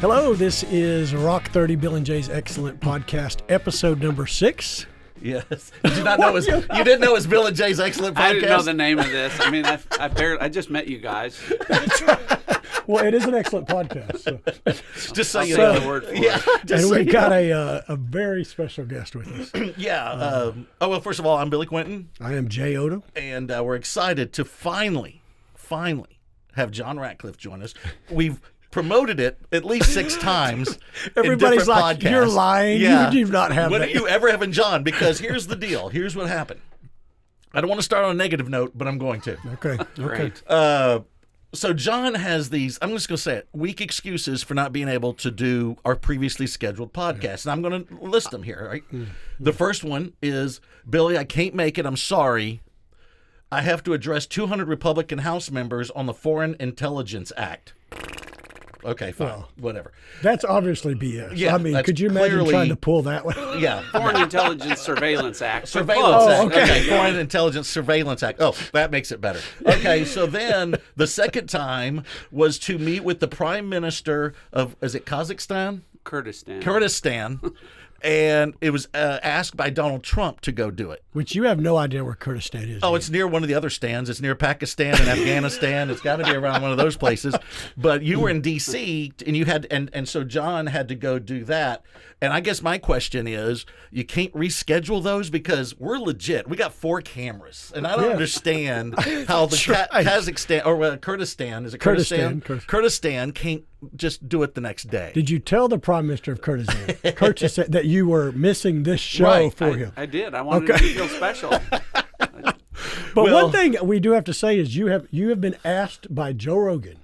Hello, this is Rock 30, Bill and Jay's Excellent Podcast, episode number 6. Yes. Did you not know you didn't know it was Bill and Jay's Excellent Podcast? I didn't know the name of this. I mean, I just met you guys. Well, it is an excellent podcast. So. Just so you I'll know. take the word for it. And so we've got a very special guest with us. Yeah. Well, first of all, I'm Billy Quinton. I am Jay Odo. And we're excited to finally have John Ratcliffe join us. We've promoted it at least 6 times. Everybody's in like, podcasts. you're lying. Yeah. You've not had When that. are you ever having John? Because here's the deal. Here's what happened. I don't want to start on a negative note, but I'm going to. Okay. Great. So John has these, I'm just going to say it, weak excuses for not being able to do our previously scheduled podcast. And I'm going to list them here, right? The first one is, Billy, I can't make it. I'm sorry. I have to address 200 Republican House members on the Foreign Intelligence Act. Okay, fine. Well, whatever. That's obviously BS. Yeah, I mean, that's could you imagine clearly- trying to pull that one? Yeah. Foreign Intelligence Surveillance Act. Surveillance Close. Act. okay. Foreign Intelligence Surveillance Act. Oh, that makes it better. Okay, so then the second time was to meet with the Prime Minister of, is it Kazakhstan? Kurdistan. And it was asked by Donald Trump to go do it. Which you have no idea where Kurdistan is. Oh, it's near one of the other stands. It's near Pakistan and Afghanistan. It's got to be around one of those places. But you were in D.C. and you had, and so John had to go do that. And I guess my question is, you can't reschedule those because we're legit. We got 4 cameras, and I don't understand how the Kazakhstan or Kurdistan, is it Kurdistan? Kurdistan can't just do it the next day. Did you tell the Prime Minister of Kurdistan that you were missing this show for him? I did. I wanted him to feel special. But one thing we do have to say is you have been asked by Joe Rogan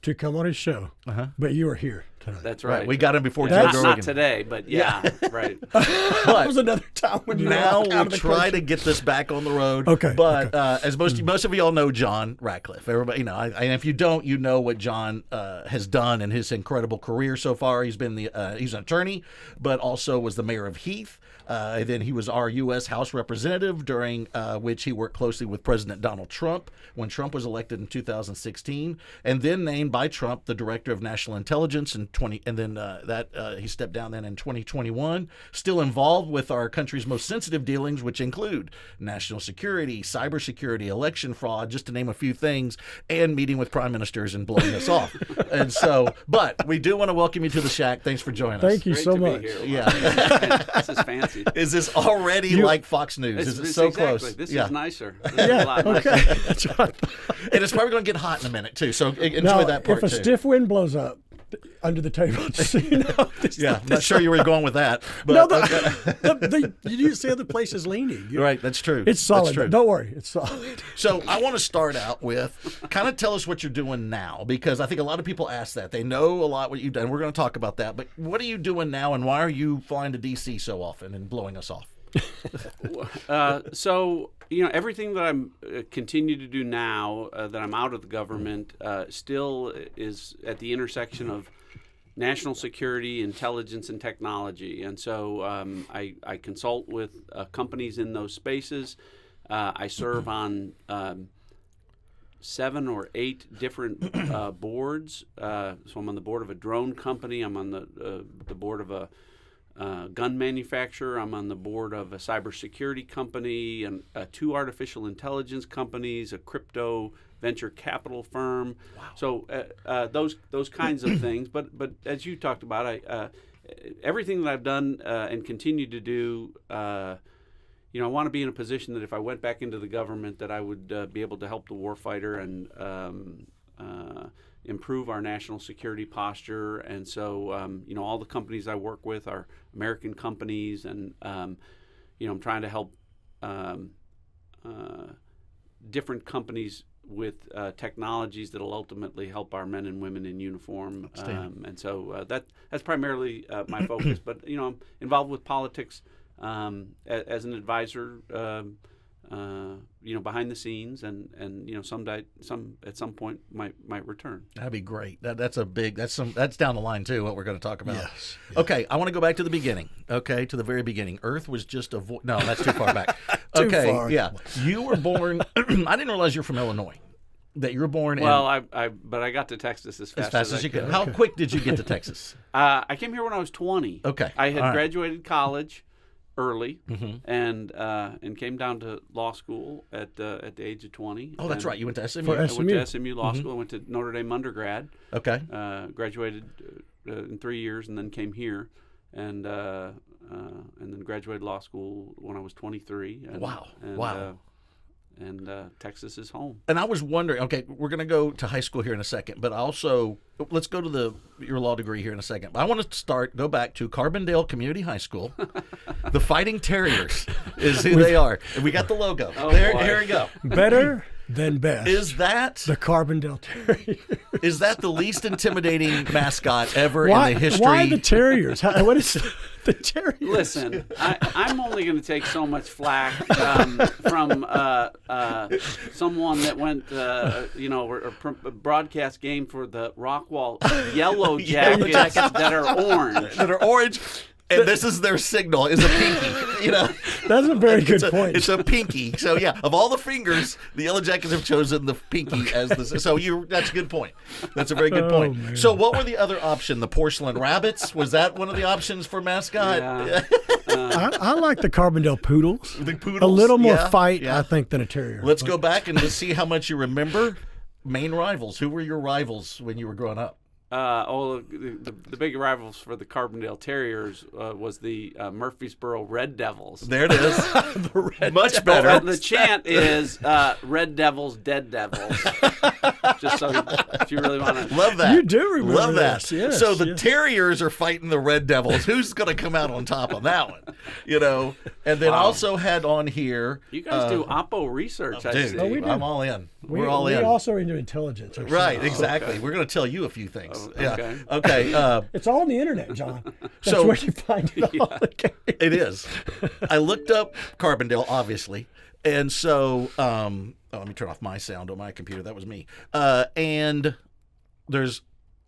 to come on his show, but you are here tonight. That's right. We got him before Joe Rogan. Not today, but yeah. Right. That was another time when you now were out we'll of the try country. to get this back on the road. Okay. But as most of y'all know, John Ratcliffe. Everybody, you know, and if you don't, you know what John has done in his incredible career so far. He's been he's an attorney, but also was the mayor of Heath. Then he was our U.S. House representative, during which he worked closely with President Donald Trump when Trump was elected in 2016, and then named by Trump the Director of National Intelligence in he stepped down then in 2021. Still involved with our country's most sensitive dealings, which include national security, cybersecurity, election fraud, just to name a few things, and meeting with prime ministers and blowing us off. And so, but we do want to welcome you to the Shack. Thanks for joining us. Thank you Great so to be much. here. Yeah. This is fancy. Is this already like Fox News? Is it so exactly. close? This yeah. is nicer. This is a lot nicer. Okay. That's right. And it's probably going to get hot in a minute, too. So enjoy Now, that part, if a too. stiff wind blows up under the table, just so you know. Yeah, I'm not sure you were going with that. But, No, you didn't say the place is leaning. right, that's true. It's solid. That's true. Don't worry, it's solid. So I want to start out with kind of tell us what you're doing now, because I think a lot of people ask that. They know a lot what you've done. We're going to talk about that. But what are you doing now, and why are you flying to D.C. so often and blowing us off? So, everything that I'm continue to do now that I'm out of the government still is at the intersection of national security, intelligence, and technology. And so I consult with companies in those spaces. I serve on 7 or 8 different boards. So I'm on the board of a drone company. I'm on the board of a gun manufacturer. I'm on the board of a cybersecurity company, and 2 artificial intelligence companies, a crypto venture capital firm. Wow. So those kinds of things. But as you talked about, everything that I've done and continue to do, I want to be in a position that if I went back into the government, that I would be able to help the warfighter and improve our national security posture. And so, all the companies I work with are American companies, and, I'm trying to help different companies with technologies that will ultimately help our men and women in uniform. And so that's primarily my focus. But, I'm involved with politics as an advisor, behind the scenes, and some at some point might return. That'd be great. That's down the line too. What we're going to talk about. Yes. Okay, I want to go back to the beginning. Okay, to the very beginning. Earth was just a no. That's too far back. Too Okay, far. yeah. You were born. I didn't realize you're from Illinois. That you were born in? Well, but I got to Texas as fast as you could. could. How quick did you get to Texas? I came here when I was 20. Okay. I had All right. graduated college early and came down to law school at the age of 20. Oh, that's right. You went to SMU. For I went to SMU Law School. I went to Notre Dame undergrad. Okay. Graduated in 3 years and then came here and then graduated law school when I was 23. And, Wow. And Texas is home. And I was wondering, okay, we're going to go to high school here in a second, but also let's go to your law degree here in a second. I want to go back to Carbondale Community High School. The Fighting Terriers is who they are. And we got the logo. Oh, here we go. Better than best. Is that the Carbondale Terrier? Is that the least intimidating mascot ever Why, in the history? Why the Terriers? What is the Terriers? Listen, I'm only going to take so much flack from someone that went, a broadcast game for the Rockwall Yellow Jackets that are orange. That are orange. And this is their signal, is a pinky. That's a very good point. It's a pinky. So yeah, of all the fingers, the Yellow Jackets have chosen the pinky as the. So that's a good point. That's a very good point. Man. So what were the other option? The porcelain rabbits, was that one of the options for mascot? Yeah. I like the Carbondale Poodles. The poodles. A little more yeah, fight, yeah. I think, than a terrier. Let's go back and let's see how much you remember. Main rivals. Who were your rivals when you were growing up? The big rivals for the Carbondale Terriers was the Murfreesboro Red Devils. There it is. Much better. Oh, the chant is Red Devils, Dead Devils. Just so if you really want to. Love that. You do remember Love that. this, yes, so the yes. Terriers are fighting the Red Devils. Who's going to come out on top on that one? And then also had on here. You guys do Oppo research, I Dude, see. Oh, we do. I'm all in. We're all we in. also are into intelligence. Right, ourselves. exactly. Okay. We're going to tell you a few things. okay. Yeah. Okay. It's all on the internet, John. That's So- where you find it all. It is. I looked up Carbondale, obviously. And so, let me turn off my sound on my computer. That was me. And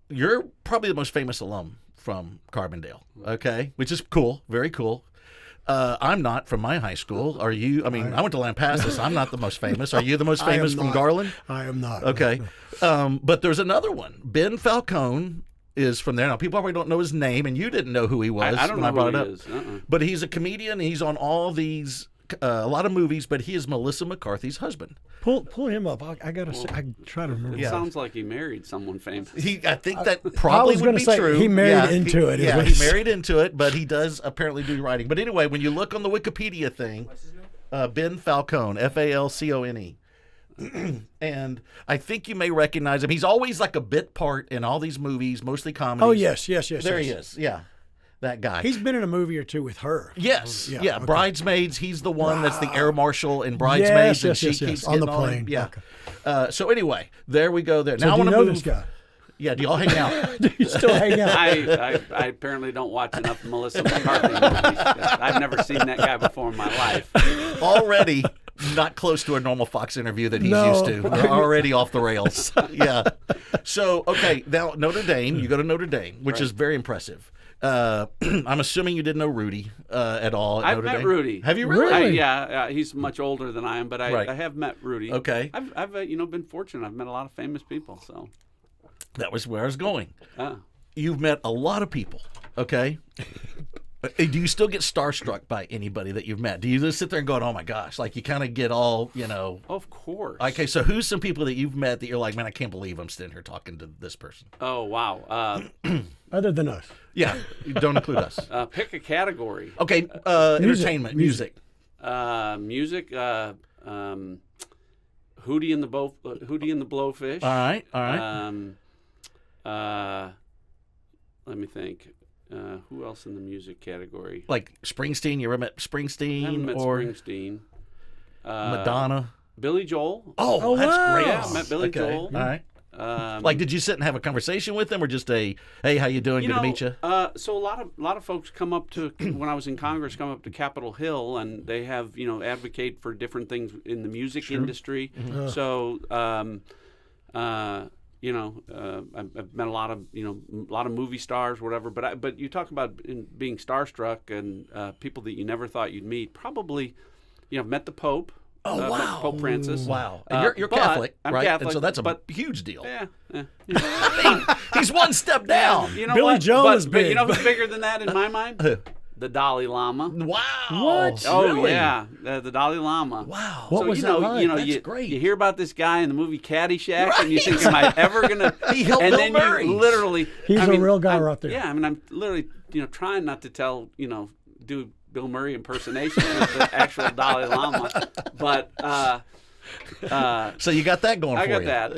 you're probably the most famous alum from Carbondale, okay? Which is cool. Very cool. I'm not from my high school. Are you? I mean, I went to Lampasas. I'm not the most famous. Are you the most famous from Garland? I am not. Okay. But there's another one. Ben Falcone is from there. Now, people probably don't know his name, and you didn't know who he was I don't when know I brought who it he up. is. But he's a comedian. He's on all these, a lot of movies, but he is Melissa McCarthy's husband. Pull him up. I gotta say, I try to remember. It sounds like he married someone famous. I think that probably was would gonna be say, true. he married into it, is Yeah, what he he married into it, but he does apparently do writing. But anyway, when you look on the Wikipedia thing, Ben Falcone, Falcone. And I think you may recognize him. He's always like a bit part in all these movies, mostly comedies. Oh yes. There he is. Yeah, that guy. He's been in a movie or two with her. Yes. Yeah, Yeah. okay. Bridesmaids. He's the one that's the air marshal in Bridesmaids, and she yes. keeps On the getting all plane. in. Yeah. Okay. So anyway, there we go. There. So now I do you want to know move. this guy? Yeah. Do y'all hang out? Do you still hang out? I apparently don't watch enough Melissa McCarthy movies. I've never seen that guy before in my life. Already not close to a normal Fox interview that he's No. used to. They're already off the rails. Yeah. So okay, now Notre Dame. You go to Notre Dame, which is very impressive. I'm assuming you didn't know Rudy at all at I've Notre met Dame. Rudy. Have you really? Really? Yeah, he's much older than I am, but Right. I have met Rudy. Okay. I've been fortunate. I've met a lot of famous people. So, That was where I was going. uh, You've met a lot of people. Okay. Do you still get starstruck by anybody that you've met? Do you just sit there and go, oh my gosh, like you kind of get all, of course. Okay, so who's some people that you've met that you're like, man, I can't believe I'm sitting here talking to this person? Oh wow. Other than us. Yeah, don't include us. Pick a category. Okay, entertainment, music. Music. Hootie and the Blowfish. All right. Let me think. Who else in the music category? Like Springsteen, you ever met Springsteen I haven't met or Springsteen. Madonna? Billy Joel. Oh, that's wow. great. Yeah, I met Billy Joel. All right. Um, Like, did you sit and have a conversation with them, or just a, hey, how you doing? Good to meet you? So a lot of folks come up to when I was in Congress, come up to Capitol Hill, and they have advocate for different things in the music industry. Mm-hmm. So I've met a lot of movie stars, whatever. But you talk about being starstruck and people that you never thought you'd meet. Probably, I've met the Pope. Oh, wow. Pope Francis. Wow. And you're but Catholic, I'm right? Catholic, and so that's a but, huge deal. Yeah. He's one step down. You know Billy what? Joel is But big. you know who's bigger than that in my mind? The Dalai Lama. Wow. What? Oh Really? yeah, the Dalai Lama. Wow. What was that like? That's great. You hear about this guy in the movie Caddyshack, Right. and you think, am I ever gonna? He helped and Bill then Murray. you literally. He's a real guy right there. Yeah, I mean, I'm literally trying not to do Bill Murray impersonation with the actual Dalai Lama, but. So you got that going for you. I got that.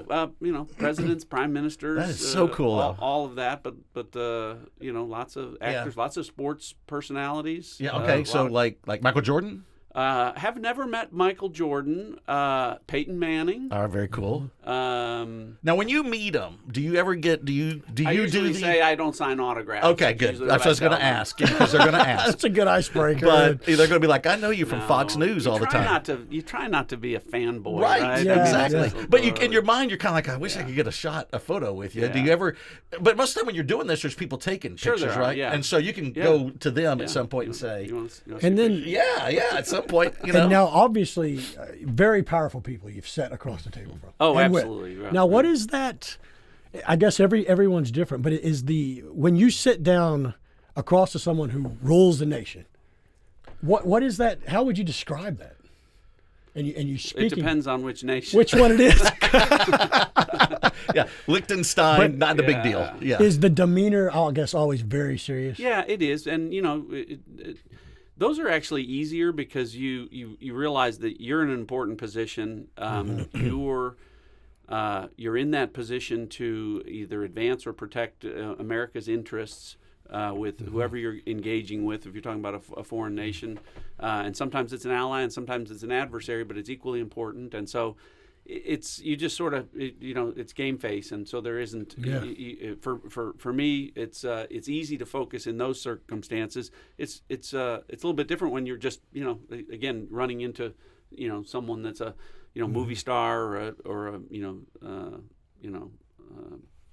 But, Yeah. Presidents, prime ministers. That is so cool, all of that, but lots of actors, lots of sports personalities. Yeah. Okay. So like Michael Jordan. Have never met Michael Jordan. Peyton Manning. Very cool. Um, Now, when you meet them, do you ever get? Do you I do usually the? say I don't sign autographs. Okay, That's good. usually That's what I was going to tell them. ask because they're going to ask. That's a good icebreaker. But they're going to be like, I know you from No, Fox News you all the try time. You try not to be a fanboy, Right, right? Yeah, I mean, exactly. that's- But in your mind, you're kind of like, I wish I could get a photo with you. Do Yeah. you ever? But most of the time when you're doing this, there's people taking Sure there pictures, are, right? yeah. And so you can Yeah. go to them Yeah. at some point and say, You wanna see And then- pictures? yeah, at some point, you know. And now, obviously, very powerful people you've sat across the table from. Oh, and with. absolutely. Right, Now, what right. is that? I guess everyone's different, but it is when you sit down across to someone who rules the nation. What is that? How would you describe that? And you It speaking. depends on which nation. Which one it is? Yeah, Liechtenstein, not a big deal. Yeah. Yeah. Is the demeanor, I guess, always very serious? Yeah, it is, and those are actually easier because you realize that you're in an important position. You're in that position to either advance or protect America's interests with whoever you're engaging with. If you're talking about a foreign nation, and sometimes it's an ally and sometimes it's an adversary, but it's equally important. And so you just sort of it's game face, and so there isn't. Yeah. For me, it's easy to focus in those circumstances. It's a little bit different when you're just again running into someone that's a movie star or a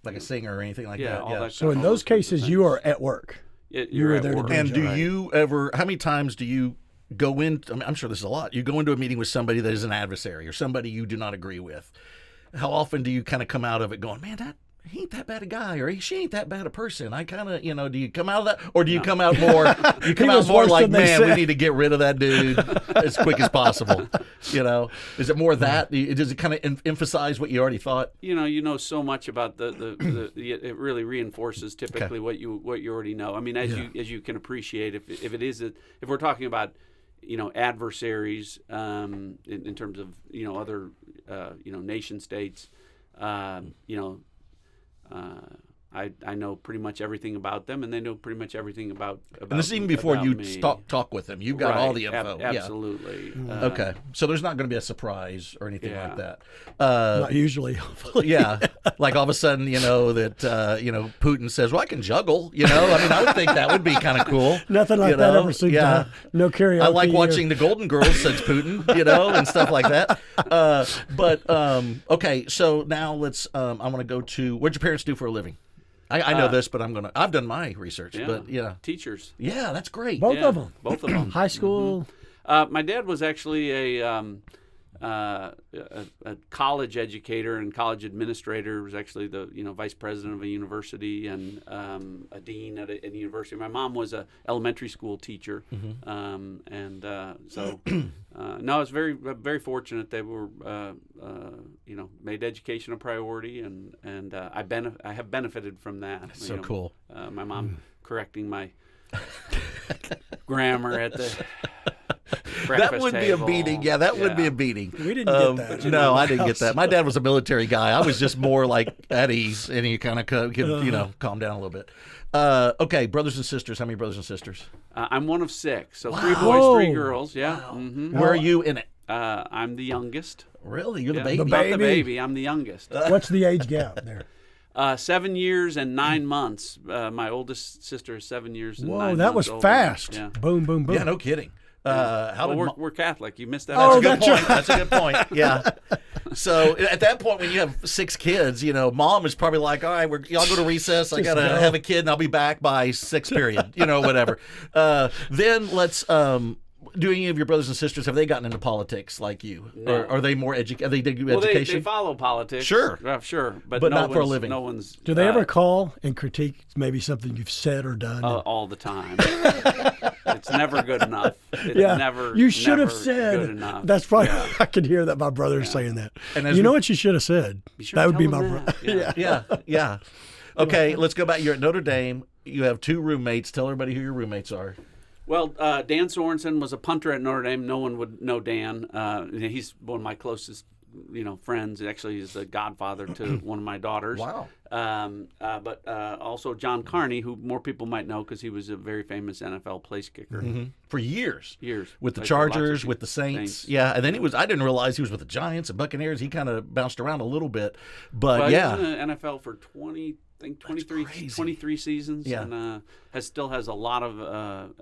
like a singer or anything like yeah, that. all Yeah. So that. in all those kinds of cases, you things. are at work. You're were at there to work. do And do Right. you ever? How many times do you go in? I mean, I'm sure this is a lot. You go into a meeting with somebody that is an adversary or somebody you do not agree with. How often do you kind of come out of it going, man, he ain't that bad a guy, or she ain't that bad a person? I kind of, do you come out of that, or do you come out more? You come out was more worse like, than they man, we said." need to get rid of that dude as quick as possible. Is it more that? Does it kind of emphasize what you already thought? You know so much about the it really reinforces typically what you already know. I mean, as you can appreciate, if we're talking about adversaries in terms of other nation states, I know pretty much everything about them, and they know pretty much everything about And this is even before about you me. talk with them. You've got all the info. Absolutely. Okay, so there's not going to be a surprise or anything Yeah. like that. Not usually. Yeah, like all of a sudden, that Putin says, "Well, I can juggle." I mean, I would think that would be kind of cool. Nothing like that ever seems to have no karaoke. I like or- watching the Golden Girls, says Putin, and stuff like that. Okay, so now let's. I'm going to go to what'd your parents do for a living? I know this, but I've done my research. Yeah. But yeah, Teachers. yeah, that's great. Both Yeah, of them. Both of them. High school. My dad was actually a college educator and college administrator. Was actually the vice president of a university and a dean at a university. My mom was a elementary school teacher, no, it's very very fortunate. They were made education a priority, and I have benefited from that. That's so cool. My mom correcting my grammar at the breakfast That would table. be a beating. Yeah, that would be a beating. We didn't get that. No, I didn't get that. My dad was a military guy. I was just more like at ease, and he kind of could, calm down a little bit. Okay, brothers and sisters. How many brothers and sisters? I'm one of 6, so Wow. 3 boys, Whoa. 3 girls. Yeah. Mm-hmm. Where are you in it? I'm the youngest. Really? You're the Yeah. baby? Not the baby. baby. I'm the youngest. What's the age gap there? 7 years and 9 months. My oldest sister is 7 years and 9 Whoa, months that was older. fast. Yeah. Boom, boom, boom. Yeah, no kidding. How Well, did we're Catholic. You missed that. Oh, That's a good that's point. That's a good point. Yeah. So at that point, when you have 6 kids, mom is probably like, all right, y'all go to recess. I got to go. have a kid and I'll be back by 6th period, whatever. Then let's, do any of your brothers and sisters, have they gotten into politics like you? No. Or are they more educated? They do Well, education? they follow politics. Sure. Sure. But But no not for a one's- living. No one's. Do they ever call and critique maybe something you've said or done? All the time. It's never good enough. It's yeah, never. you should have never said. Good enough. That's probably. I could hear that my brother is saying that. And as You know we- what you should have said? sure That to would be tell my them brother. that. Yeah. Yeah. Okay, let's go back. You're at Notre Dame. You have 2 roommates. Tell everybody who your roommates are. Well, Dan Sorensen was a punter at Notre Dame. No one would know Dan. He's one of my closest, friends. Actually, he's the godfather to one of my daughters. Wow. But also John Carney, who more people might know because he was a very famous NFL place kicker. For years. Years. With the Played for lots of Chargers, teams. with the Saints. Yeah, and then I didn't realize he was with the Giants and Buccaneers. He kind of bounced around a little bit. But Well, yeah. he was in the NFL for 23 seasons. Yeah. And still has a lot of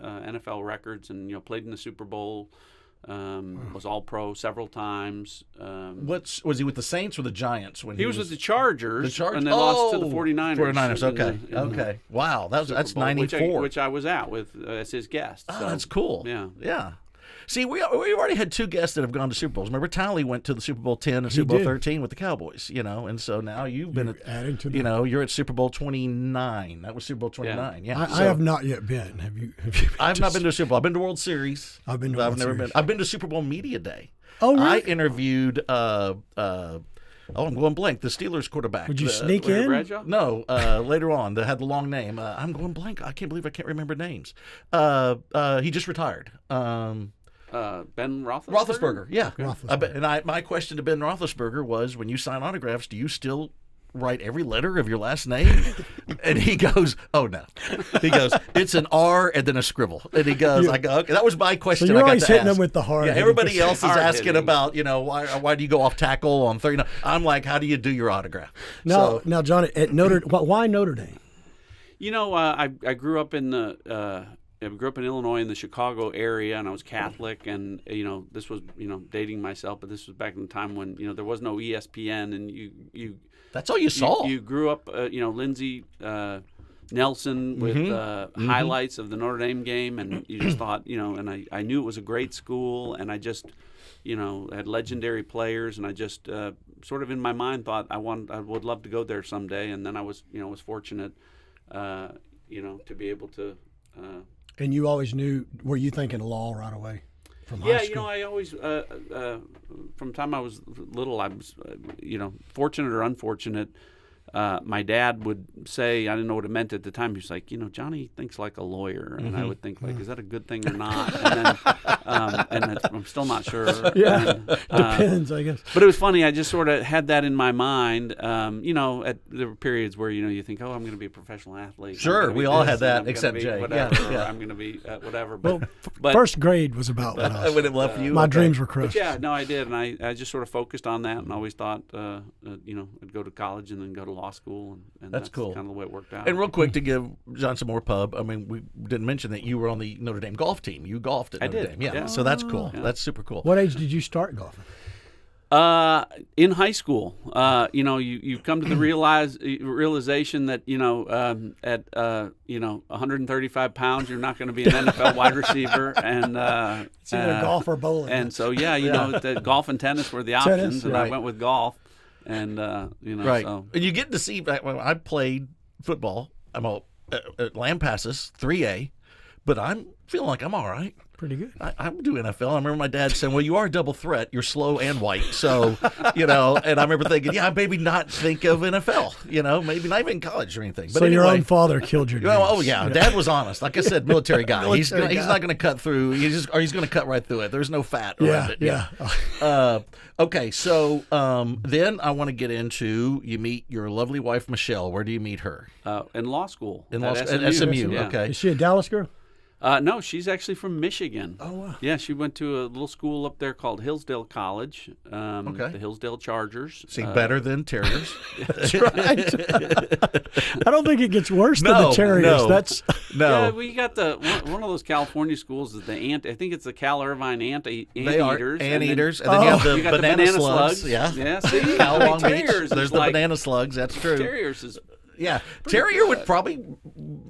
NFL records and, played in the Super Bowl. Was all pro several times. Was he with the Saints or the Giants when He was with the Chargers. The Chargers? And they lost to the 49ers. 49ers, in the- okay. in the Okay. Wow, that's Super Bowl, 94. which I was at with as his guest. Oh, so, that's cool. Yeah. Yeah. See, we've already had 2 guests that have gone to Super Bowls. Remember, Tally went to the Super Bowl 10 and Super Bowl did. 13 with the Cowboys, and so now you've been You're at, adding to the- you're at Super Bowl 29. That was Super Bowl 29. Yeah. I have not yet been. Have you? I've not been to a Super Bowl. I've been to World Series. I've been to but World I've never Series. been. I've been to Super Bowl Media Day. Oh, really? I interviewed. I'm going blank. The Steelers quarterback. Would you The- sneak Larry in? Bradshaw? No, later on, that had the long name. I'm going blank. I can't believe I can't remember names. He just retired. Ben Roethlisberger? Roethlisberger, yeah. Roethlisberger. My question to Ben Roethlisberger was, when you sign autographs, do you still write every letter of your last name? And he goes, oh, no. He goes, it's an R and then a scribble. And he goes, I go, okay. That was my question. So you're I got always to hitting ask. them with the hard. Yeah, everybody else is Hard asking hitting. about, why do you go off tackle on 30? I'm like, how do you do your autograph? Now, So- now, John, at why Notre Dame? I grew up in I grew up in Illinois in the Chicago area, and I was Catholic, and this was dating myself, but this was back in the time when there was no ESPN, and you that's all you saw. You grew up, Lindsey Nelson with highlights of the Notre Dame game, and you just thought, and I knew it was a great school, and I just, had legendary players, and I just sort of in my mind thought I would love to go there someday, and then I was, was fortunate, to be able to. And you always knew. Were you thinking law right away from high school? I always, from the time I was little, I was, fortunate or unfortunate. My dad would say, I didn't know what it meant at the time. He was like, Johnny thinks like a lawyer, and I would think like, is that a good thing or not? And then, I'm still not sure. Yeah, And, depends, I guess. But it was funny. I just sort of had that in my mind. There were periods where you think, oh, I'm going to be a professional athlete. Sure, I'm gonna we be all this, had and that, I'm gonna except be Jay. Whatever, Yeah, yeah. or I'm going to be whatever. Well, But first grade was about when I was. when it left you, My okay. dreams were But crushed. yeah, no, I did, and I just sort of focused on that, and always thought, I'd go to college and then go to law school, and That's cool. kind of the way it worked out. And real quick, to give John some more pub, I mean, we didn't mention that you were on the Notre Dame golf team. You golfed at I Notre did, Dame. yeah. So that's cool. Yeah. That's super cool. What age did you start golfing? In high school, you come to the realization that at 135 pounds you're not going to be an NFL wide receiver, and It's either golf or bowling. And so the golf and tennis were the options, and right. I went with golf, and Right. so. And you get to see, when I played football, I'm at Lampasas, 3A, but I'm feeling like I'm all right. Pretty good. I would do NFL. I remember my dad saying, well, you are a double threat. You're slow and white. So, and I remember thinking, yeah, maybe not think of NFL, maybe not even college or anything. But So your anyway, own father killed your dreams. oh, yeah. Dad was honest. Like I said, military guy. He's Military not guy. going to cut through. He's going to cut right through it. There's no fat around Yeah, it. yeah. Okay, so then I want to get into, you meet your lovely wife, Michelle. Where do you meet her? In law school. In at SMU. Yeah. Okay. Is she a Dallas girl? No, she's actually from Michigan. Oh, wow. Yeah, she went to a little school up there called Hillsdale College. Okay. The Hillsdale Chargers. See, better than Terriers. That's right. I don't think it gets worse than No, the Terriers. no. That's No. Yeah, we got one of those California schools is the I think it's the Cal Irvine They are anteaters. anteaters. And then you have the you got banana the slugs. Yeah. Yeah, see? Cal Long Beach. Terriers There's is the like- banana slugs. That's true. Terriers is Yeah, terrier would probably,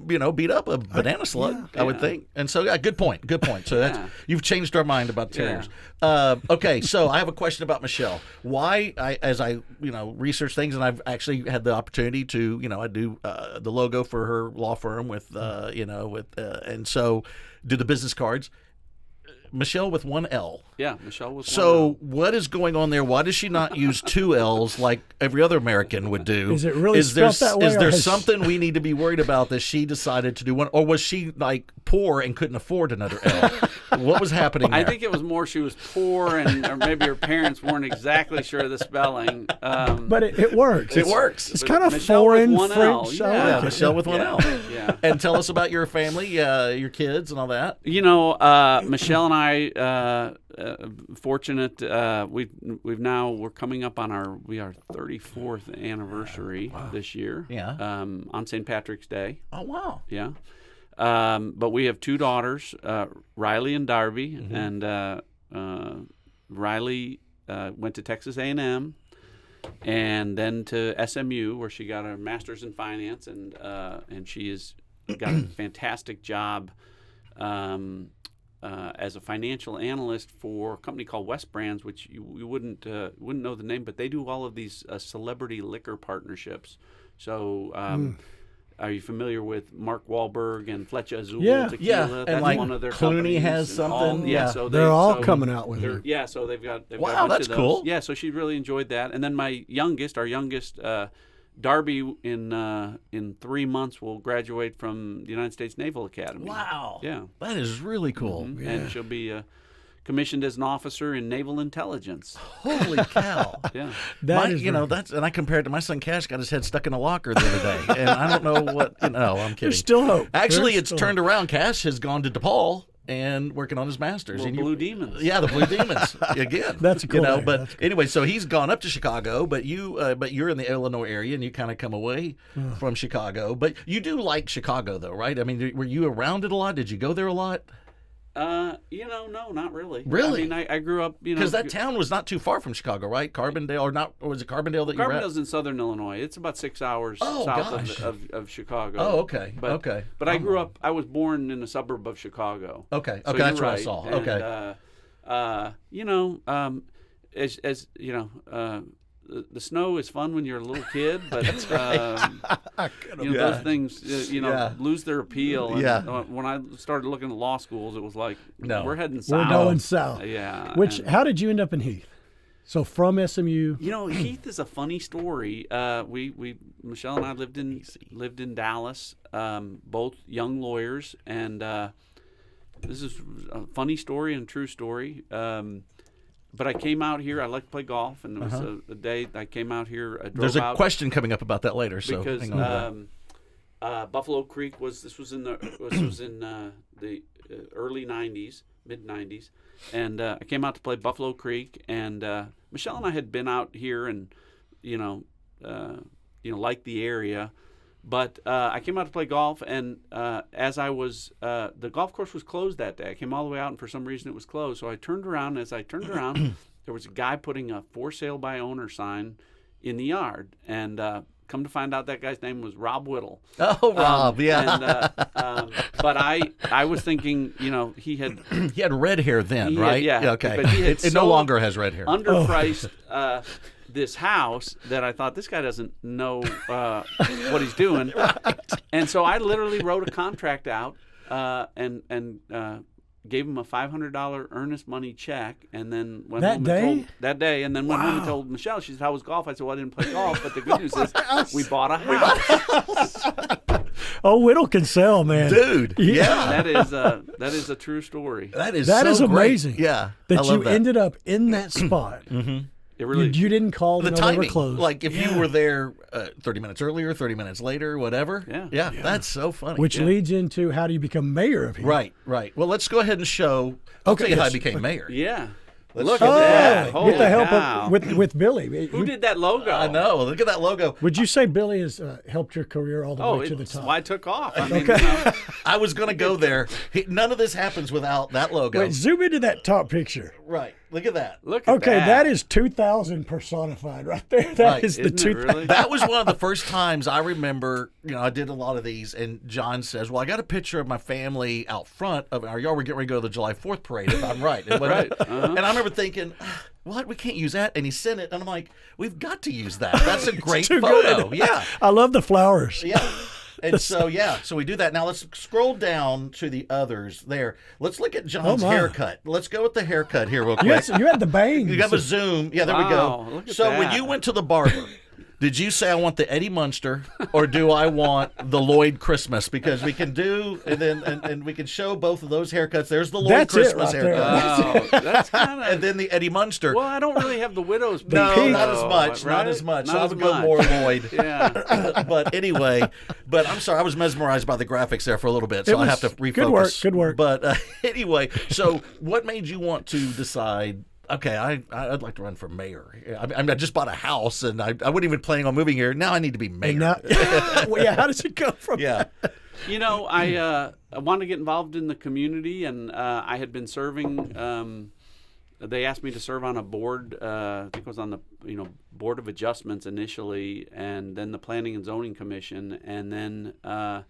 beat up a banana slug. I would think. And so, good point. Good point. So that's you've changed our mind about terriers. Okay, so I have a question about Michelle. Why, as I research things, and I've actually had the opportunity to, I do the logo for her law firm with, and so do the business cards. Michelle with one L. Yeah, Michelle with so one L. What is going on there? Why does she not use two L's like every other American would do? Is it really spelled that way? Is there something we need to be worried about that she decided to do one? Or was she like poor and couldn't afford another L? What was happening there? I think it was more she was poor or maybe her parents weren't exactly sure of the spelling. But it works. It works. It's kind of Michelle foreign with one L. French. Yeah, Michelle with one L. Yeah. And tell us about your family, your kids and all that. Michelle and I, fortunate, we're coming up on our 34th anniversary this year. Yeah. On St. Patrick's Day. Oh, wow. Yeah. But we have two daughters, Riley and Darby, and Riley went to Texas A&M and then to SMU, where she got a master's in finance, and she has got a fantastic job as a financial analyst for a company called West Brands, which you wouldn't know the name, but they do all of these celebrity liquor partnerships. So. Are you familiar with Mark Wahlberg and Flecha Azul Tequila? Yeah, That's and like one of their Clooney companies. has something. So they're all coming out with it. Yeah, so they've got a wow, bunch that's of those. cool. Yeah, so she really enjoyed that. And then our youngest, Darby, in 3 months will graduate from the United States Naval Academy. Wow. Yeah, that is really cool. Mm-hmm. And she'll be commissioned as an officer in naval intelligence. Holy cow! Yeah, and I compared to my son Cash got his head stuck in a locker the other day, and I don't know what. I'm kidding. There's still hope. Actually, it's turned around. Cash has gone to DePaul and working on his master's. Well, Blue Demons. Yeah, the Blue Demons again. That's cool. But anyway, so he's gone up to Chicago, but you're in the Illinois area, and you kind of come away from Chicago. But you do like Chicago, though, right? I mean, were you around it a lot? Did you go there a lot? No, not really. Really? I mean, I grew up, because that town was not too far from Chicago, right? Carbondale, or was it Carbondale that you were at? Carbondale's in southern Illinois. It's about 6 hours south of Chicago. Oh, okay. But I grew up. I was born in a suburb of Chicago. Okay. So That's right. what I saw. And, Okay. The snow is fun when you're a little kid, but those things lose their appeal. And when I started looking at law schools, it was like we're heading south. We're going south. Yeah. How did you end up in Heath? So from SMU. Heath is a funny story. Michelle and I lived in Dallas, both young lawyers, and this is a funny story and true story. But I came out here. I like to play golf, and it was a day I came out here. I drove There's a out question coming up about that later. So because hang on Buffalo Creek was in the early '90s, mid '90s, and I came out to play Buffalo Creek. And Michelle and I had been out here, and liked the area. But I came out to play golf, and as I was, the golf course was closed that day. I came all the way out, and for some reason it was closed. So I turned around, and as I turned around, there was a guy putting a for sale by owner sign in the yard. And come to find out, that guy's name was Rob Whittle. Oh, Rob, yeah. And, but I was thinking, he had... He had red hair then, right? Yeah. Okay. But he had it no longer has red hair. Underpriced... this house that I thought, this guy doesn't know what he's doing. Right. And so I literally wrote a contract out and gave him a $500 earnest money check, and then went home and told Michelle. She said, "How was golf?" I said, "Well, I didn't play golf, but the good news is we bought a house." Oh, Whittle can sell, man. Dude. Yeah. That is a true story. That is amazing. Great. Yeah. That you ended up in that spot. Mm-hmm. You didn't call the timing. They were closed. Like if you were there 30 minutes earlier, 30 minutes later, whatever. Yeah. That's so funny. Which leads into how do you become mayor of Heath? Right. Well, let's go ahead and show. I'll tell you how I became mayor. Yeah. Look Oh, at that. with Holy the help cow. of with Billy. Who did that logo? I know. Look at that logo. Would you say Billy has helped your career all the way to the It's top? why I took off. I mean, you know, I was going to go there. None of this happens without that logo. Wait, zoom into that top picture. Right. Look at that. look at Okay, that. that is 2000 personified right there. That Right. is the Isn't it 2000. really? That was one of the first times I remember, I did a lot of these, and John says, well, I got a picture of my family out front of our yard. We're getting ready to go to the July 4th parade, if I'm right. Right. And I remember thinking, what? We can't use that? And he sent it, and I'm like, we've got to use that. That's a great too photo. good. Yeah. I love the flowers. Yeah. And so we do that. Now let's scroll down to the others there. Let's look at John's Oh, my. haircut. Let's go with the haircut here real You quick. had the bangs. You have a zoom. Yeah, there we Wow, go. look at So when that. you went to the barber, did you say I want the Eddie Munster or do I want the Lloyd Christmas? Because we can do and we can show both of those haircuts. There's the Lloyd That's it Christmas right there. haircut. Oh, that's kind And of. then the Eddie Munster. Well, I don't really have the widow's peak. no, pink. not as much. Right? Not as much. Not So I as would go much. more Lloyd. Yeah. But anyway, I'm sorry, I was mesmerized by the graphics there for a little bit, so I have to refocus. Good work. But anyway, so what made you want to decide? Okay, I'd like to run for mayor. I mean, I just bought a house, and I wasn't even planning on moving here. Now I need to be mayor. And now, well, yeah, how does it go from? Yeah. You know, I wanted to get involved in the community, and I had been serving. They asked me to serve on a board. I think it was on the Board of Adjustments initially, and then the Planning and Zoning Commission, and then the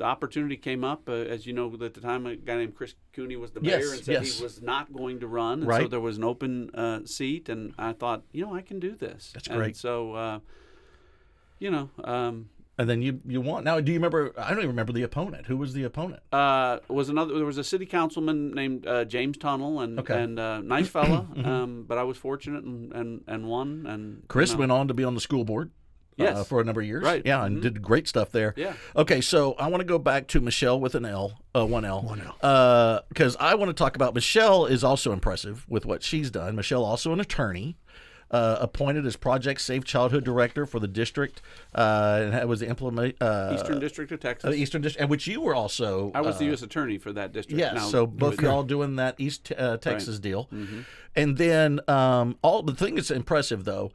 opportunity came up. As you know, at the time, a guy named Chris Cooney was the mayor Yes, and said yes. he was not going to run, and so Right. there was an open seat, and I thought, I can do this. That's And great. so, And then you won. Now, do you remember? I don't even remember the opponent. Who was the opponent? there was a city councilman named James Tunnel, and Okay. nice fella, but I was fortunate and won. And Chris went on to be on the school board. Yes. For a number of years. Right. Yeah, and did great stuff there. Yeah. Okay, so I want to go back to Michelle with an L, one L. Because I want to talk about Michelle is also impressive with what she's done. Michelle, also an attorney, appointed as Project Safe Childhood Director for the district, and that was the Eastern District of Texas. Eastern District, and which you were also. I was the U.S. attorney for that district. Yeah, Now, so both y'all doing that East Texas deal. Mm-hmm. And then the thing that's impressive, though,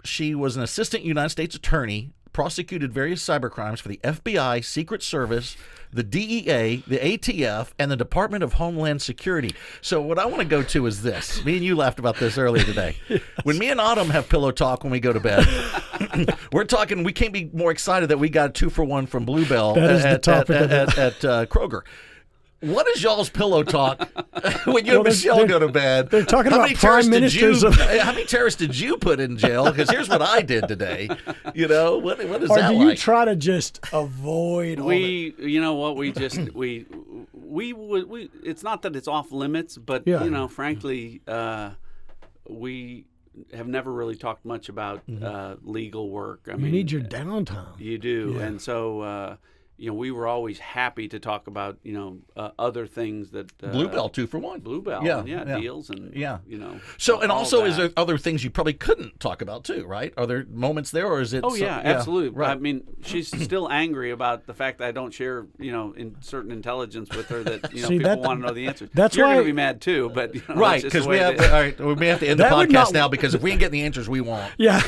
she was an assistant United States attorney, prosecuted various cybercrimes for the FBI, Secret Service, the DEA, the ATF, and the Department of Homeland Security. So what I want to go to is this. Me and you laughed about this earlier today. When me and Autumn have pillow talk when we go to bed, we're talking, we can't be more excited that we got a 2-for-1 from Bluebell That is the topic of at Kroger. What is y'all's pillow talk when you and Michelle go to bed? They're talking How about many prime terrorists ministers of- How many terrorists did you put in jail? Because here's what I did today. What is Or that do like? you try to just avoid all that? you know what, we just we it's not that it's off limits, but Yeah. frankly, we have never really talked much about legal work. I You mean, need your downtime. you do, Yeah. and so we were always happy to talk about other things that Bluebell 2-for-1. Bluebell, Yeah, and yeah. deals, and Yeah. So, So, and all also, is that. there other things you probably couldn't talk about too, right? Are there moments there, or is it? Oh yeah, absolutely. Right. I mean, she's still angry about the fact that I don't share, in certain intelligence with her that See, people that- want to know the answers. that's You're why- going to be mad too, but Right, that's just because the we way have. it is. All right, we may have to end the That would podcast not- now because if we ain't getting the answers we want, Yeah.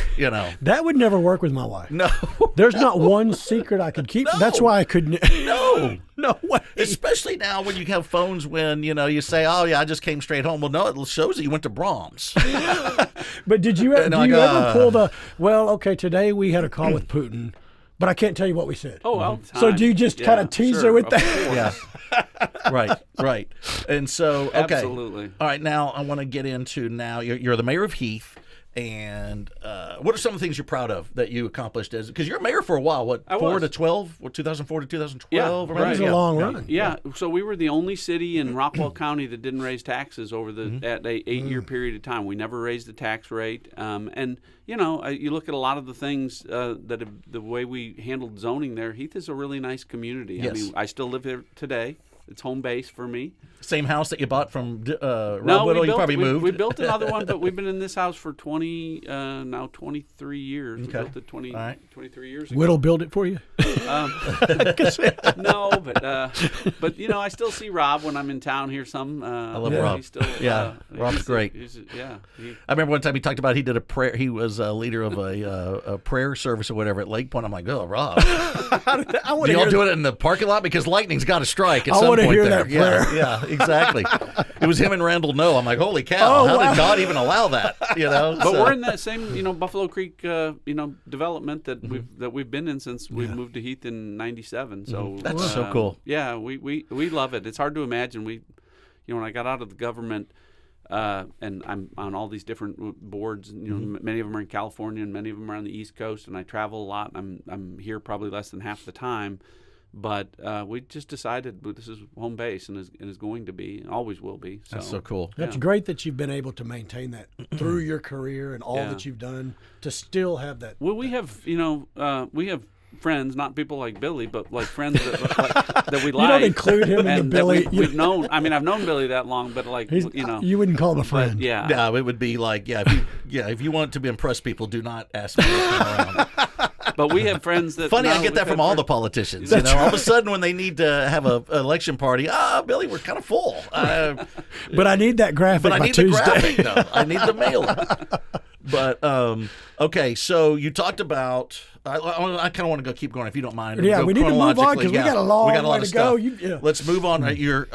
That would never work with my wife. No. There's not one secret I could keep. No. That's why I couldn't. No. No way. Especially now when you have phones when, you say, oh, yeah, I just came straight home. Well, no, it shows that you went to Brahms. But did you ever, And do like, you ever pull the, well, okay, today we had a call with Putin, but I can't tell you what we said. Oh, all the time. So do you just kind of tease her with of that? course. Right. And so, okay. Absolutely. All right, now I want to get into now, you're the mayor of Heath. And what are some of the things you're proud of that you accomplished because you're mayor for a while? What, I 4 was. to 12? What, 2004 to 2012? Yeah, Right. That was a long run. Yeah, so we were the only city in Rockwall County that didn't raise taxes over Mm-hmm. that 8-year period of time. We never raised the tax rate, and you look at a lot of the things the way we handled zoning there. Heath is a really nice community. Yes. I mean, I still live there today. it's home base for me. Same house that you bought from Rob No, Whittle. You probably moved. We built another one, but we've been in this house for 23 years. Okay. We built it 23 years ago. Whittle build it for you? No, but you know, I still see Rob when I'm in town here. I love Rob. He's still, Rob's great. I remember one time he talked about he did a prayer. He was a leader of a prayer service or whatever at Lake Point. I'm like, oh, Rob, do y'all do it in the parking lot because lightning's got to strike at some point hear there. that prayer. Yeah, exactly. It was him and Randall Noah. I'm like, holy cow! How did God even allow that? You know. But we're in that same, Buffalo Creek, development that we've been in since we moved to Heath in '97. So that's so cool. Yeah, we love it. It's hard to imagine. When I got out of the government, and I'm on all these different boards. Many of them are in California, and many of them are on the East Coast. And I travel a lot. I'm here probably less than half the time. But we just decided this is home base and is going to be and always will be. So, that's so cool. That's great that you've been able to maintain that through your career and all that you've done to still have that. Well, we have friends, not people like Billy, but like friends that we like. You don't include him in the Billy. We've known. I mean, I've known Billy that long, but like you wouldn't call him a friend. Yeah. No, it would be like if you want to impress people, do not ask me to come around. But we have friends that. Funny, I get that from all the politicians. All of a sudden, when they need to have an election party, Billy, we're kind of full. But I need that graphic. But I need Tuesday. the graphic, though. I need the mailing. But okay, so you talked about. I kind of want to keep going if you don't mind. Yeah, we need to move on because we got a long way to go. Let's move on. You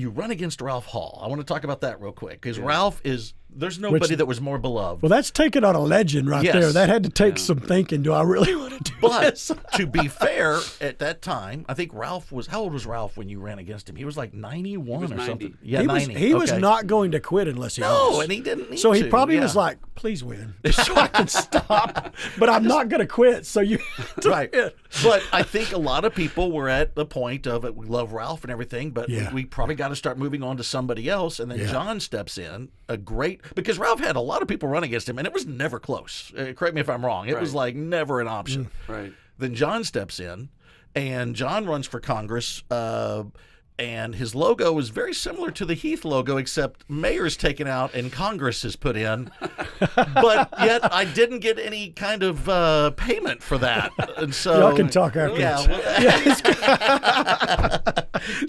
run against Ralph Hall. I want to talk about that real quick because Ralph is. There's nobody that was more beloved. Well, that's taking on a legend right there. That had to take some thinking. Do I really want to do this? But to be fair, at that time, I think Ralph was. How old was Ralph when you ran against him? He was like 91 or 90. something. Yeah, he was not going to quit unless he lost. No, and he didn't need so he to. probably was like, please win so I can stop. But I'm not going to quit. So you right. But I think a lot of people were at the point of it. We love Ralph and everything, but we probably got to start moving on to somebody else. And then John steps in, because Ralph had a lot of people run against him, and it was never close. Correct me if I'm wrong. It was like never an option. Right. Then John steps in, and John runs for Congress. And his logo is very similar to the Heath logo, except mayor's taken out and Congress is put in. But yet I didn't get any kind of payment for that. And so y'all can talk afterwards.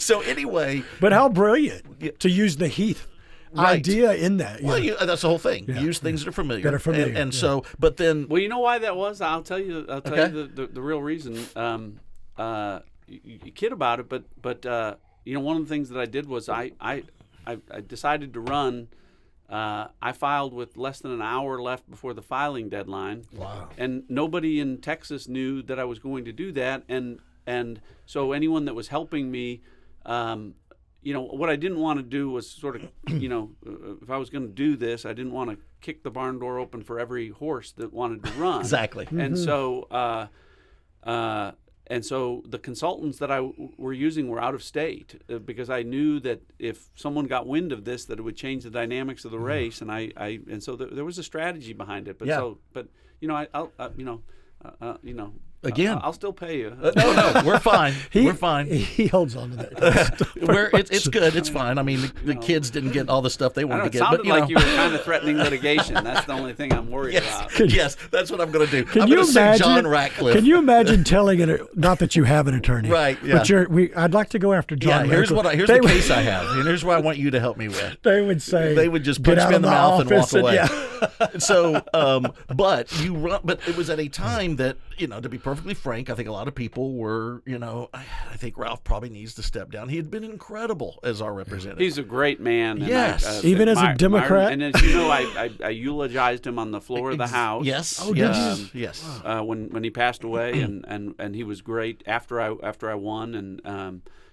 So anyway. But how brilliant to use the Heath idea in that. Well, that's the whole thing. Use things that are familiar. That are familiar. And so, but then. Well, you know why that was? I'll tell you the real reason. You kid about it, but one of the things that I did was I decided to run. I filed with less than an hour left before the filing deadline. Wow. And nobody in Texas knew that I was going to do that. And so anyone that was helping me, what I didn't want to do was sort of, if I was going to do this, I didn't want to kick the barn door open for every horse that wanted to run. Exactly. And so the consultants that I were using were out of state because I knew that if someone got wind of this, that it would change the dynamics of the race, and so there was a strategy behind it. Again, I'll still pay you. No, we're fine. We're fine. He holds on to that. It's good. It's fine. I mean, the kids didn't get all the stuff they wanted to get. It sounded like you were kind of threatening litigation. That's the only thing I'm worried about. Yes, that's what I'm going to do. Can I'm you going to sue John Ratcliffe. Can you imagine telling it? Not that you have an attorney, right? Yeah. But I'd like to go after John. Yeah. Here's the case I have, and here's what I want you to help me with. They would say they would just punch me in the mouth and walk away. So, but it was at a time that to be perfectly frank, I think a lot of people were, I think Ralph probably needs to step down. He had been incredible as our representative. He's a great man. Yes. Even as a Democrat. And as you know, I eulogized him on the floor of the House. Yes. Oh, did you? Yes. When he passed away, and he was great after I won, and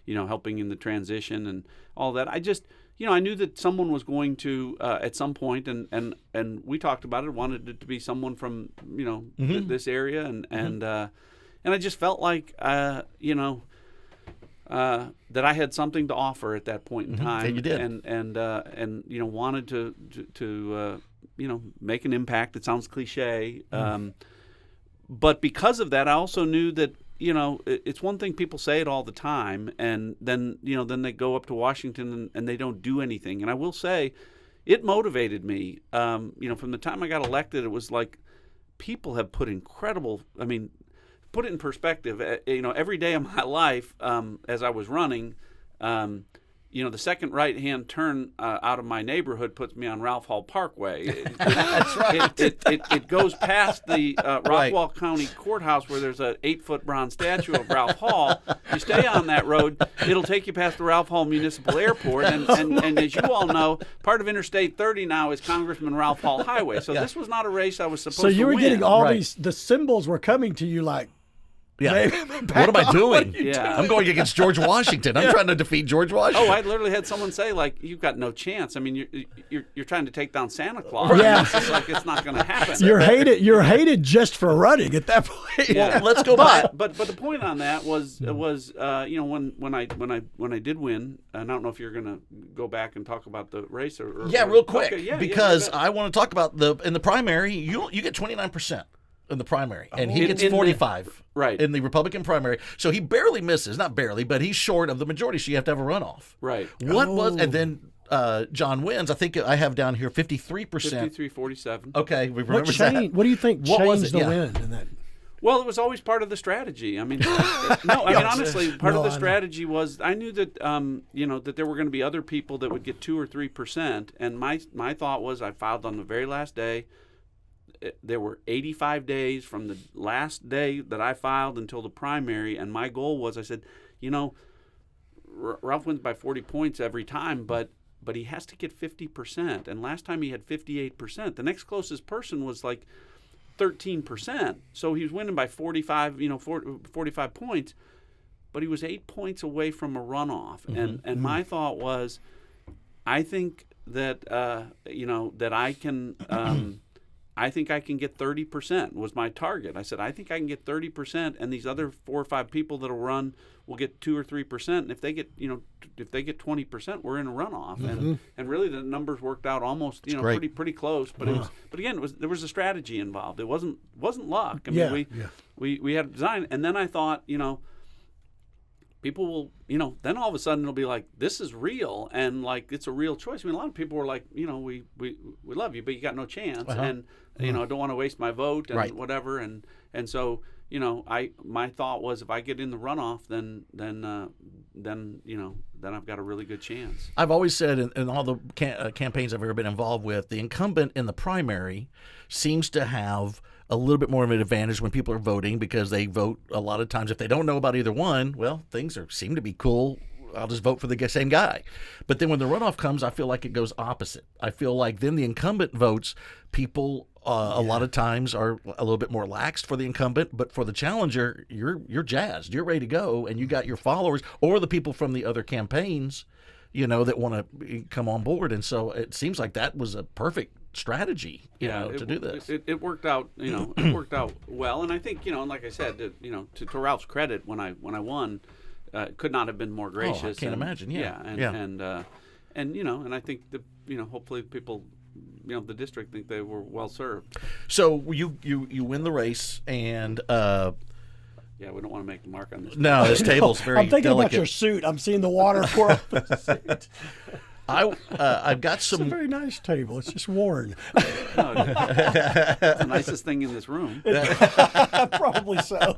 helping in the transition and all that. I just. I knew that someone was going to at some point, and we talked about it. Wanted it to be someone from this area, and I just felt like that I had something to offer at that point in time. And you did, and wanted to make an impact. It sounds cliche, but because of that, I also knew that it's one thing people say it all the time, and then they go up to Washington and they don't do anything. And I will say, it motivated me. From the time I got elected, it was like people have put incredible. I mean, put it in perspective. Every day of my life, as I was running, the second right-hand turn out of my neighborhood puts me on Ralph Hall Parkway. That's right. It goes past the Rockwall County Courthouse where there's an 8-foot bronze statue of Ralph Hall. You stay on that road, it'll take you past the Ralph Hall Municipal Airport. And as you all know, part of Interstate 30 now is Congressman Ralph Hall Highway. So this was not a race I was supposed to win. So you were getting all Right. these, the symbols were coming to you like, Yeah. What What am I doing? Yeah. I'm going against George Washington. I'm trying to defeat George Washington. Oh, I literally had someone say, like, you've got no chance. I mean, you're trying to take down Santa Claus. Yeah. It's just like it's not going to happen. You're hated just for running at that point. Yeah. Let's go back. But the point on that was when I did win, and I don't know if you're going to go back and talk about the race or Yeah, real quick, Okay, because you bet. I want to talk about in the primary. You get 29% in the primary, and he In- gets in the- 45 right. in the Republican primary. So he barely misses, not barely, but he's short of the majority. So you have to have a runoff. Right. What was and then John wins. I think I have down here 53%. 53-47. Okay, we remember What changed? that. What do you think What was changed it? the Yeah. win in that? Well, it was always part of the strategy. I mean, honestly, part No, of the I know. strategy was I knew that that there were going to be other people that would get 2 or 3%, and my thought was I filed on the very last day. There were 85 days from the last day that I filed until the primary, and my goal was I said, Ralph wins by 40 points every time, but he has to get 50%, and last time he had 58%. The next closest person was like 13%, so he was winning by 45 points, but he was 8 points away from a runoff. And my thought was, I think that that I can I think I can get 30% was my target. I said I think I can get 30%, and these other 4 or 5 people that'll run will get 2 or 3%. And if they get 20%, we're in a runoff. And really the numbers worked out almost pretty close. But there was a strategy involved. It wasn't luck. I mean, we had a design, and then I thought people will, then all of a sudden it'll be like, this is real, and like it's a real choice. I mean, a lot of people were like, we love you, but you got no chance, and I don't want to waste my vote and Right. whatever, and so my thought was if I get in the runoff, then I've got a really good chance. I've always said in all the campaigns I've ever been involved with, the incumbent in the primary seems to have a little bit more of an advantage when people are voting because they vote a lot of times. If they don't know about either one, well, things seem to be cool. I'll just vote for the same guy. But then when the runoff comes, I feel like it goes opposite. I feel like then the incumbent votes, people a lot of times are a little bit more laxed for the incumbent, but for the challenger, you're jazzed. You're ready to go, and you got your followers or the people from the other campaigns, that want to come on board. And so it seems like that was a perfect strategy, to do this. It worked out, it worked out well, and I think, and like I said, to Ralph's credit, when I won, could not have been more gracious. I can't imagine. And I think that hopefully people, the district think they were well served. So you win the race, and Yeah, we don't want to make a mark on this. no, this table's very I'm thinking delicate. about your suit. I'm seeing the water pour off the suit. I've got It's a some. very nice table. It's just worn. No, it's the nicest thing in this room. Probably so.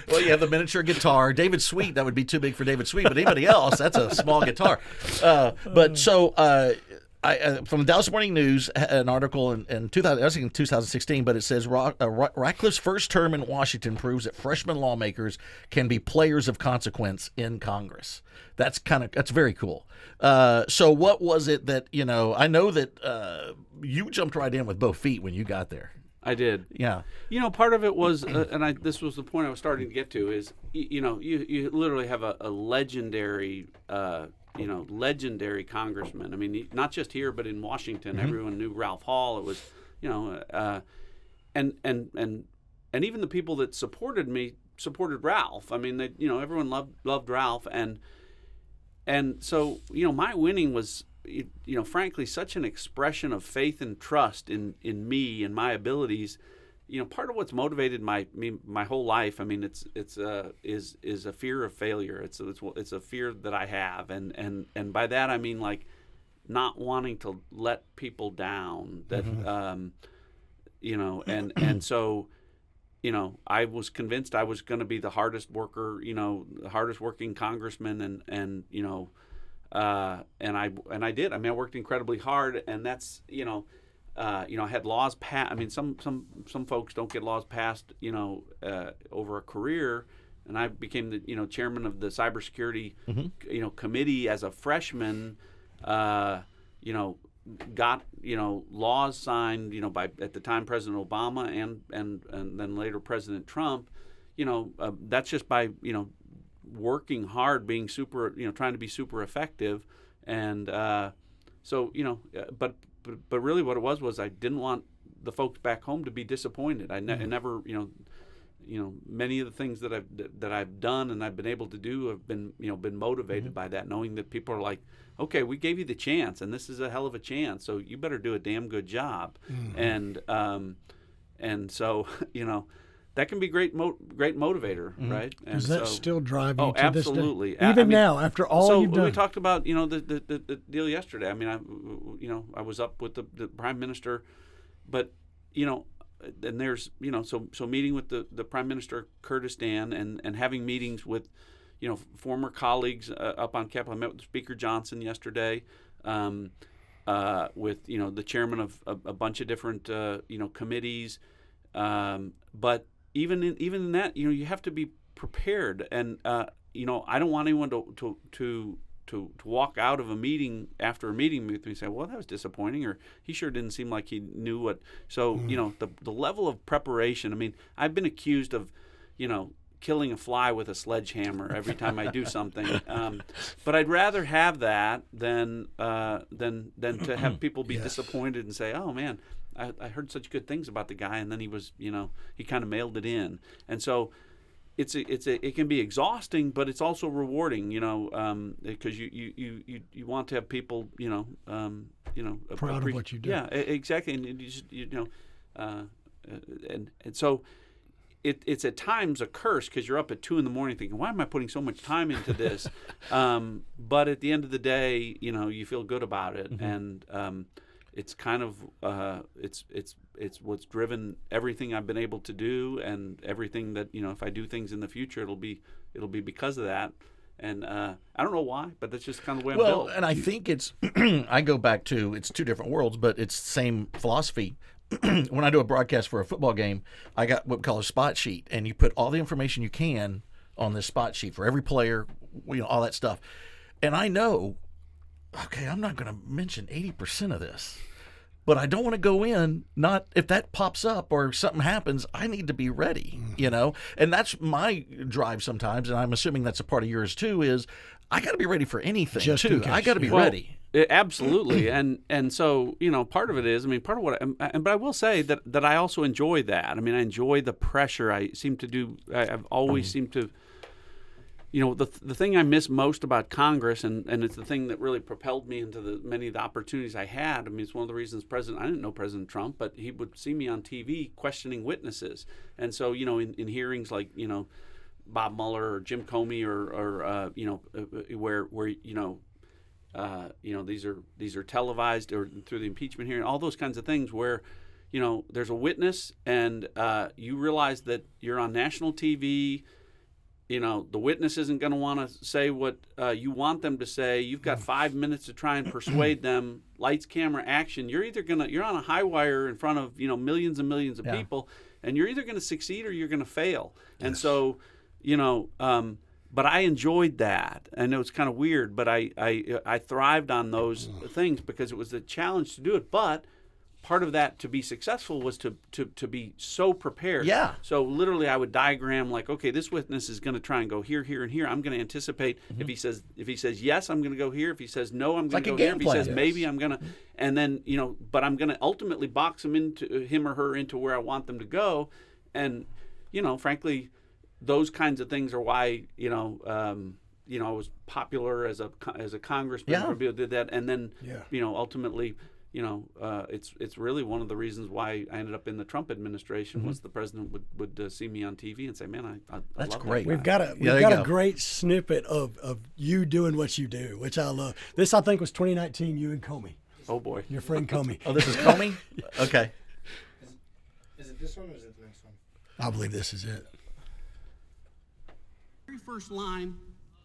Well, you have the miniature guitar. David Sweet, that would be too big for David Sweet, but anybody else, that's a small guitar. But so from the Dallas Morning News, an article in 2016, but it says Ratcliffe's first term in Washington proves that freshman lawmakers can be players of consequence in Congress. That's very cool. So what was it that, I know that you jumped right in with both feet when you got there. I did. Yeah. Part of it was, this was the point I was starting to get to, is, you literally have a legendary, legendary congressman. I mean, not just here, but in Washington, everyone knew Ralph Hall. It was, and even the people that supported me supported Ralph. I mean, everyone loved Ralph, and so, my winning was, frankly, such an expression of faith and trust in me and my abilities part of what's motivated my whole life. I mean, it's is a fear of failure. It's a fear that I have, and by that I mean like not wanting to let people down. That and so. I was convinced I was going to be the hardest worker, the hardest working congressman, and I did. I mean, I worked incredibly hard, and that's I had laws passed. I mean, some folks don't get laws passed, over a career, and I became the chairman of the cybersecurity, committee as a freshman. Got laws signed by at the time President Obama and then later President Trump. That's just by working hard, being super trying to be super effective, and but really what it was I didn't want the folks back home to be disappointed. I never many of the things that I've done and I've been able to do have been motivated by that, knowing that people are like, okay, we gave you the chance, and this is a hell of a chance, so you better do a damn good job. And so that can be great motivator, right? And does that still drive you to absolutely. this day? Even now, after all you've done. We talked about the deal yesterday. I mean, I was up with the prime minister, but and there's so meeting with the Prime Minister of Kurdistan and having meetings with former colleagues up on Capitol. I met with Speaker Johnson yesterday, with the chairman of a bunch of different committees, but even in that you have to be prepared, and I don't want anyone to walk out of a meeting after a meeting with me and say, well, that was disappointing, or he sure didn't seem like he knew what. So the level of preparation. I mean, I've been accused of killing a fly with a sledgehammer every time I do something, but I'd rather have that than to have people be disappointed and say, oh man, I heard such good things about the guy, and then he was he kind of mailed it in. And so it can be exhausting, but it's also rewarding, because you want to have people, proud of what you do. Yeah, exactly, and you just, and so it's at times a curse because you're up at 2 a.m. thinking, why am I putting so much time into this? But at the end of the day, you feel good about it, and it's kind of it's what's driven everything I've been able to do, and everything that if I do things in the future, it'll be because of that. And I don't know why, but that's just kind of the way I'm built. And I think it's I go back to, it's two different worlds, but it's the same philosophy. When I do a broadcast for a football game, I got what we call a spot sheet, and you put all the information you can on this spot sheet for every player, all that stuff. And I know, okay, I'm not going to mention 80% of this, but I don't want to go in, not if that pops up or something happens, I need to be ready, And that's my drive sometimes, and I'm assuming that's a part of yours too, is I got to be ready for anything just too. I got to be ready. Absolutely, and so part of it is, part of what, but I will say that I also enjoy that. I mean, I enjoy the pressure. I've always seemed to, the thing I miss most about Congress, and it's the thing that really propelled me into many of the opportunities I had. I mean, it's one of the reasons I didn't know President Trump, but he would see me on TV questioning witnesses, and so in hearings like Bob Mueller or Jim Comey or where these are televised, or through the impeachment hearing, all those kinds of things where, there's a witness, and you realize that you're on national TV. The witness isn't going to want to say what you want them to say. You've got 5 minutes to try and persuade them. Lights, camera, action. You're on a high wire in front of millions and millions of people, and you're either going to succeed or you're going to fail. Yes. And so, but I enjoyed that. I know it's kind of weird, but I thrived on those things because it was a challenge to do it. But part of that, to be successful, was to be so prepared. Yeah. So literally, I would diagram like, okay, this witness is going to try and go here, here, and here. I'm going to anticipate if he says yes, I'm going to go here. If he says no, I'm going to go here. If he says maybe, I'm going to, and then but I'm going to ultimately box him or her into where I want them to go, and frankly, those kinds of things are why I was popular as a congressman. Yeah. People did that, and then ultimately. it's really one of the reasons why I ended up in the Trump administration was the president would see me on TV and say, "Man, I That's love great. That guy." We've got a great snippet of you doing what you do, which I love. This I think was 2019. You and Comey, Oh boy. your friend Comey. Oh, this is Comey? Okay. Is it this one or is it the next one? I believe this is it. Very first line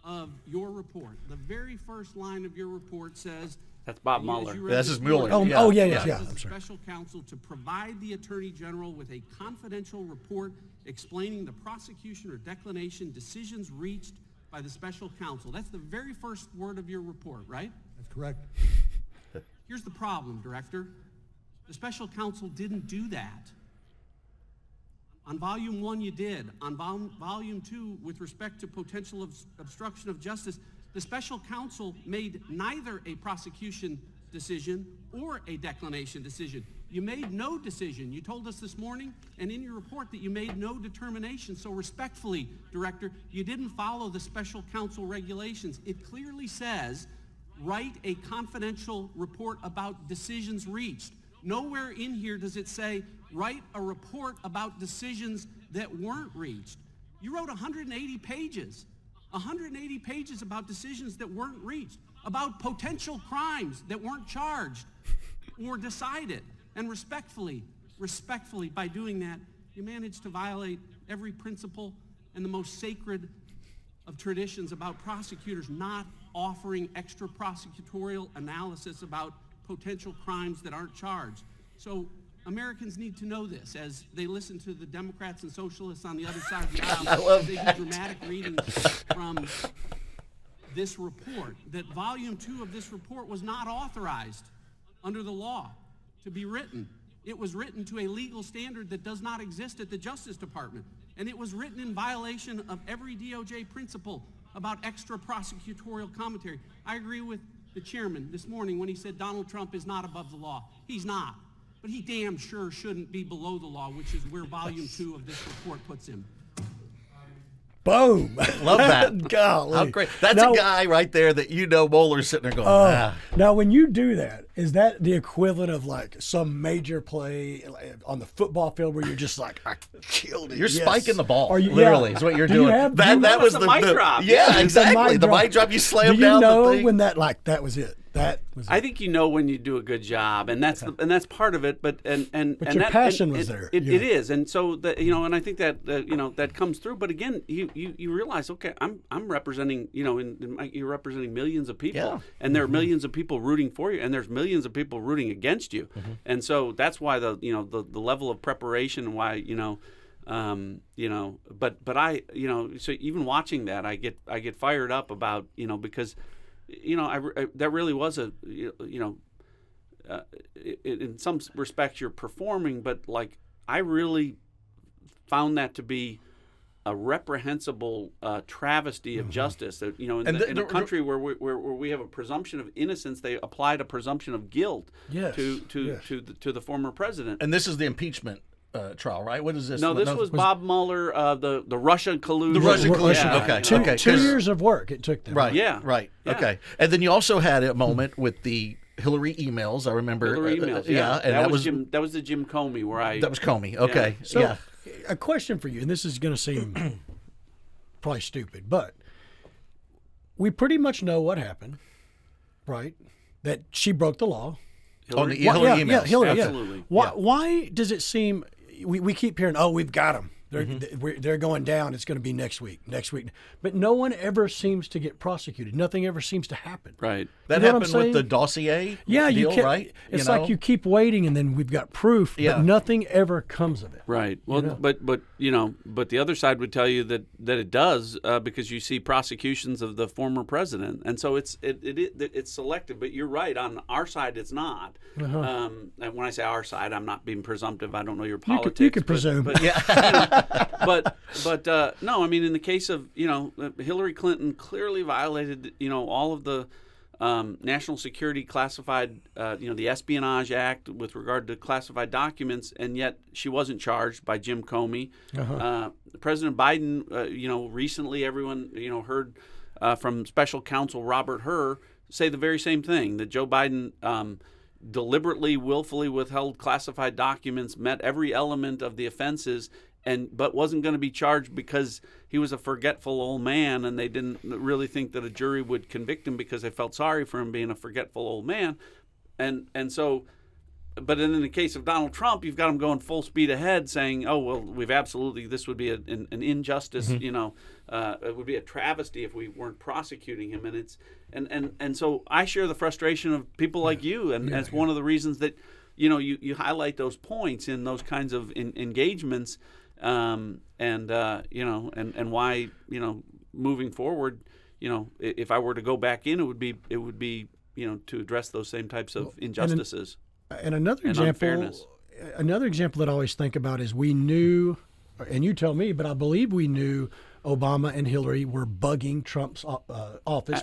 of your report. The very first line of your report says. That's Bob as Mueller. you read This is this Mueller. morning, Oh, yeah. as I'm the sorry. special counsel to provide the Attorney General with a confidential report explaining the prosecution or declination decisions reached by the special counsel. That's the very first word of your report, right? That's correct. Here's the problem, Director. The special counsel didn't do that. On volume 1, you did. On volume 2, with respect to potential obstruction of justice, the special counsel made neither a prosecution decision or a declination decision. You made no decision. You told us this morning and in your report that you made no determination. So respectfully, Director, you didn't follow the special counsel regulations. It clearly says, write a confidential report about decisions reached. Nowhere in here does it say, write a report about decisions that weren't reached. You wrote 180 pages. 180 pages about decisions that weren't reached, about potential crimes that weren't charged or decided. And respectfully, by doing that, you managed to violate every principle and the most sacred of traditions about prosecutors not offering extra prosecutorial analysis about potential crimes that aren't charged. So Americans need to know this as they listen to the Democrats and socialists on the other side of the aisle. As they do dramatic readings from this report, that volume 2 of this report was not authorized under the law to be written. It was written to a legal standard that does not exist at the Justice Department. And it was written in violation of every DOJ principle about extra prosecutorial commentary. I agree with the chairman this morning when he said Donald Trump is not above the law. He's not. But he damn sure shouldn't be below the law, which is where volume 2 of this report puts him. Boom. Love that. Golly. How great. That's Now- a guy right there that Mueller's sitting there going, ah. Now, when you do that, is that the equivalent of like some major play on the football field where you're just like, I killed it? You're yes. spiking the ball, Are you, literally, yeah. is what you're Do doing. You have, that do you, was the mic drop. Yeah, Yeah, exactly. The mic drop, you slam do you down know the thing. when that was it? That was it. I think you know when you do a good job, and that's part of it. But But and your that, passion and was it, there. It, Yeah. it is, and so that and I think that that comes through. But again, you realize, okay, I'm representing you're representing millions of people, Yeah. and there are millions of people rooting for you, and there's millions of people rooting against you, and so that's why the level of preparation and why but I so even watching that I get fired up about because. That really was in some respects you're performing, but like I really found that to be a reprehensible travesty of justice. That in a country where we have a presumption of innocence, they applied a presumption of guilt to the former president. And this is the impeachment trial, right? What is this? No, this was Bob Mueller, the Russia collusion. The Russia collusion. Yeah. Okay. Two years of work it took them. Right. Yeah. Right. Yeah. Okay. And then you also had a moment with the Hillary emails. I remember. Hillary emails. And that was the Jim Comey where I. That was Comey. Okay. Yeah. So, a question for you, and this is going to seem probably stupid, but we pretty much know what happened, right? That she broke the law. On the Hillary? Hillary emails. Yeah, Hillary, Absolutely. Yeah. Why does it seem we keep hearing, oh, we've got them. They're going down. It's going to be next week. But no one ever seems to get prosecuted. Nothing ever seems to happen. Right. That You know what happened I'm with the saying? dossier Yeah, deal, you keep, right? It's like you keep waiting, and then we've got proof, Yeah. but nothing ever comes of it. Right. Well, but the other side would tell you that it does because you see prosecutions of the former president, and so it's selective. But you're right. On our side, it's not. And when I say our side, I'm not being presumptive. I don't know your politics. You could presume. But no. I mean, in the case of Hillary Clinton clearly violated all of the national security classified, the Espionage Act with regard to classified documents, and yet she wasn't charged by Jim Comey. President Biden, recently everyone, heard from Special Counsel Robert Hur say the very same thing, that Joe Biden, deliberately, willfully withheld classified documents, met every element of the offenses, but wasn't going to be charged because he was a forgetful old man, and they didn't really think that a jury would convict him because they felt sorry for him being a forgetful old man, and so. But in the case of Donald Trump, you've got him going full speed ahead, saying, "Oh well, this would be an injustice. It would be a travesty if we weren't prosecuting him." And it's and so I share the frustration of people like you, and it's one of the reasons that you highlight those points in those kinds of engagements, and why moving forward, if I were to go back in, it would be to address those same types of injustices. And another unfairness. example that I always think about is we knew, and you tell me, but I believe we knew Obama and Hillary were bugging Trump's office.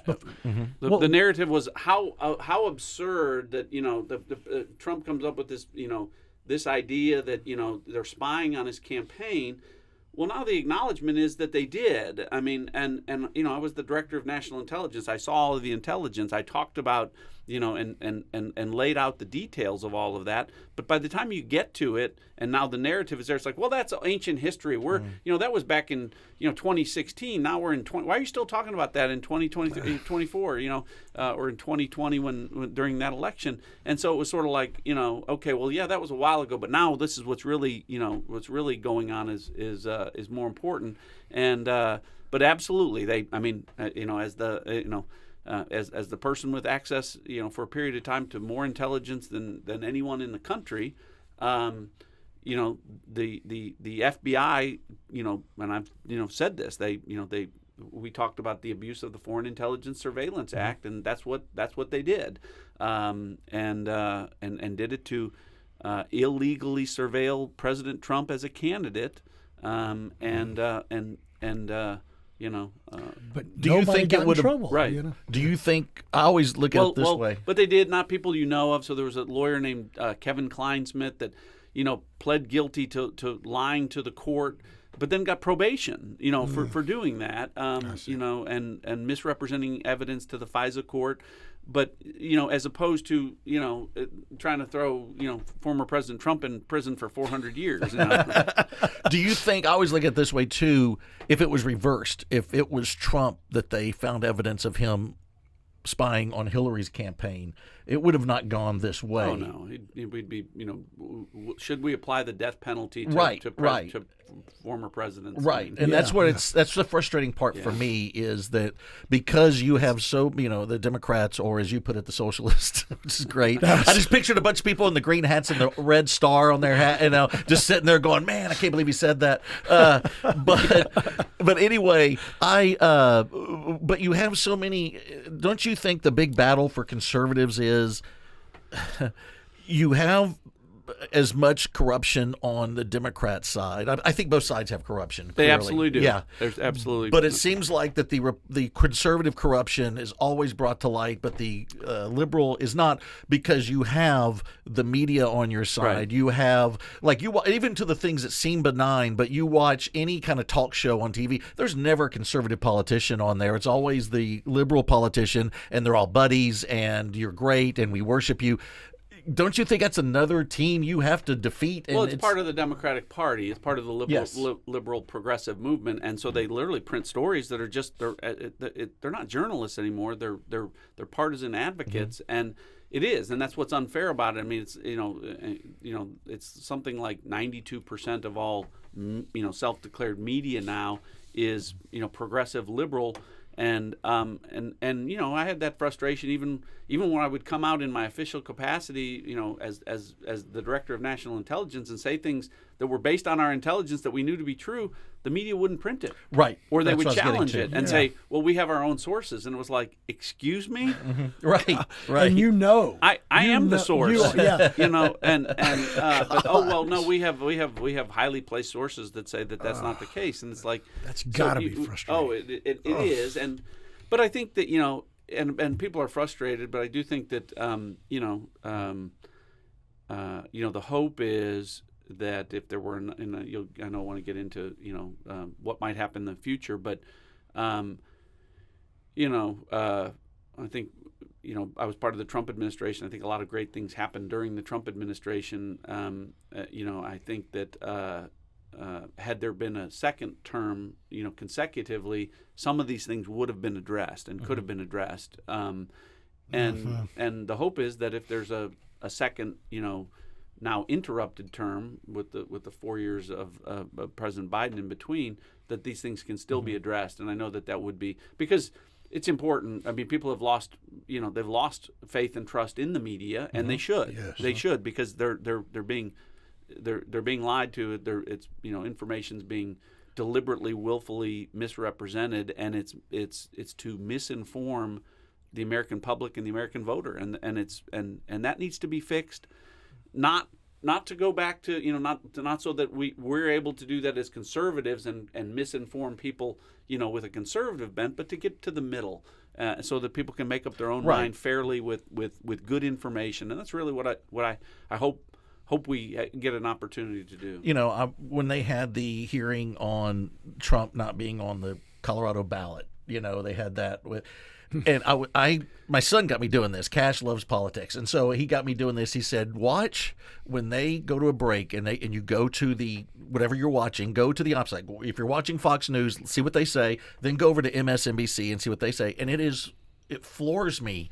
The narrative was how absurd that Trump comes up with this this idea that they're spying on his campaign. Well, now the acknowledgement is that they did. I mean, and I was the director of national intelligence. I saw all of the intelligence. I talked about and laid out the details of all of that. But by the time you get to it, and now the narrative is there, it's like, well, that's ancient history. We're that was back in 2016. Now we're in 20. Why are you still talking about that in 2023, 24? Or in 2020 when during that election? And so it was sort of like okay, well, yeah, that was a while ago, but now this is what's really going on is more important. And but absolutely, as the person with access, for a period of time to more intelligence than anyone in the country, the FBI, and I've said this, we talked about the abuse of the Foreign Intelligence Surveillance Act, and that's what they did, and did it to illegally surveil President Trump as a candidate, but do you think it would have? Right. Do you think? I always look at it this way. But they did, not people you know of. So there was a lawyer named Kevin Kleinsmith that pled guilty to lying to the court, but then got probation, for doing that, and misrepresenting evidence to the FISA court. But as opposed to trying to throw former President Trump in prison for 400 years. Do you think? I always look at it this way too. If it was reversed, if it was Trump that they found evidence of him spying on Hillary's campaign, it would have not gone this way. Oh no, we'd be. Should we apply the death penalty to former presidents? Right, and that's the frustrating part for me is that because you have the Democrats, or as you put it, the socialists, which is great. I just pictured a bunch of people in the green hats and the red star on their hat, just sitting there going, "Man, I can't believe he said that." But anyway, but you have so many. Don't you think the big battle for conservatives is you have as much corruption on the Democrat side? I think both sides have corruption. They clearly. absolutely do. Yeah, there's absolutely. But it seems like that the conservative corruption is always brought to light, but the liberal is not, because you have the media on your side. Right. You have even to the things that seem benign, but you watch any kind of talk show on TV. There's never a conservative politician on there. It's always the liberal politician, and they're all buddies, and you're great, and we worship you. Don't you think that's another team you have to defeat? And well, it's part of the Democratic Party. It's part of the liberal, Yes. liberal progressive movement, and so they literally print stories that are just they're not journalists anymore. They're partisan advocates, and it is, and that's what's unfair about it. I mean, it's it's something like 92% of all self-declared media now is progressive liberal. And I had that frustration even when I would come out in my official capacity, as the director of national intelligence, and say things that were based on our intelligence that we knew to be true. The media wouldn't print it, right? Or they That's would what I was challenge getting to. it and say, "Well, we have our own sources," and it was like, "Excuse me." Right. And I am the source. But no, we have highly placed sources that say that that's not the case, and it's like that's got to be frustrating. Oh, it is, but I think that and people are frustrated, but I do think that the hope is that if there were, I don't want to get into what might happen in the future, but I think I was part of the Trump administration. I think a lot of great things happened during the Trump administration. I think that had there been a second term, consecutively, some of these things would have been addressed and could have been addressed. And the hope is that if there's a second, now interrupted term with the 4 years of President Biden in between, that these things can still be addressed. And I know that would be, because it's important. I mean, people have lost, they've lost faith and trust in the media, and they should. Yes. They should, because they're being lied to. It's information's being deliberately, willfully misrepresented, and it's to misinform the American public and the American voter, and that needs to be fixed. Not to go back to not so that we're able to do that as conservatives and misinform people with a conservative bent, but to get to the middle, so that people can make up their own mind fairly with good information. And that's really what I hope we get an opportunity to do. When they had the hearing on Trump not being on the Colorado ballot, they had that with. And my son got me doing this. Cash loves politics, and so he got me doing this. He said, "Watch when they go to a break, and you go to the whatever you're watching. Go to the opposite. If you're watching Fox News, see what they say. Then go over to MSNBC and see what they say. And it floors me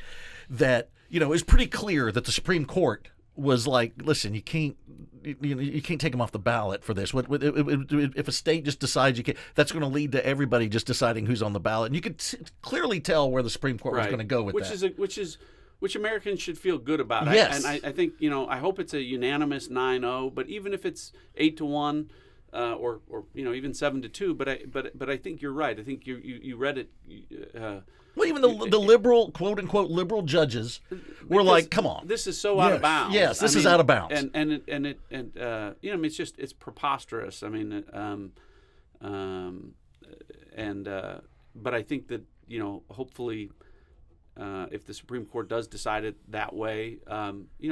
that it's pretty clear that the Supreme Court was like, listen, you can't take them off the ballot for this. If a state just decides you can't, that's going to lead to everybody just deciding who's on the ballot. And you could clearly tell where the Supreme Court was going to go with that. Which Americans should feel good about. Yes. I think I hope it's a unanimous 9-0. But even if it's 8-1, or even 7-2, but I think you're right. I think you read it. Well, even the liberal, quote unquote, liberal judges were like, "Come on, this is so out of bounds." Yes, this is out of bounds, it's preposterous. I mean, but I think that hopefully, if the Supreme Court does decide it that way,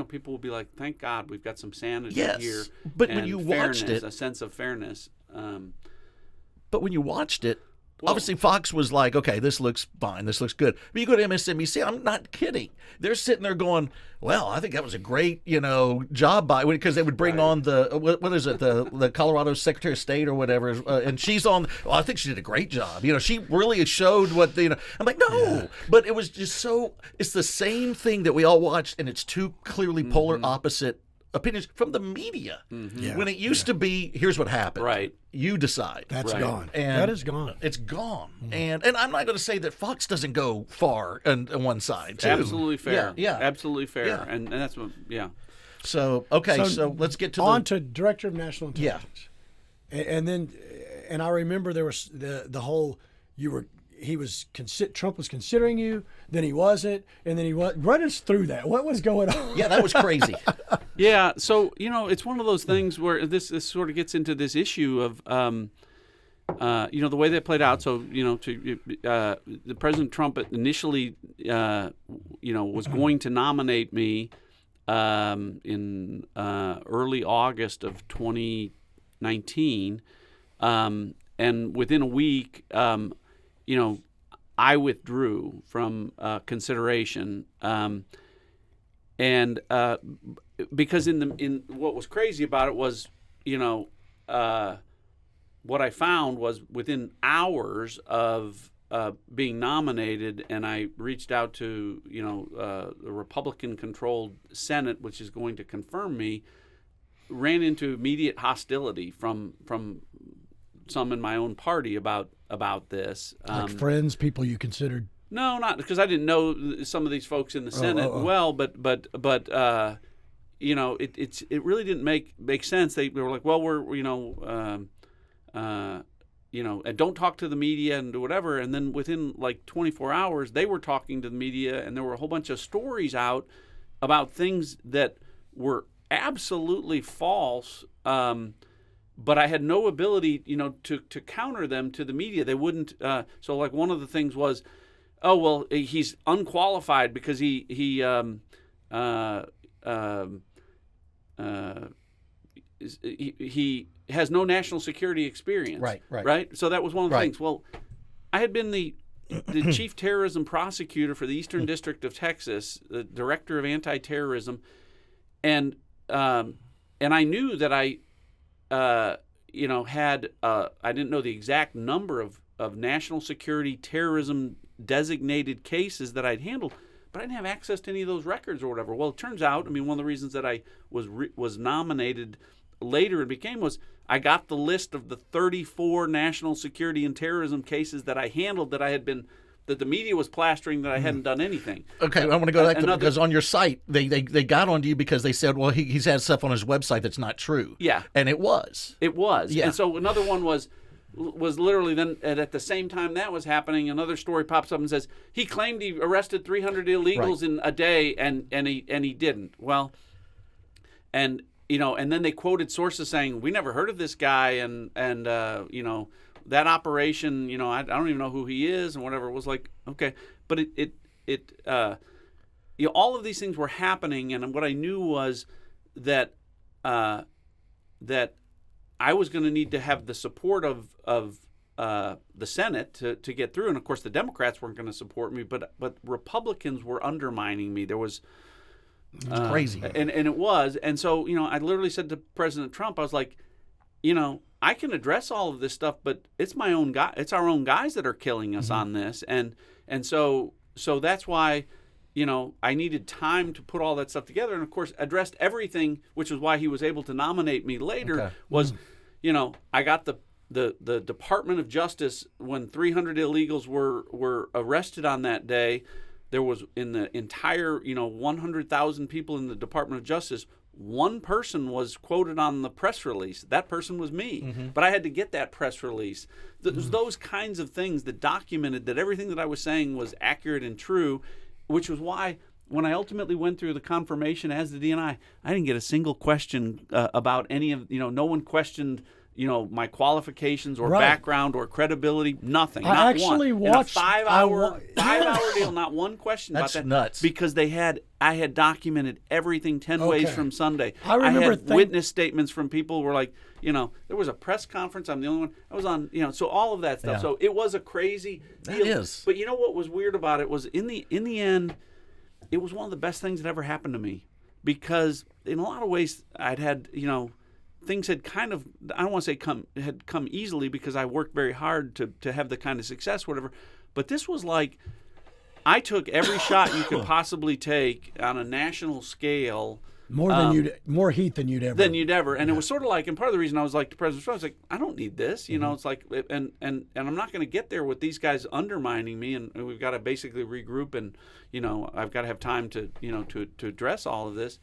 people will be like, "Thank God, we've got some sanity here." But when you watched it, a sense of fairness. But when you watched it. Obviously, Fox was like, okay, this looks fine. This looks good. But you go to MSNBC, I'm not kidding. They're sitting there going, well, I think that was a great, job because they would bring on the, what is it, the Colorado Secretary of State or whatever. And she's on, I think she did a great job. She really showed what, I'm like, no. Yeah. But it was just it's the same thing that we all watched, and it's two clearly polar opposite opinions from the media. Yeah. When it used to be, here's what happened. Right. You decide. That's gone. And that is gone. It's gone. And I'm not going to say that Fox doesn't go far on one side, too. Absolutely fair. Yeah. Absolutely fair. Yeah. And that's what, So, okay, so let's get to on to Director of National Intelligence. Yeah. And then I remember there was the whole, Trump was considering you, then he wasn't, and then he was. Run us through that. What was going on? Yeah, that was crazy. Yeah, so it's one of those things where this sort of gets into this issue of the way that played out. So the President Trump initially was going to nominate me in early August of 2019, and within a week, I withdrew from consideration. And because in what was crazy about it was, what I found was within hours of being nominated, and I reached out to the Republican-controlled Senate, which is going to confirm me, ran into immediate hostility from some in my own party about this. Like friends, people you considered. No, not because I didn't know some of these folks in the Senate well, but it really didn't make sense. They were like, well, we're and don't talk to the media and whatever. And then within like 24 hours, they were talking to the media, and there were a whole bunch of stories out about things that were absolutely false. But I had no ability, to counter them to the media. They wouldn't. So like one of the things was, oh, well, he's unqualified because he has no national security experience. Right. So that was one of the things. Well, I had been the the chief terrorism prosecutor for the Eastern District of Texas, the director of anti-terrorism, and I knew that I had I didn't know the exact number of national security terrorism designated cases that I'd handled, but I didn't have access to any of those records or whatever. Well, it turns out, I mean, one of the reasons that I was nominated later and became was I got the list of the 34 national security and terrorism cases that I handled that the media was plastering that I hadn't done anything. Okay, I want to go back to because on your site they got onto you because they said, well, he's had stuff on his website that's not true. Yeah, and it was. It was. Yeah. And so another one was literally then at the same time that was happening, another story pops up and says he claimed he arrested 300 illegals in a day and he didn't. Well, and then they quoted sources saying we never heard of this guy and that operation, I don't even know who he is and whatever. It was like, okay, but all of these things were happening, and what I knew was that I was going to need to have the support of the Senate to get through, and of course the Democrats weren't going to support me, but Republicans were undermining me. There was crazy, and it was, and so I literally said to President Trump, I was like, I can address all of this stuff, but it's my own guy. It's our own guys that are killing us on this, and so that's why. I needed time to put all that stuff together, and of course addressed everything, which was why he was able to nominate me later. Okay. Was, I got the Department of Justice when 300 illegals were arrested on that day. There was in the entire 100,000 people in the Department of Justice, one person was quoted on the press release. That person was me, but I had to get that press release. Those kinds of things that documented that everything that I was saying was accurate and true. Which was why when I ultimately went through the confirmation as the DNI, I didn't get a single question about any of, no one questioned, my qualifications or background or credibility, nothing. I not actually one. watched in a 5-hour deal, not one question That's about that. nuts. Because I had documented everything 10 ways from Sunday. I remember had witness statements from people who were like, there was a press conference. I'm the only one. I was on, so all of that stuff. Yeah. So it was a crazy deal. It is. But what was weird about it was in the end, it was one of the best things that ever happened to me because in a lot of ways I'd had, things had kind of, I don't want to say had come easily because I worked very hard to have the kind of success, whatever. But this was like, I took every shot you could possibly take on a national scale. More Heath than you'd ever. And it was sort of like, and part of the reason I was like to President Trump, I was like, I don't need this. It's like, and I'm not going to get there with these guys undermining me, and we've got to basically regroup, and I've got to have time to to address all of this.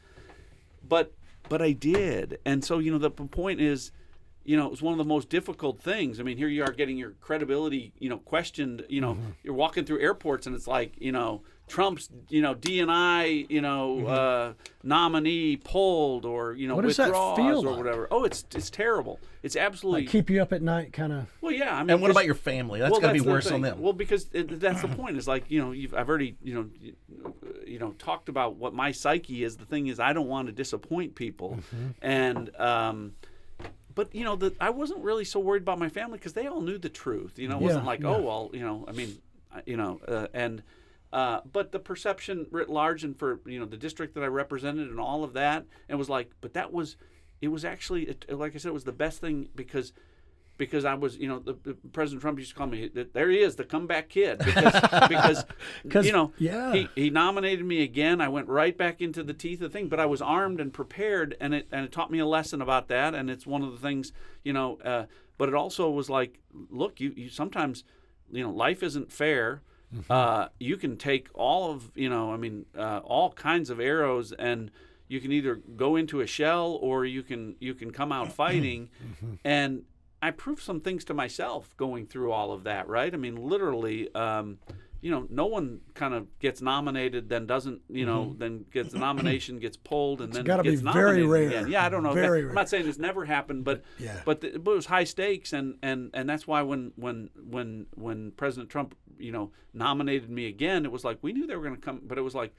But I did, and so the point is, it was one of the most difficult things. I mean, here you are getting your credibility, questioned. You're walking through airports, and it's like, Trump's, DNI, nominee pulled or, what does withdraws that feel or like? whatever. Oh, it's terrible. It's absolutely. Like keep you up at night, kind of. Well, yeah. I mean, And what about your family? That's got to be the worse thing. on them. Well, because that's the point. Is like, I've already, talked about what my psyche is. The thing is, I don't want to disappoint people, and but I wasn't really so worried about my family because they all knew the truth. It wasn't like, oh well, I mean, but the perception writ large and for the district that I represented and all of that, and it was like, but it was actually, like I said, it was the best thing because I was, the President Trump used to call me, there he is, the comeback kid, because he nominated me again. I went right back into the teeth of the thing, but I was armed and prepared, and it taught me a lesson about that, and it's one of the things, but it also was like, look, you sometimes, life isn't fair. You can take all of, all kinds of arrows, and you can either go into a shell or you can come out fighting, and I proved some things to myself going through all of that, right? I mean, literally, no one kind of gets nominated, then doesn't, then gets the nomination, gets pulled, and then gets nominated very rare. again. Yeah, I don't know. Very I'm rare. not saying it's never happened, but it was high stakes, and that's why when President Trump, nominated me again, it was like we knew they were going to come, but it was like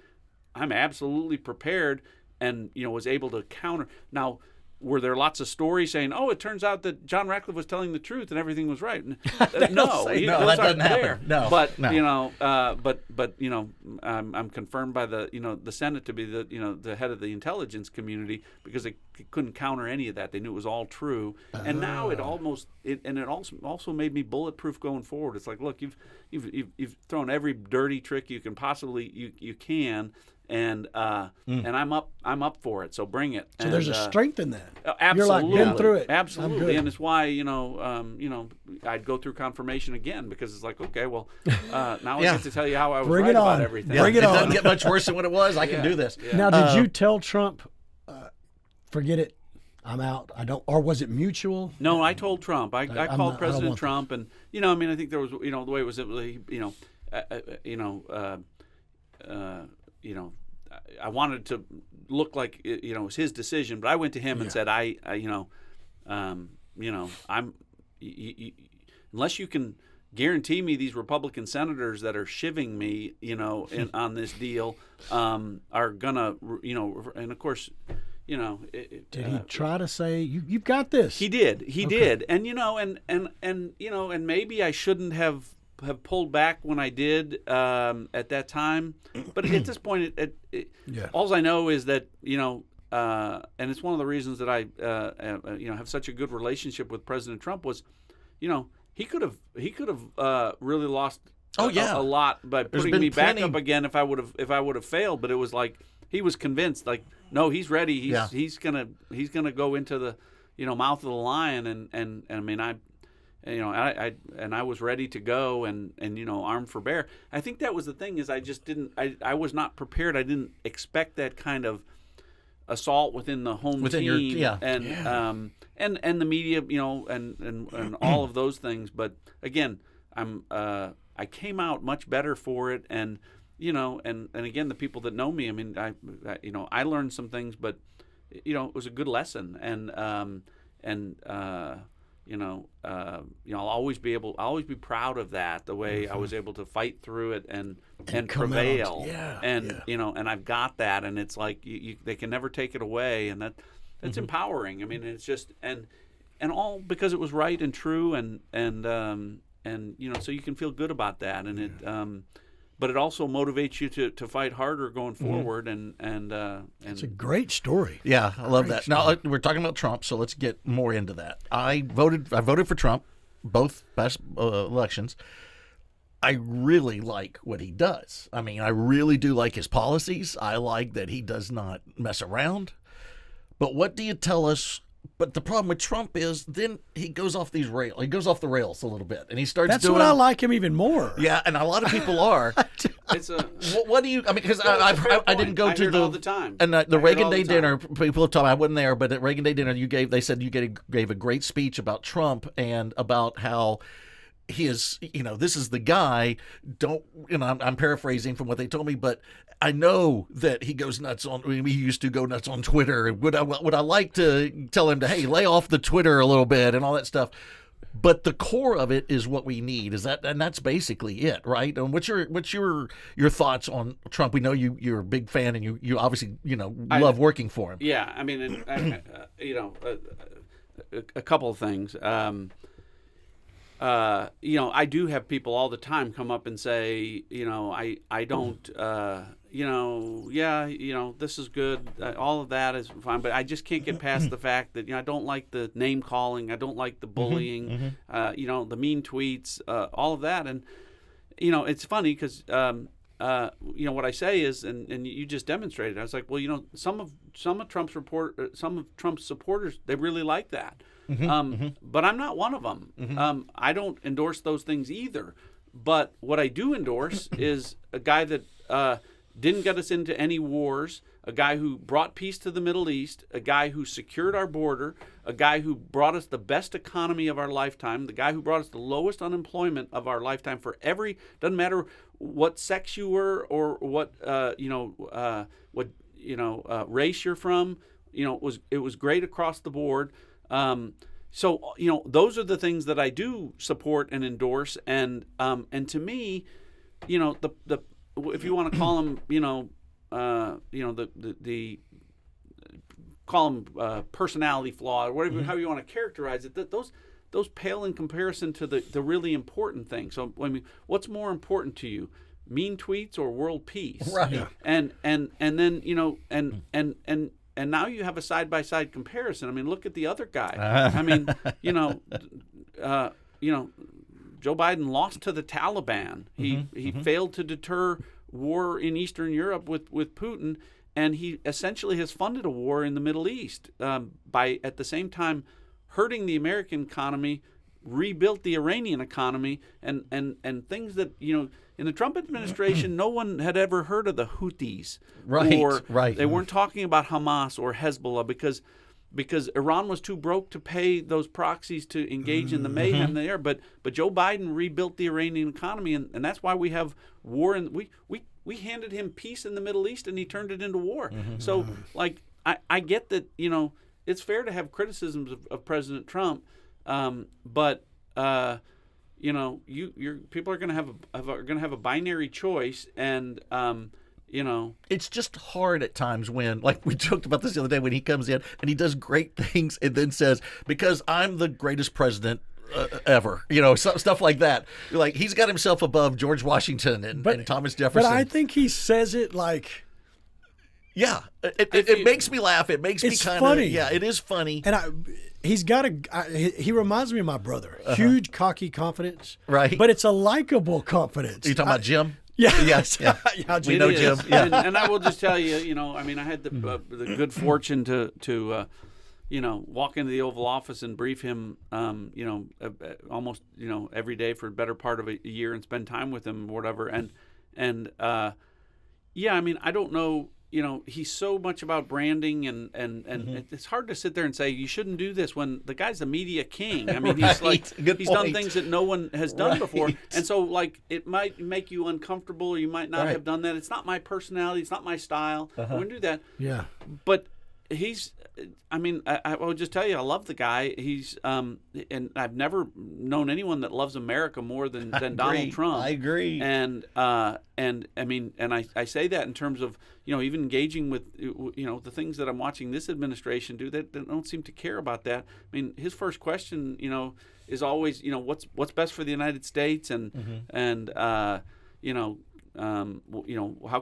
I'm absolutely prepared, and was able to counter. Now, were there lots of stories saying, "Oh, it turns out that John Ratcliffe was telling the truth and everything was right"? No, that doesn't happen. No, but no. you know, but you know, I'm confirmed by the Senate to be the head of the intelligence community because they couldn't counter any of that. They knew it was all true, and now it also made me bulletproof going forward. It's like, look, you've thrown every dirty trick you can possibly you can. And I'm up for it. So bring it. So there's a strength in that. Absolutely, You're like, been through it. Absolutely, and it's why I'd go through confirmation again because it's like, okay, well, now I get to tell you how I was Bring right it on. about everything. Bring it it on. doesn't get much worse than what it was. I can do this. Yeah. Now, did you tell Trump, forget it, I'm out, I don't, or was it mutual? No, I told Trump. I I called don't President want Trump, and I mean, I think there was, the way it was, I wanted to look like it was his decision, but I went to him and said, unless you can guarantee me these Republican senators that are shivving me, on this deal, are gonna, and of course, did he try to say you've got this? He did, and and maybe I shouldn't have pulled back when I did at that time, but at this point, all I know is that and it's one of the reasons that I have such a good relationship with President Trump was, he could have really lost a lot by putting me back up again if I would have failed, but it was like he was convinced, like, no, he's ready, he's gonna go into the mouth of the lion, and I mean I was ready to go and armed for bear. I think that was the thing is I was not prepared. I didn't expect that kind of assault within the home team and the media, and all of those things. But again, I came out much better for it, and again, the people that know me, I mean, I learned some things, but it was a good lesson, and I'll always be proud of that, the way I was able to fight through it and prevail. And I've got that, and it's like they can never take it away, and that's empowering. I mean, it's just and all because it was right and true, and so you can feel good about that, and it. But it also motivates you to fight harder going forward, and it's a great story. Yeah, I love that. Now we're talking about Trump, so let's get more into that. I voted for Trump, both past elections. I really like what he does. I mean, I really do like his policies. I like that he does not mess around. But what do you tell us? But the problem with Trump is then he goes off the rails a little bit, and he starts That's doing. what I like him even more. Yeah, and a lot of people are. What do you? I mean, because I didn't go to all the time. And the Reagan Day dinner. People have told me I wasn't there, but at Reagan Day dinner, they said you gave a great speech about Trump and about how he is. This is the guy. I'm paraphrasing from what they told me, but I know that he goes nuts on. I mean, he used to go nuts on Twitter. Would I like to tell him to lay off the Twitter a little bit and all that stuff? But the core of it is what we need. And that's basically it, right? And what's your thoughts on Trump? We know you're a big fan, and you obviously love working for him. Yeah, I mean, a couple of things. I do have people all the time come up and say, I don't, this is good. All of that is fine, but I just can't get past the fact that, I don't like the name calling. I don't like the bullying, the mean tweets, all of that. And, it's funny because, what I say is, and you just demonstrated, I was like, well, some of Trump's supporters, they really like that. But I'm not one of them. I don't endorse those things either. But what I do endorse is a guy that didn't get us into any wars, a guy who brought peace to the Middle East, a guy who secured our border, a guy who brought us the best economy of our lifetime, the guy who brought us the lowest unemployment of our lifetime for doesn't matter what sex you were or what race you're from. It was great across the board. So those are the things that I do support and endorse, and to me, the if you want to call them, the call them personality flaw, or whatever, how you want to characterize it. Those pale in comparison to the really important thing. So, what's more important to you, mean tweets or world peace? Right. Yeah. And then and now you have a side by side comparison. I mean, look at the other guy. I mean, Joe Biden lost to the Taliban. He failed to deter war in Eastern Europe with Putin, and he essentially has funded a war in the Middle East by at the same time hurting the American economy, rebuilt the Iranian economy, and things that in the Trump administration no one had ever heard of the Houthis, Right. They weren't talking about Hamas or Hezbollah because Iran was too broke to pay those proxies to engage in the mayhem there. But Joe Biden rebuilt the Iranian economy, and that's why we have war. And we handed him peace in the Middle East, and he turned it into war. So, like, I get that, it's fair to have criticisms of President Trump, but people are going to have a binary choice, and it's just hard at times when, like we talked about this the other day, when he comes in and he does great things and then says, because I'm the greatest president ever, stuff like that. Like, he's got himself above George Washington and Thomas Jefferson. But I think he says it like, yeah, it makes me laugh. It makes me it's kind of funny. Yeah, it is funny. and he reminds me of my brother. Huge, cocky confidence. Right. But it's a likable confidence. Are you talking about Jim? Yeah. Yes. Yeah. We know It is. Jim. Yeah. And I will just tell you, I had the good fortune to walk into the Oval Office and brief him, almost, every day for a better part of a year and spend time with him or whatever. I don't know. He's so much about branding and it's hard to sit there and say you shouldn't do this when the guy's a media king. I mean, he's Good he's point. done things that no one has done before, and so like it might make you uncomfortable, or you might not have done that. It's not my personality. It's not my style. I wouldn't do that. Yeah. But he's. I will just tell you, I love the guy. He's and I've never known anyone that loves America more than Donald Trump. I agree. And I say that in terms of even engaging with the things that I'm watching this administration do, that they don't seem to care about that. I mean, his first question is always what's best for the United States, and how can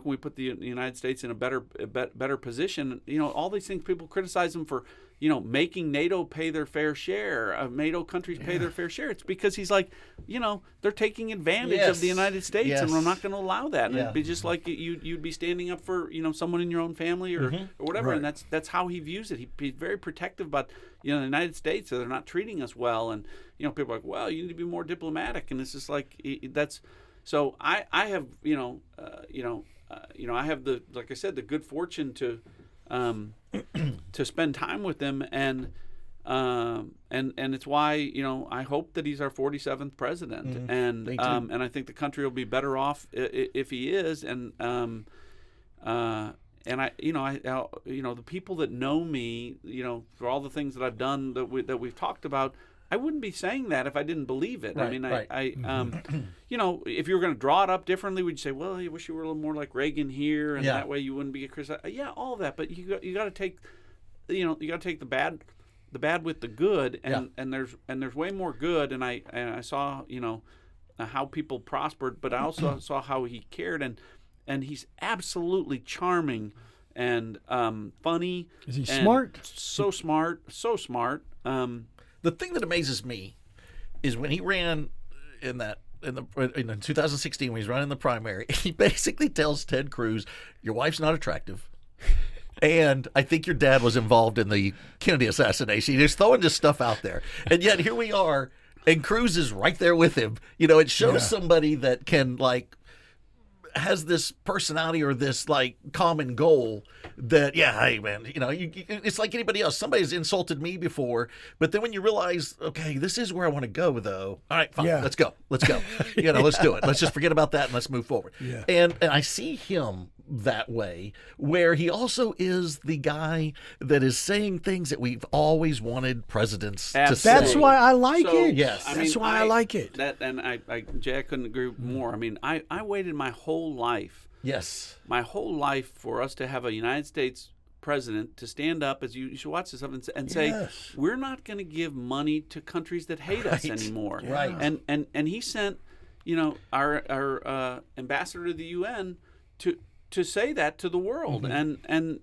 we put the United States in a better position? All these things people criticize him for, making NATO pay their fair share, NATO countries pay their fair share. It's because he's like, they're taking advantage of the United States, and we're not going to allow that. And it'd be just like you'd be standing up for, someone in your own family or whatever. Right. And that's how he views it. He's very protective about, the United States, so they're not treating us well. And, people are like, well, you need to be more diplomatic. And it's just like, that's. So I have I have like I said, the good fortune to spend time with them, and it's why I hope that he's our 47th president, and I think the country will be better off if he is, and I the people that know me, for all the things that I've done that we've talked about, I wouldn't be saying that if I didn't believe it. Right, I mean, right. If you were going to draw it up differently, would you say, well, you wish you were a little more like Reagan here, and Yeah. that way you wouldn't be criticized? Yeah, all of that. But you got to take, you got to take the bad with the good, and there's way more good. And I saw how people prospered, but I also saw how he cared, and he's absolutely charming and funny. Is he and smart? So smart, so smart. The thing that amazes me is when he ran in 2016, when he's running the primary, he basically tells Ted Cruz, "Your wife's not attractive, and I think your dad was involved in the Kennedy assassination." He's throwing this stuff out there, and yet here we are, and Cruz is right there with him. It shows somebody that can has this personality or this common goal that, hey man, it's like anybody else. Somebody's insulted me before, but then when you realize, okay, this is where I want to go though. All right, fine, let's go. Let's do it. Let's just forget about that and let's move forward. Yeah. And I see him that way, where he also is the guy that is saying things that we've always wanted presidents to say. That's why I like it. Yes. That's why I like it. Jay, I couldn't agree more. I mean, I waited my whole life Yes. for us to have a United States president to stand up, as you should watch this stuff, and say, Yes. we're not going to give money to countries that hate us Right. anymore. Right. And he sent, our ambassador to the UN to say that to the world. And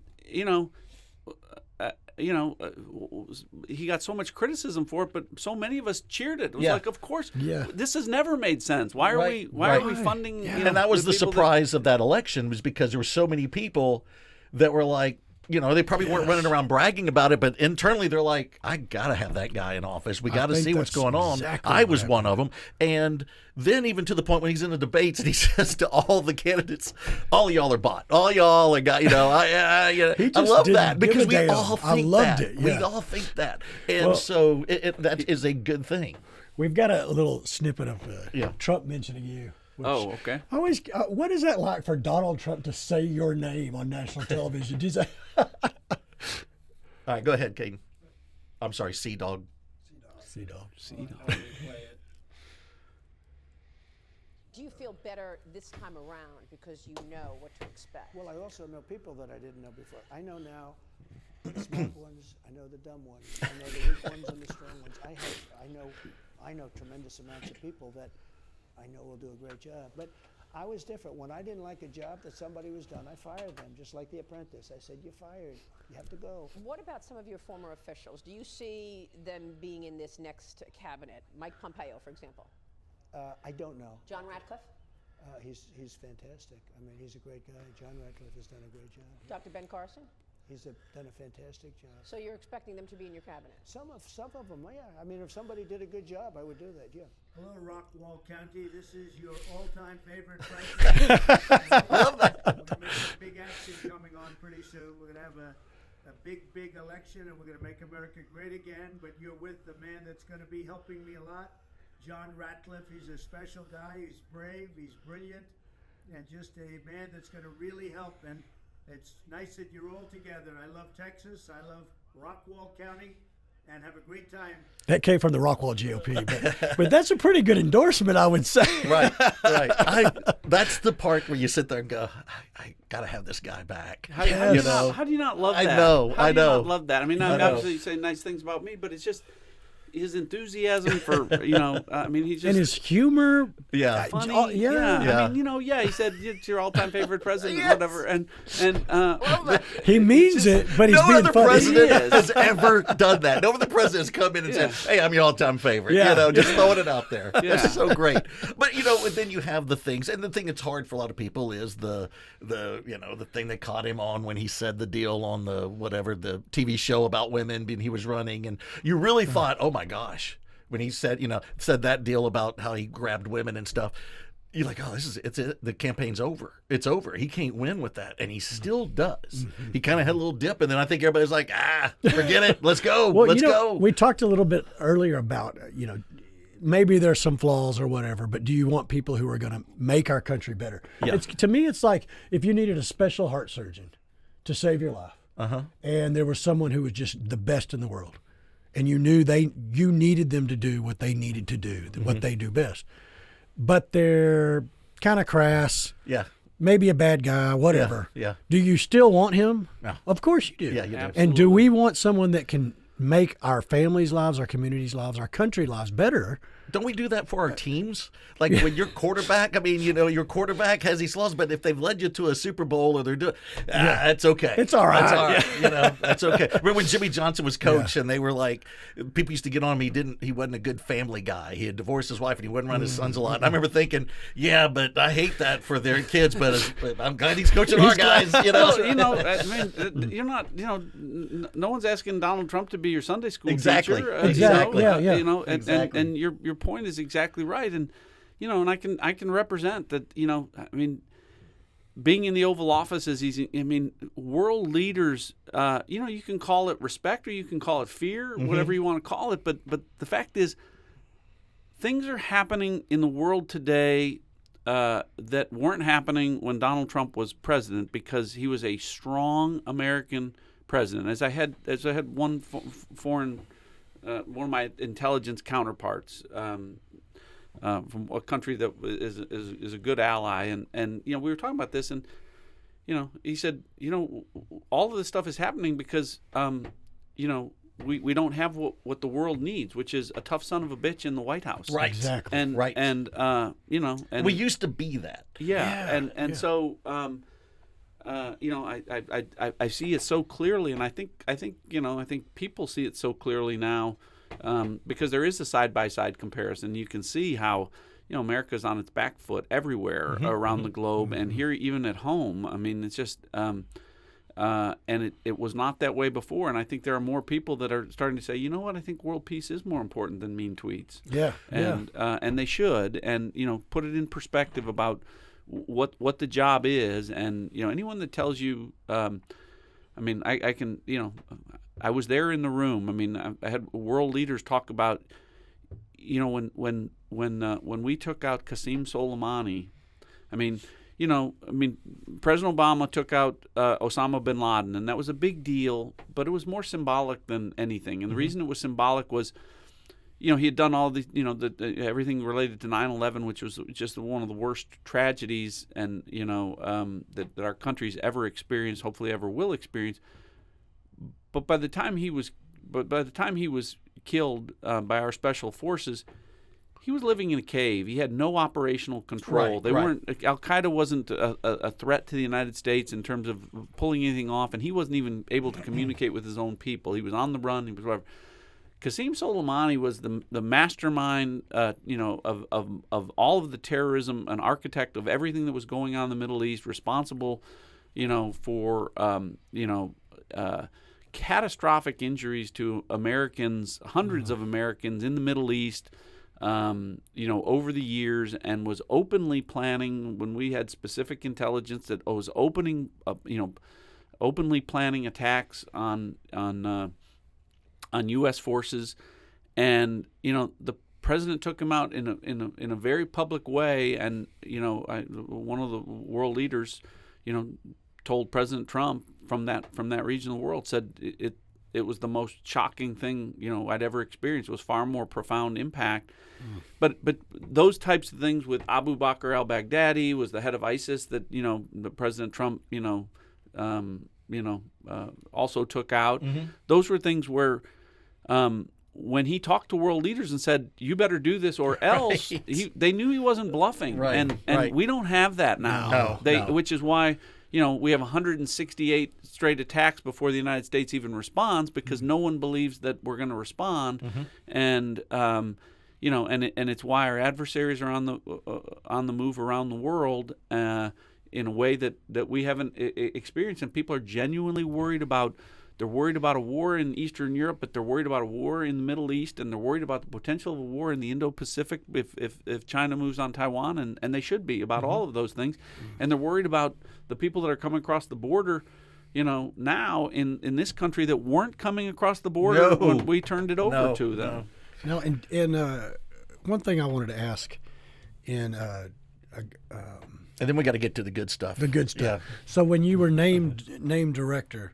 he got so much criticism for it, but so many of us cheered it. It was like, of course, this has never made sense. Why are we funding? And that was the people surprise of that election, was because there were so many people that were like, they probably weren't running around bragging about it, but internally they're like, I got to have that guy in office. We got to see what's going on. exactly I what was happened. one of them. And then even to the point when he's in the debates and he says to all the candidates, all y'all are bought. All y'all are got, I just love didn't that give because a we damn. all I think loved that. it, We yeah. all think that. And Well- so that is a good thing. We've got a little snippet of Yeah. Trump mentioning you. which Oh, okay. I always, what is that like for Donald Trump to say your name on national television? Do you say, All right, go ahead, Caden. I'm sorry, Sea Dog. C-Dog. Do you feel better this time around because you know what to expect? Well, I also know people that I didn't know before. I know now the smart ones. I know the dumb ones. I know the weak ones and the strong ones. I know tremendous amounts of people that I know will do a great job. But I was different. When I didn't like a job that somebody was done, I fired them, just like The Apprentice. I said, "You're fired. You have to go." What about some of your former officials? Do you see them being in this next cabinet? Mike Pompeo, for example. I don't know. John Ratcliffe? He's fantastic. I mean, he's a great guy. John Ratcliffe has done a great job. Dr. Ben Carson? He's done a fantastic job. So you're expecting them to be in your cabinet? Some of them, yeah. I mean, if somebody did a good job, I would do that, yeah. Hello, Rockwall County. This is your all-time favorite president. Love that. We're going to make a big action coming on pretty soon. We're going to have a big election, and we're going to make America great again. But you're with the man that's going to be helping me a lot, John Ratcliffe. He's a special guy. He's brave. He's brilliant, and just a man that's going to really help. And it's nice that you're all together. I love Texas. I love Rockwall County. And have a great time. That came from the Rockwall GOP, but that's a pretty good endorsement, I would say. Right. That's the part where you sit there and go, I got to have this guy back. How do you not love that? I know. How do you not love that? I mean, obviously you say nice things about me, but it's just his enthusiasm for, I mean, he's just. And his humor. Yeah. Funny. Yeah. I mean, he said it's your all-time favorite president, whatever. And He means it, but he's No being other funny. president has ever done that. No other president has come in and said, "Hey, I'm your all-time favorite." Yeah. Just throwing it out there. Yeah. It's so great. But and then you have the things, and the thing that's hard for a lot of people is the thing that caught him on when he said the deal on the TV show about women, and he was running, and you really thought, oh my gosh, when he said that deal about how he grabbed women and stuff. You're like, oh, the campaign's over. It's over. He can't win with that. And he still does. He kind of had a little dip. And then I think everybody's like, forget it. Let's go. Well, Let's go. We talked a little bit earlier about, maybe there's some flaws or whatever, but do you want people who are going to make our country better? Yeah. To me, it's like if you needed a special heart surgeon to save your life, and there was someone who was just the best in the world, and you knew you needed them to do what they needed to do, what they do best. But they're kind of crass. Yeah. Maybe a bad guy, whatever. Yeah. Do you still want him? No. Of course you do. Yeah, you do. And do we want someone that can make our families' lives, our communities' lives, our country lives better? Don't we do that for our teams? Like when your quarterback, your quarterback has these flaws, but if they've led you to a Super Bowl or they're doing, it's okay. It's all right. That's all right. That's okay. Remember when Jimmy Johnson was coach and they were like, people used to get on him. He wasn't a good family guy. He had divorced his wife and he wouldn't run his sons a lot. And I remember thinking, but I hate that for their kids, but I'm glad he's coaching our guys. Well, I mean, you're not, no one's asking Donald Trump to be your Sunday school Exactly. teacher. Exactly. And your point is exactly right. And, and I can represent that, I mean, being in the Oval Office is easy. I mean, world leaders, you can call it respect or you can call it fear, whatever you want to call it. But the fact is, things are happening in the world today that weren't happening when Donald Trump was president because he was a strong American president. As I had one foreign, one of my intelligence counterparts from a country that is a good ally, and we were talking about this, and he said, all of this stuff is happening because, we don't have what the world needs, which is a tough son of a bitch in the White House. Right. Exactly. And Right. and we used to be that. So I see it so clearly, and I think people see it so clearly now, because there is a side by side comparison. You can see how America's on its back foot everywhere around the globe, and here even at home. I mean, it's just and it was not that way before, and I think there are more people that are starting to say, you know what, I think world peace is more important than mean tweets. And they should, and put it in perspective about what the job is, and anyone that tells you, I can, I was there in the room. I mean, I had world leaders talk about, when we took out Qasem Soleimani, President Obama took out Osama bin Laden, and that was a big deal, but it was more symbolic than anything. And the reason it was symbolic was, he had done all the, everything related to 9/11, which was just one of the worst tragedies, and that our country's ever experienced, hopefully ever will experience. But by the time he was killed by our special forces, he was living in a cave. He had no operational control. Al Qaeda wasn't a threat to the United States in terms of pulling anything off, and he wasn't even able to communicate with his own people. He was on the run. He was whatever. Qasem Soleimani was the mastermind, of all of the terrorism, an architect of everything that was going on in the Middle East, responsible, for catastrophic injuries to Americans, hundreds of Americans in the Middle East, over the years, and was openly planning when we had specific intelligence that was openly planning attacks on U.S. forces, and the president took him out in a very public way, and one of the world leaders, told President Trump from that region of the world, said it was the most shocking thing I'd ever experienced. It was far more profound impact. But those types of things with Abu Bakr al-Baghdadi was the head of ISIS that the President Trump also took out. Those were things where when he talked to world leaders and said, you better do this or else, they knew he wasn't bluffing. And we don't have that now. Which is why we have 168 straight attacks before the United States even responds, because no one believes that we're going to respond. And and it's why our adversaries are on the move around the world in a way that we haven't experienced, and people are genuinely worried about. They're worried about a war in Eastern Europe, but they're worried about a war in the Middle East, and they're worried about the potential of a war in the Indo-Pacific if China moves on Taiwan, and they should be about all of those things. And they're worried about the people that are coming across the border, now in this country that weren't coming across the border when we turned it over to them. No, and one thing I wanted to ask, and then we got to get to the good stuff. The good stuff. Yeah. So when you were named director,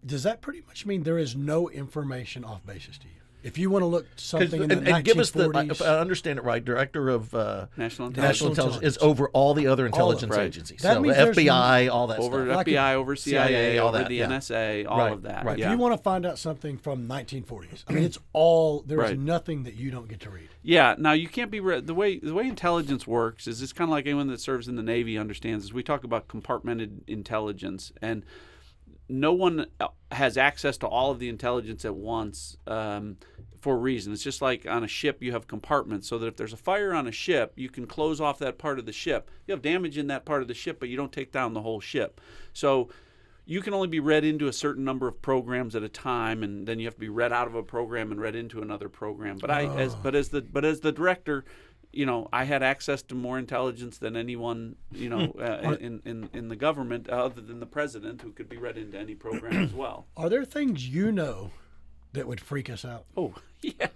does that pretty much mean there is no information off basis to you? If you want to look something in the 1940s, give us if I understand it right, director of National Intelligence is over all the other intelligence agencies. That so means FBI, all that over stuff. FBI, over CIA, all over that, the NSA, all of that. If you want to find out something from 1940s, I mean, it's all there's nothing that you don't get to read. Yeah. Now you can't be the way intelligence works is it's kind of like anyone that serves in the Navy understands. Is we talk about compartmented intelligence, and no one has access to all of the intelligence at once for a reason. It's just like on a ship, you have compartments, so that if there's a fire on a ship, you can close off that part of the ship. You have damage in that part of the ship, but you don't take down the whole ship. So you can only be read into a certain number of programs at a time, and then you have to be read out of a program and read into another program. But as the director, I had access to more intelligence than anyone, in the government, other than the president, who could be read into any program as well. Are there things that would freak us out? Oh, yeah.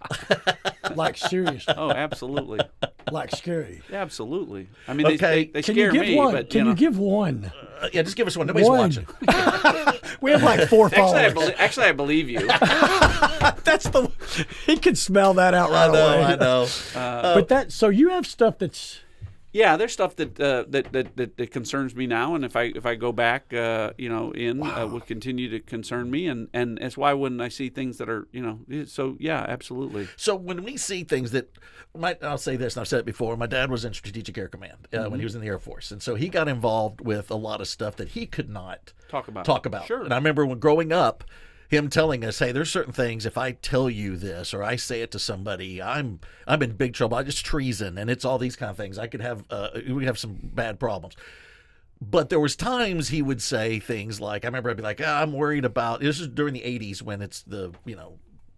Like seriously? Oh, absolutely. Like scary? Absolutely. I mean, Okay. they Can scare you give me, one? but Can you give one? Yeah, just give us one. Nobody's One. watching. We have like 4 followers. Actually, I believe you. That's he could smell that out right away. I know. But so you have stuff that's Yeah, there's stuff that concerns me now, and if I go back, would continue to concern me, and that's why when I see things that are, so yeah, absolutely. So when we see things that, I'll say this, and I've said it before, my dad was in Strategic Air Command when he was in the Air Force, and so he got involved with a lot of stuff that he could not talk about. Sure. And I remember when growing up, him telling us, hey, there's certain things, if I tell you this or I say it to somebody, I'm in big trouble. It's treason, and it's all these kind of things. I could have we have some bad problems. But there was times he would say things like, I remember I'd be like, I'm worried about, this is during the 80s when it's the,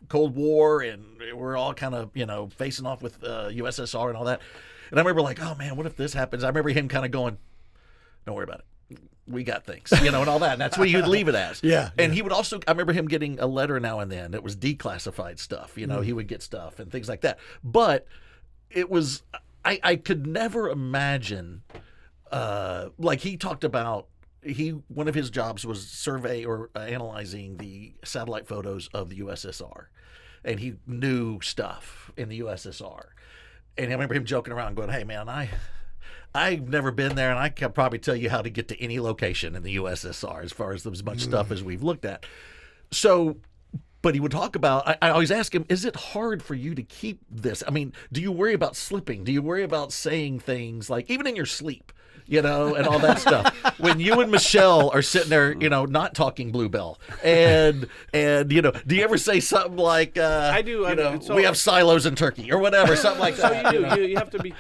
Cold War and we're all kind of, facing off with USSR and all that. And I remember like, oh man, what if this happens? I remember him kind of going, don't worry about it. We got things, and all that. And that's what he would leave it as. Yeah. And he would also, I remember him getting a letter now and then that was declassified stuff. He would get stuff and things like that. But it was, I could never imagine, like he talked about, one of his jobs was survey or analyzing the satellite photos of the USSR. And he knew stuff in the USSR. And I remember him joking around going, hey man, I've never been there, and I can probably tell you how to get to any location in the USSR as far as much stuff as we've looked at. So, but he would talk about, I always ask him, is it hard for you to keep this? I mean, do you worry about slipping? Do you worry about saying things like, even in your sleep, and all that stuff? When you and Michelle are sitting there, not talking Bluebell, and do you ever say something like, I do. We have silos in Turkey or whatever, something like that. So you do. You have to be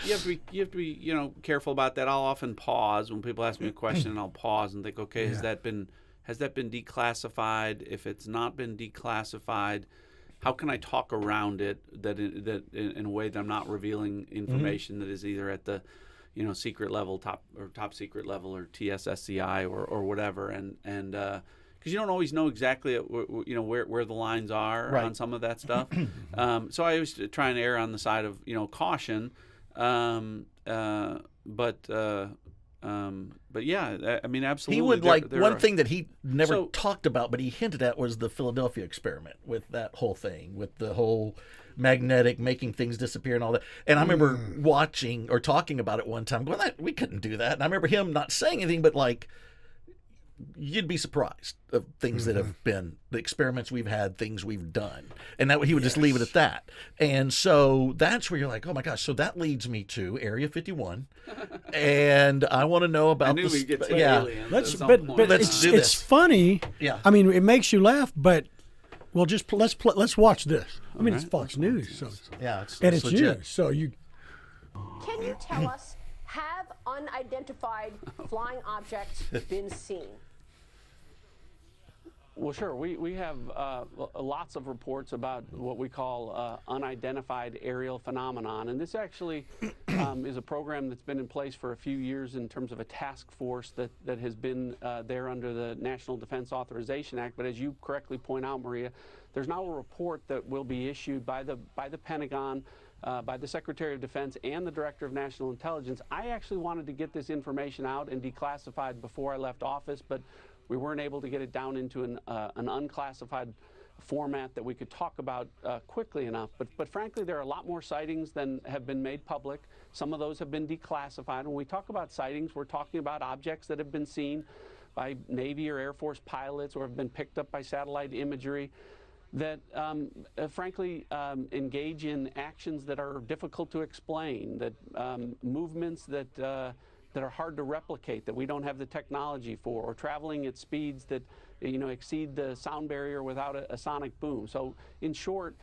careful about that. I'll often pause when people ask me a question, and I'll pause and think, okay, has that been declassified? If it's not been declassified, how can I talk around it that in a way that I'm not revealing information that is either at the secret level, top secret level, or TSSCI or whatever, and because you don't always know exactly where the lines are on some of that stuff. So I always try and err on the side of caution. But yeah, I mean, absolutely. He would one thing that he never talked about, but he hinted at, was the Philadelphia experiment with that whole thing, with the whole magnetic making things disappear and all that. And I remember watching or talking about it one time, going, we couldn't do that. And I remember him not saying anything, but like, you'd be surprised of things that have been the experiments we've had, things we've done, and that he would just leave it at that. And so that's where you're like, oh my gosh. So that leads me to Area 51, and I want to know about. I knew we'd get to aliens. It's funny. Yeah. I mean, it makes you laugh, but let's watch this. I mean, it's Fox News, so it's it's legit. news. So you. Can you tell us, have unidentified flying objects been seen? Well, sure. We have lots of reports about what we call unidentified aerial phenomenon. And this actually is a program that's been in place for a few years in terms of a task force that has been there under the National Defense Authorization Act. But as you correctly point out, Maria, there's now a report that will be issued by the Pentagon, by the Secretary of Defense and the Director of National Intelligence. I actually wanted to get this information out and declassified before I left office, but we weren't able to get it down into an unclassified format that we could talk about quickly enough. But frankly, there are a lot more sightings than have been made public. Some of those have been declassified. When we talk about sightings, we're talking about objects that have been seen by Navy or Air Force pilots or have been picked up by satellite imagery that frankly engage in actions that are difficult to explain, that movements that are hard to replicate, that we don't have the technology for, or traveling at speeds that exceed the sound barrier without a sonic boom. So in short,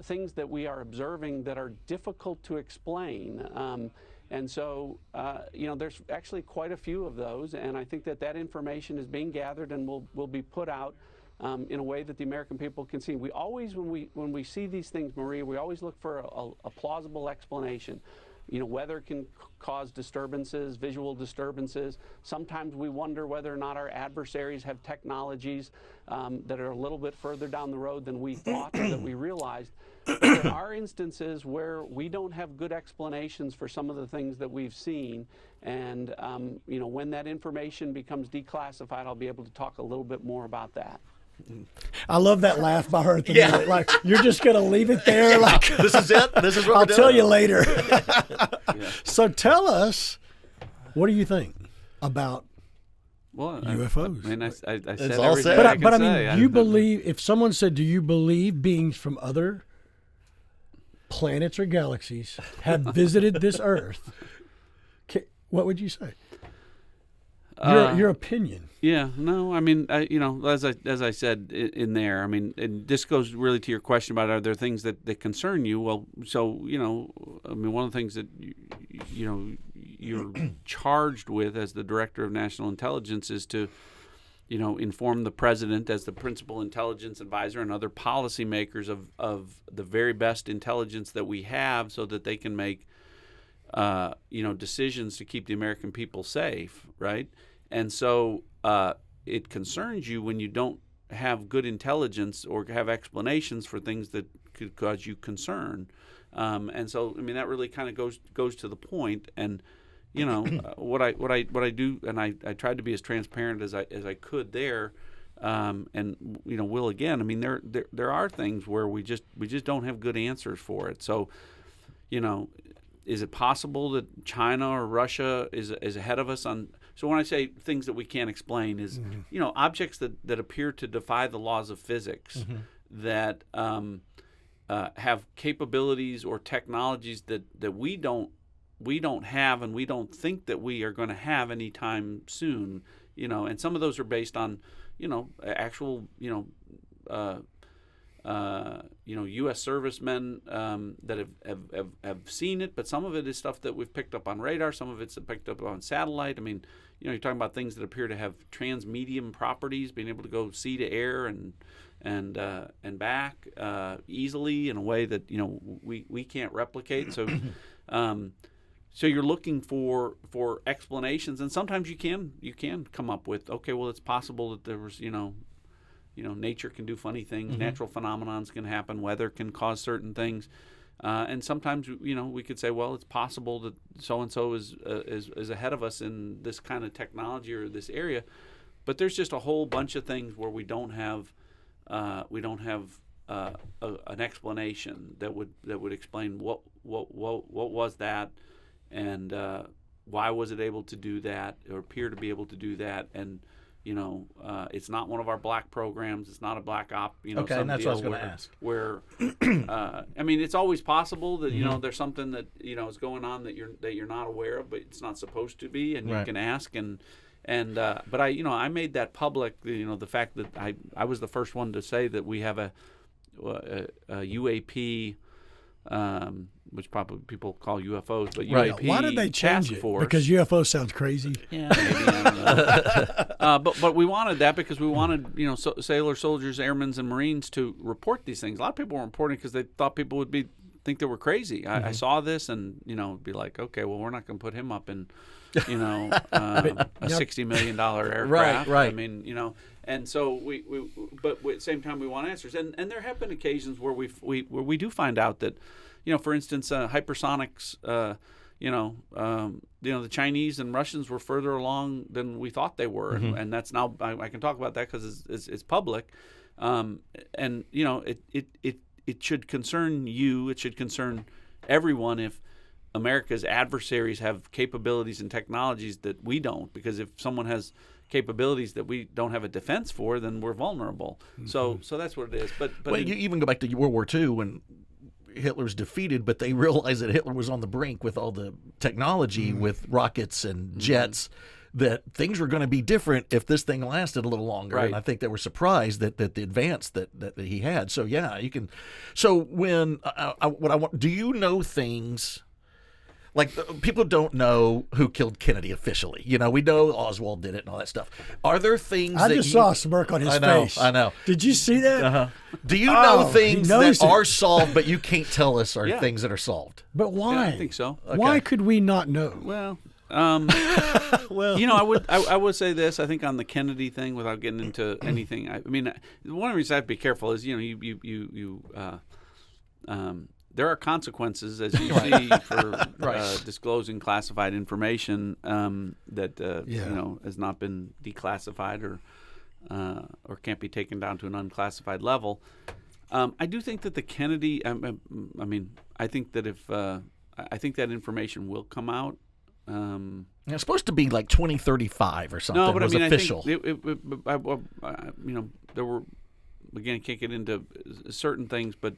things that we are observing that are difficult to explain. And so, there's actually quite a few of those, and I think that information is being gathered and will be put out in a way that the American people can see. We always, when we see these things, Maria, we always look for a plausible explanation. Weather can cause disturbances, visual disturbances. Sometimes we wonder whether or not our adversaries have technologies that are a little bit further down the road than we thought or that we realized. But there are instances where we don't have good explanations for some of the things that we've seen. And, when that information becomes declassified, I'll be able to talk a little bit more about that. I love that laugh by her at the minute. Like, you're just going to leave it there? Like, This is it? This is what I'll we're doing? tell you later. So tell us, what do you think about Well, UFOs? I mean, I said all everything said. I But I can say. mean, do you believe, if someone said, do you believe beings from other planets or galaxies have visited this Earth, what would you say? Your opinion. Yeah, no, I mean, as I said in there, I mean, and this goes really to your question about are there things that concern you? Well, so I mean, one of the things that you're charged with as the director of national intelligence is to, inform the president as the principal intelligence advisor and other policymakers of the very best intelligence that we have, so that they can make decisions to keep the American people safe, right? And so it concerns you when you don't have good intelligence or have explanations for things that could cause you concern. And so, I mean, that really kind of goes to the point. And what I do, and I tried to be as transparent as I could there. And will again. I mean, there are things where we just don't have good answers for it. So, is it possible that China or Russia is ahead of us on? So when I say things that we can't explain, is objects that appear to defy the laws of physics, that have capabilities or technologies that we don't have, and we don't think that we are going to have anytime soon. And some of those are based on actual U.S. servicemen that have seen it, but some of it is stuff that we've picked up on radar. Some of it's picked up on satellite. I mean, you're talking about things that appear to have transmedium properties, being able to go sea to air and back easily in a way that we can't replicate. So. So you're looking for explanations, and sometimes you can come up with, okay, well, it's possible that there was nature can do funny things, natural phenomenons can happen, weather can cause certain things, and sometimes we could say, well, it's possible that so and so is ahead of us in this kind of technology or this area, but there's just a whole bunch of things where we don't have an explanation that would explain what was that, and why was it able to do that or appear to be able to do that, and it's not one of our black programs. It's not a black op. Okay, and that's what I was going to ask. Where, I mean, it's always possible that there's something that is going on that you're not aware of, but it's not supposed to be, and you can ask. But I made that public. The fact that I was the first one to say that we have a UAP. Which probably people call UFOs, but UAP. Why did they change it? Force. Because UFO sounds crazy. Yeah, maybe. I don't know. But we wanted that because we wanted sailors, soldiers, airmen, and Marines to report these things. A lot of people were reporting because they thought people would think they were crazy. I saw this and be like, okay, well, we're not going to put him up in a $60 million aircraft. Right. I mean, and so but at the same time we want answers. And there have been occasions where we do find out that. For instance, hypersonics, the Chinese and Russians were further along than we thought they were. And that's now, I can talk about that because it's public. And it should concern you. It should concern everyone if America's adversaries have capabilities and technologies that we don't. Because if someone has capabilities that we don't have a defense for, then we're vulnerable. So that's what it is. But you even go back to World War II when Hitler's defeated, but they realized that Hitler was on the brink with all the technology with rockets and jets, that things were going to be different if this thing lasted a little longer. Right. And I think they were surprised that the advance that he had. So yeah, you can. So when do you know things? Like, people don't know who killed Kennedy officially. We know Oswald did it and all that stuff. Are there things I just saw a smirk on his face. I know. Did you see that? Do you know things that it. are solved, but you can't tell us are things that are solved? But why? Yeah, I think so. Okay. Why could we not know? Well, Well, I would say this. I think on the Kennedy thing, without getting into anything, I mean, one of the reasons I have to be careful is there are consequences, as you see, for disclosing classified information that has not been declassified or or can't be taken down to an unclassified level. I do think that the Kennedy. I mean, I think that if I think that information will come out. It's supposed to be like 2035 or something. No, but was I mean, official. I think there were. Again, I can't get into certain things, but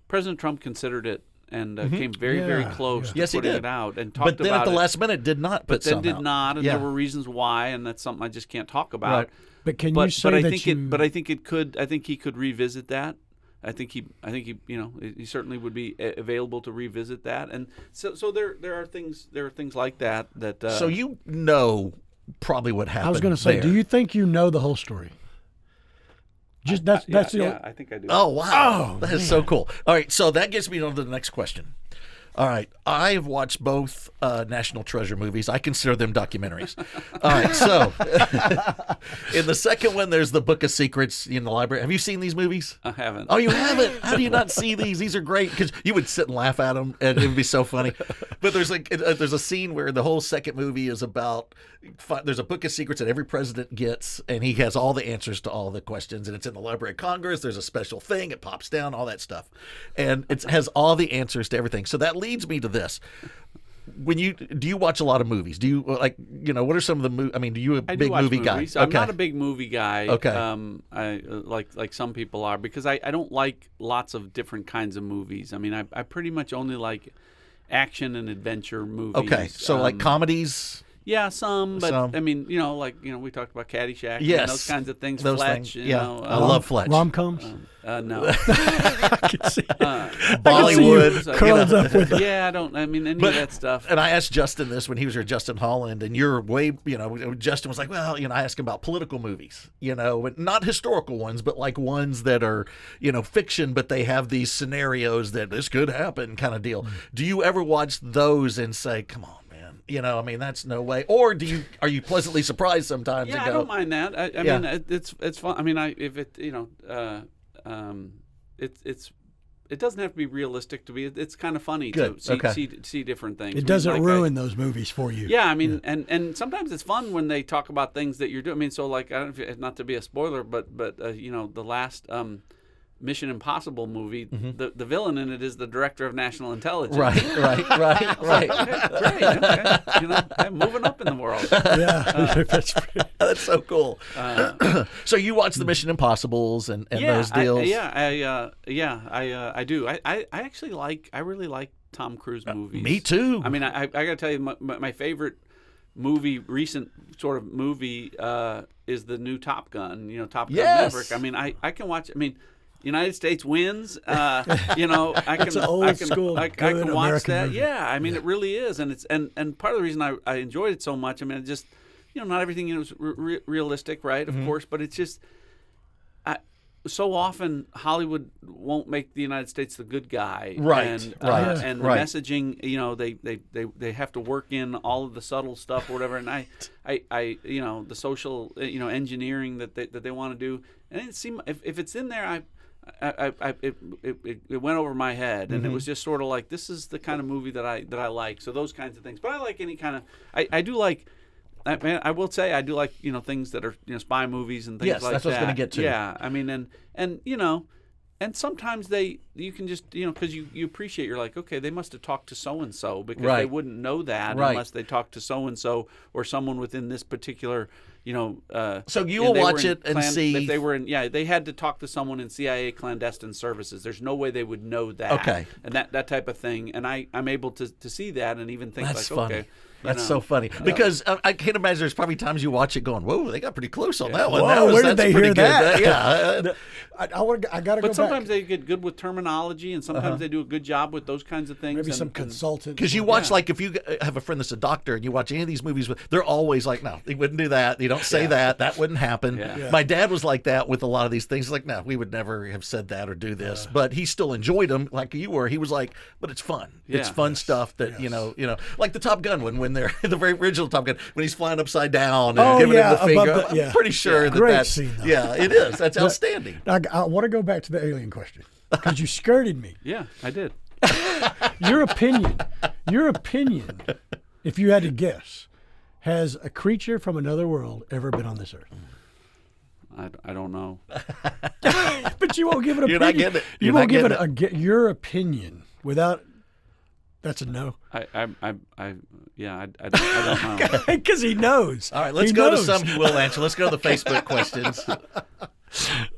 President Trump considered it and came very close to Yes, he putting did. it out and talked about it. But then at the last minute did not put But then some did out. not, and Yeah. there were reasons why, and that's something I just can't talk about. Right. But can But you say I that think you? it. But I think it could. I think he could revisit that. I think he. He certainly would be available to revisit that. And so there are things like that. So you know probably what happened. I was going to say, there. do you think you know the whole story? Just that's the yeah, I think I do. Oh wow, that is so cool. All right, so that gets me on to the next question. All right, I've watched both National Treasure movies. I consider them documentaries. All right, so in the second one, there's the Book of Secrets in the library. Have you seen these movies? I haven't. Oh, you haven't? How do you not see these? These are great because you would sit and laugh at them, and it would be so funny. But there's there's a scene where the whole second movie is about there's a Book of Secrets that every president gets, and he has all the answers to all the questions, and it's in the Library of Congress. There's a special thing, it pops down, all that stuff, and it has all the answers to everything. So that leads me to this. Do you watch a lot of movies? Do you what are some of the movies? I mean, do you a I big do watch movie movies. guy? I'm not a big movie guy. Okay. I like some people are because I don't like lots of different kinds of movies. I mean, I pretty much only like action and adventure movies. Okay, so like comedies. Yeah, some, but Some. I mean, we talked about Caddyshack, Yes. and those kinds of things. Those Fletch, things. you Yeah. know, I love Fletch. rom-coms. no. I can see it. Bollywood. So, curled up with yeah, I don't. I mean, any of that stuff. And I asked Justin this when he was here, Justin Holland, and you're way, Justin was like, well, I asked him about political movies, but not historical ones, but like ones that are, fiction, but they have these scenarios that this could happen kind of deal. Do you ever watch those and say, come on, man, that's no way? Or are you pleasantly surprised sometimes? Yeah, and I go, don't mind that. I Yeah. mean, it's fun. I mean, it doesn't have to be realistic to be. It's kind of funny Good. to Okay. see different things. It doesn't ruin those movies for you. Yeah, I mean, and sometimes it's fun when they talk about things that you're doing. I mean, so like, I don't know if, not to be a spoiler, but the last Mission Impossible movie, the villain in it is the director of national intelligence. Right. Okay, great. Okay. I'm moving up in the world. Yeah, That's so cool. So you watch the Mission Impossibles and those deals? I do. I really like Tom Cruise movies. Me too. I mean, I got to tell you, my favorite recent sort of movie is the new Top Gun. Top Gun Yes. Maverick. I mean, I can watch. I mean, United States wins. I can. It's an old I can, school I good can watch American that. movie. Yeah, I mean, it really is, and it's and part of the reason I enjoyed it so much. I mean, it just not everything in it was realistic, right? Of course, but it's just. So often Hollywood won't make the United States the good guy, Right, And right, and the right. messaging, they have to work in all of the subtle stuff or whatever. And I the social engineering that they want to do, and it seemed if it's in there, it went over my head, and it was just sort of like, this is the kind of movie that I like. So those kinds of things, but I like any kind of I do like. I will say I do like things that are spy movies and things Yes, like that's that. what I was gonna get to. Yeah, I mean and sometimes you can just because you appreciate, you're like, okay, they must have talked to so and so because they Right. wouldn't know that Right. unless they talked to so and so or someone within this particular So you if will they were watch in it and see. if they were in they had to talk to someone in CIA clandestine services. There's no way they would know that. Okay. And that type of thing, and I'm able to see that and even think That's like, funny. okay. That's so funny because I can't imagine. There's probably times you watch it going, "Whoa, they got pretty close on that one." Whoa, where did that's they pretty hear good. that? Yeah. I got to go But sometimes back. they get good with terminology, and sometimes they do a good job with those kinds of things. Maybe and, some and- consultant. Because you watch, like, if you have a friend that's a doctor and you watch any of these movies, they're always like, no, they wouldn't do that. You don't say that. That wouldn't happen. Yeah. Yeah. My dad was like that with a lot of these things. Like, no, we would never have said that or do this. But he still enjoyed them like you were. He was like, but it's fun. It's Yeah. fun stuff that, you know, like the Top Gun one when they're, the very original Top Gun, when he's flying upside down and Oh, giving yeah, him the finger. above the- I'm pretty sure that Great that's, scene, though. yeah, it is. That's outstanding. I want to go back to the alien question because you skirted me. Yeah, I did. Your opinion, if you had to guess, has a creature from another world ever been on this earth? I I don't know. But you won't give it a You're not getting it. You You're won't not give it getting your opinion without. That's a no. I don't know. Because he knows. All right, let's He go knows. to some he will answer. Let's go to the Facebook questions. All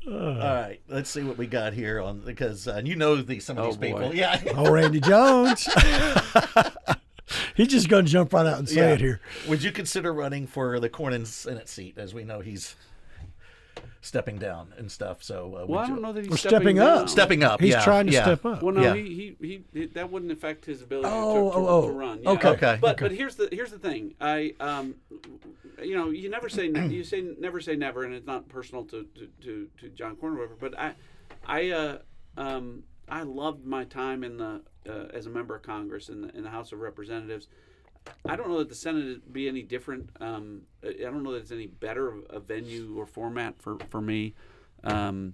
right, let's see what we got here on because you know some of these boy. people. Yeah. Oh, Randy Jones. He's just going to jump right out and say it here. Would you consider running for the Cornyn Senate seat? As we know, he's stepping down and stuff. So, Well, I don't know that he's Or stepping up. down. Stepping up. He's yeah, trying to yeah. step up. Well, no, Yeah. he that wouldn't affect his ability Oh, to run. Yeah. okay. Okay. But here's the thing. You never say never say never, and it's not personal to John Cornyn or whatever. But I loved my time in the as a member of Congress in the House of Representatives. I don't know that the Senate would be any different. I don't know that it's any better a venue or format for me. And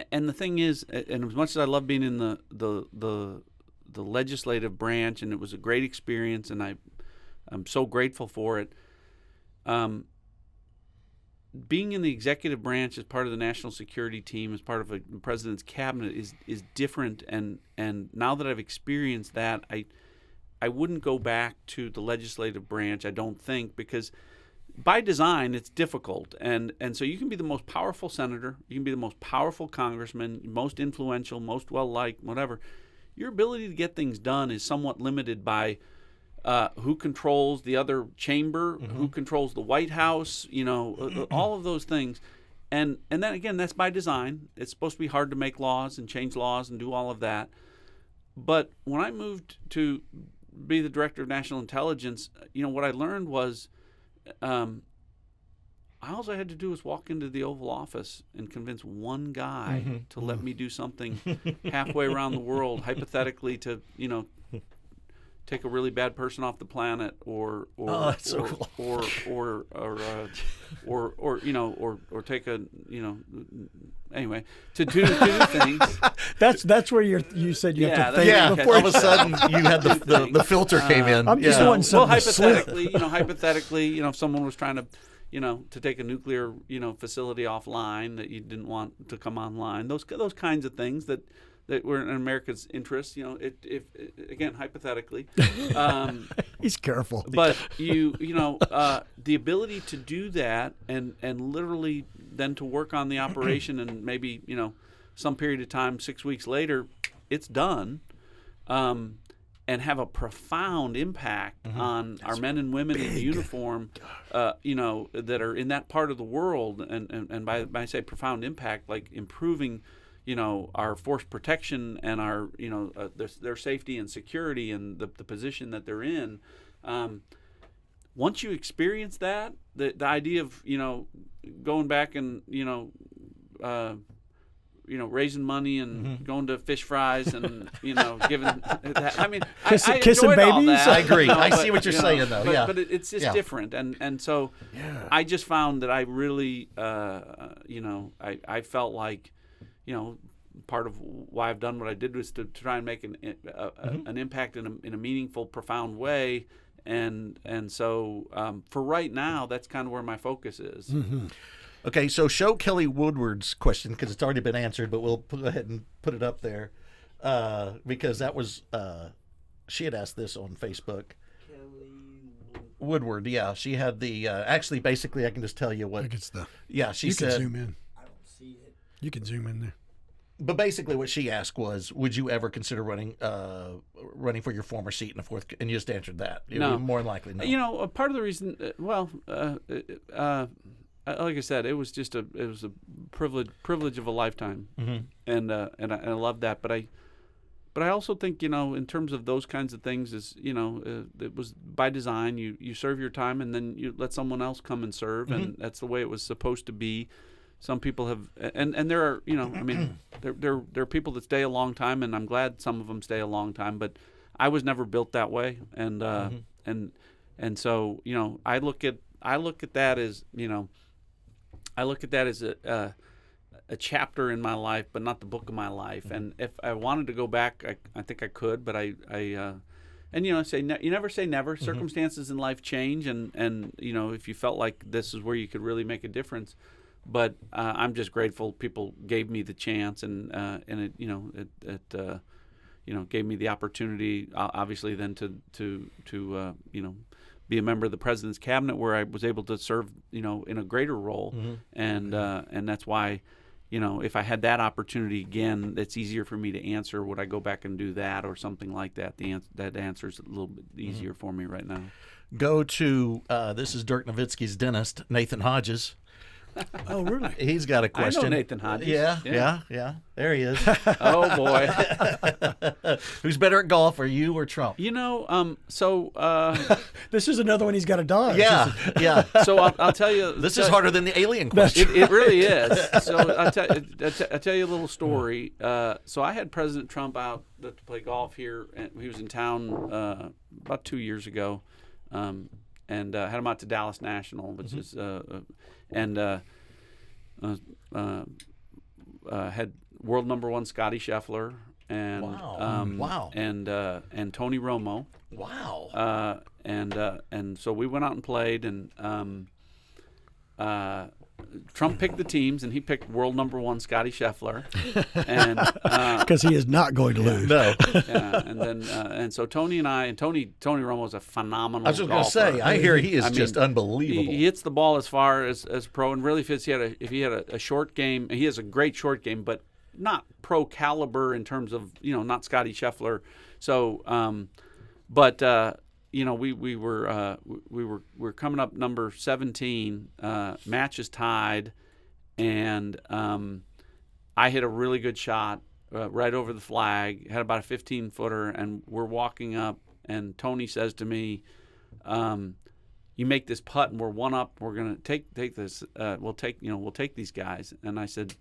the thing is, and as much as I love being in the legislative branch, and it was a great experience, and I'm so grateful for it. Being in the executive branch as part of the national security team, as part of a president's cabinet, is different. And now that I've experienced that, I wouldn't go back to the legislative branch, I don't think, because by design it's difficult. And so you can be the most powerful senator, you can be the most powerful congressman, most influential, most well-liked, whatever. Your ability to get things done is somewhat limited by who controls the other chamber, who controls the White House, all of those things. And then again, that's by design. It's supposed to be hard to make laws and change laws and do all of that. But when I moved to be the director of national intelligence, what I learned was all I had to do was walk into the Oval Office and convince one guy to let me do something halfway around the world, hypothetically, to take a really bad person off the planet, or take a anyway to do things. That's where you said you have to think Yeah, before all of a sudden you had the filter came in. I'm just wanting Well, something to hypothetically, if someone was trying to, to take a nuclear, facility offline that you didn't want to come online, those kinds of things that were in America's interest, again, hypothetically. He's careful. But the ability to do that and literally then to work on the operation and maybe, some period of time, 6 weeks later, it's done, and have a profound impact on our men and women in uniform, that are in that part of the world. And by I say profound impact, like improving, our force protection and our, their safety and security and the position that they're in. Once you experience that, the idea of, going back and, raising money and going to fish fries and, giving that. I mean, I kissing enjoyed all babies? that, I agree. but, I see what you're saying, though. But, Yeah. but it's just different. And so I just found that I really, I felt like, part of why I've done what I did was to try and make an impact in a meaningful, profound way. And so for right now, that's kind of where my focus is. Okay, so show Kelly Woodward's question because it's already been answered, but we'll go ahead and put it up there because that was she had asked this on Facebook. Kelly Woodward, yeah, she had the actually basically I can just tell you what. I think it's she you said. can zoom in. I don't see it. You can zoom in there. But basically, what she asked was, would you ever consider running for your former seat in the fourth? And you just answered that. No. More than likely, no. Part of the reason, like I said, it was just a privilege of a lifetime, and I love that. But I also think in terms of those kinds of things is it was by design. You serve your time and then you let someone else come and serve, and that's the way it was supposed to be. Some people have, and there are there are people that stay a long time, and I'm glad some of them stay a long time. But I was never built that way, and so I look at that as a chapter in my life, but not the book of my life. And if I wanted to go back, I think I could. But I say you never say never. Circumstances in life change, and if you felt like this is where you could really make a difference. but I'm just grateful people gave me the chance, and it gave me the opportunity, obviously, then to be a member of the president's cabinet, where I was able to serve, in a greater role, and that's why, if I had that opportunity again, it's easier for me to answer. Would I go back and do that or something like that? That answer is a little bit easier for me right now. Go to this is Dirk Nowitzki's dentist, Nathan Hodges. Oh, really? He's got a question. I know Nathan Hodges. Yeah. There he is. Oh boy. Who's better at golf, or you or Trump? This is another one he's got to dodge. Yeah. So I'll tell you. This is harder than the alien question. It really is. So I'll tell you a little story. So I had President Trump out to play golf here, and he was in town about 2 years ago, and had him out to Dallas National, which is had world number one Scotty Scheffler and and Tony Romo. Wow. And so we went out and played, and Trump picked the teams, and he picked world number one Scotty Scheffler, and because he is not going to lose. No. And then and so Tony and I, and Tony Romo is a phenomenal. I was just going to say, I hear he is just unbelievable. He hits the ball as far as pro, and really, if he had a short game, he has a great short game, but not pro caliber in terms of not Scotty Scheffler. So, we were coming up number 17, matches tied, and I hit a really good shot right over the flag, had about a 15-footer, and we're walking up, and Tony says to me, "You make this putt, and we're one up. We're gonna take this. We'll take these guys." And I said,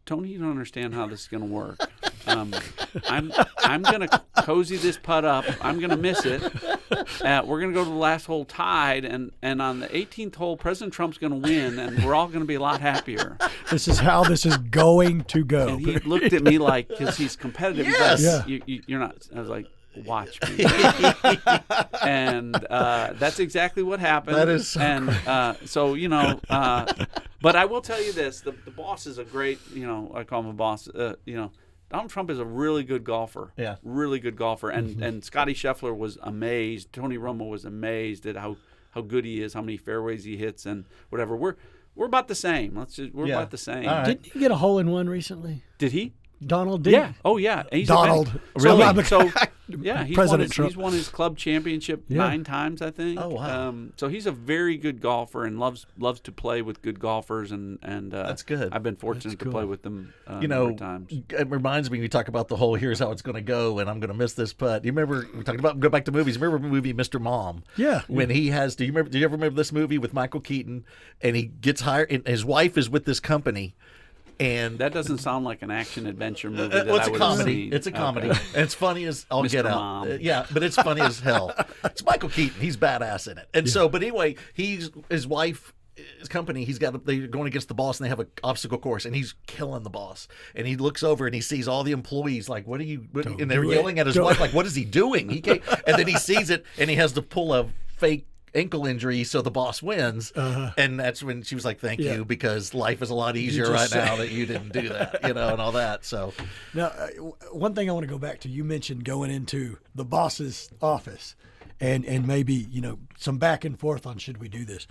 "Tony, you don't understand how this is going to work. I'm going to cozy this putt up. I'm going to miss it. We're going to go to the last hole tied, and on the 18th hole, President Trump's going to win, and we're all going to be a lot happier." This is how this is going to go. And he looked at me like, because he's competitive. Yes. He's like, you're not. I was like, "Watch me." And that's exactly what happened. That is so but I will tell you this: the boss is a great, I call him a boss. Donald Trump is a really good golfer. Yeah. Really good golfer. And Scotty Scheffler was amazed. Tony Romo was amazed at how good he is, how many fairways he hits, and whatever. We're about the same. We're about the same. All right. Didn't he get a hole-in-one recently? Did he? Donald did? Yeah. Oh, yeah. He's Donald. Really? So yeah, President Trump. He's won his club championship 9 times, I think. Oh, wow. So he's a very good golfer and loves to play with good golfers, and that's good. I've been fortunate to play with them times. It reminds me, we talk about the whole here's how it's going to go, and I'm going to miss this putt. You remember, we talked about, go back to movies. Remember the movie Mr. Mom? Yeah. When he has, do you ever remember this movie with Michael Keaton, and he gets hired, and his wife is with this company, and that doesn't sound like an action adventure movie that it's I a would comedy. have seen. It's a comedy. Okay. And it's funny as all Mr. get out. Mom. Yeah, but it's funny as hell. It's Michael Keaton. He's badass in it. And so, but anyway, his wife, his company, they're going against the boss, and they have an obstacle course, and he's killing the boss. And he looks over and he sees all the employees like, and they're yelling at his wife like, what is he doing? He can't. And then he sees it, and he has to pull a fake ankle injury so the boss wins. And that's when she was like, thank you, because life is a lot easier right now that you didn't do that, and all that. So now, one thing I want to go back to, you mentioned going into the boss's office and maybe, some back and forth on should we do this.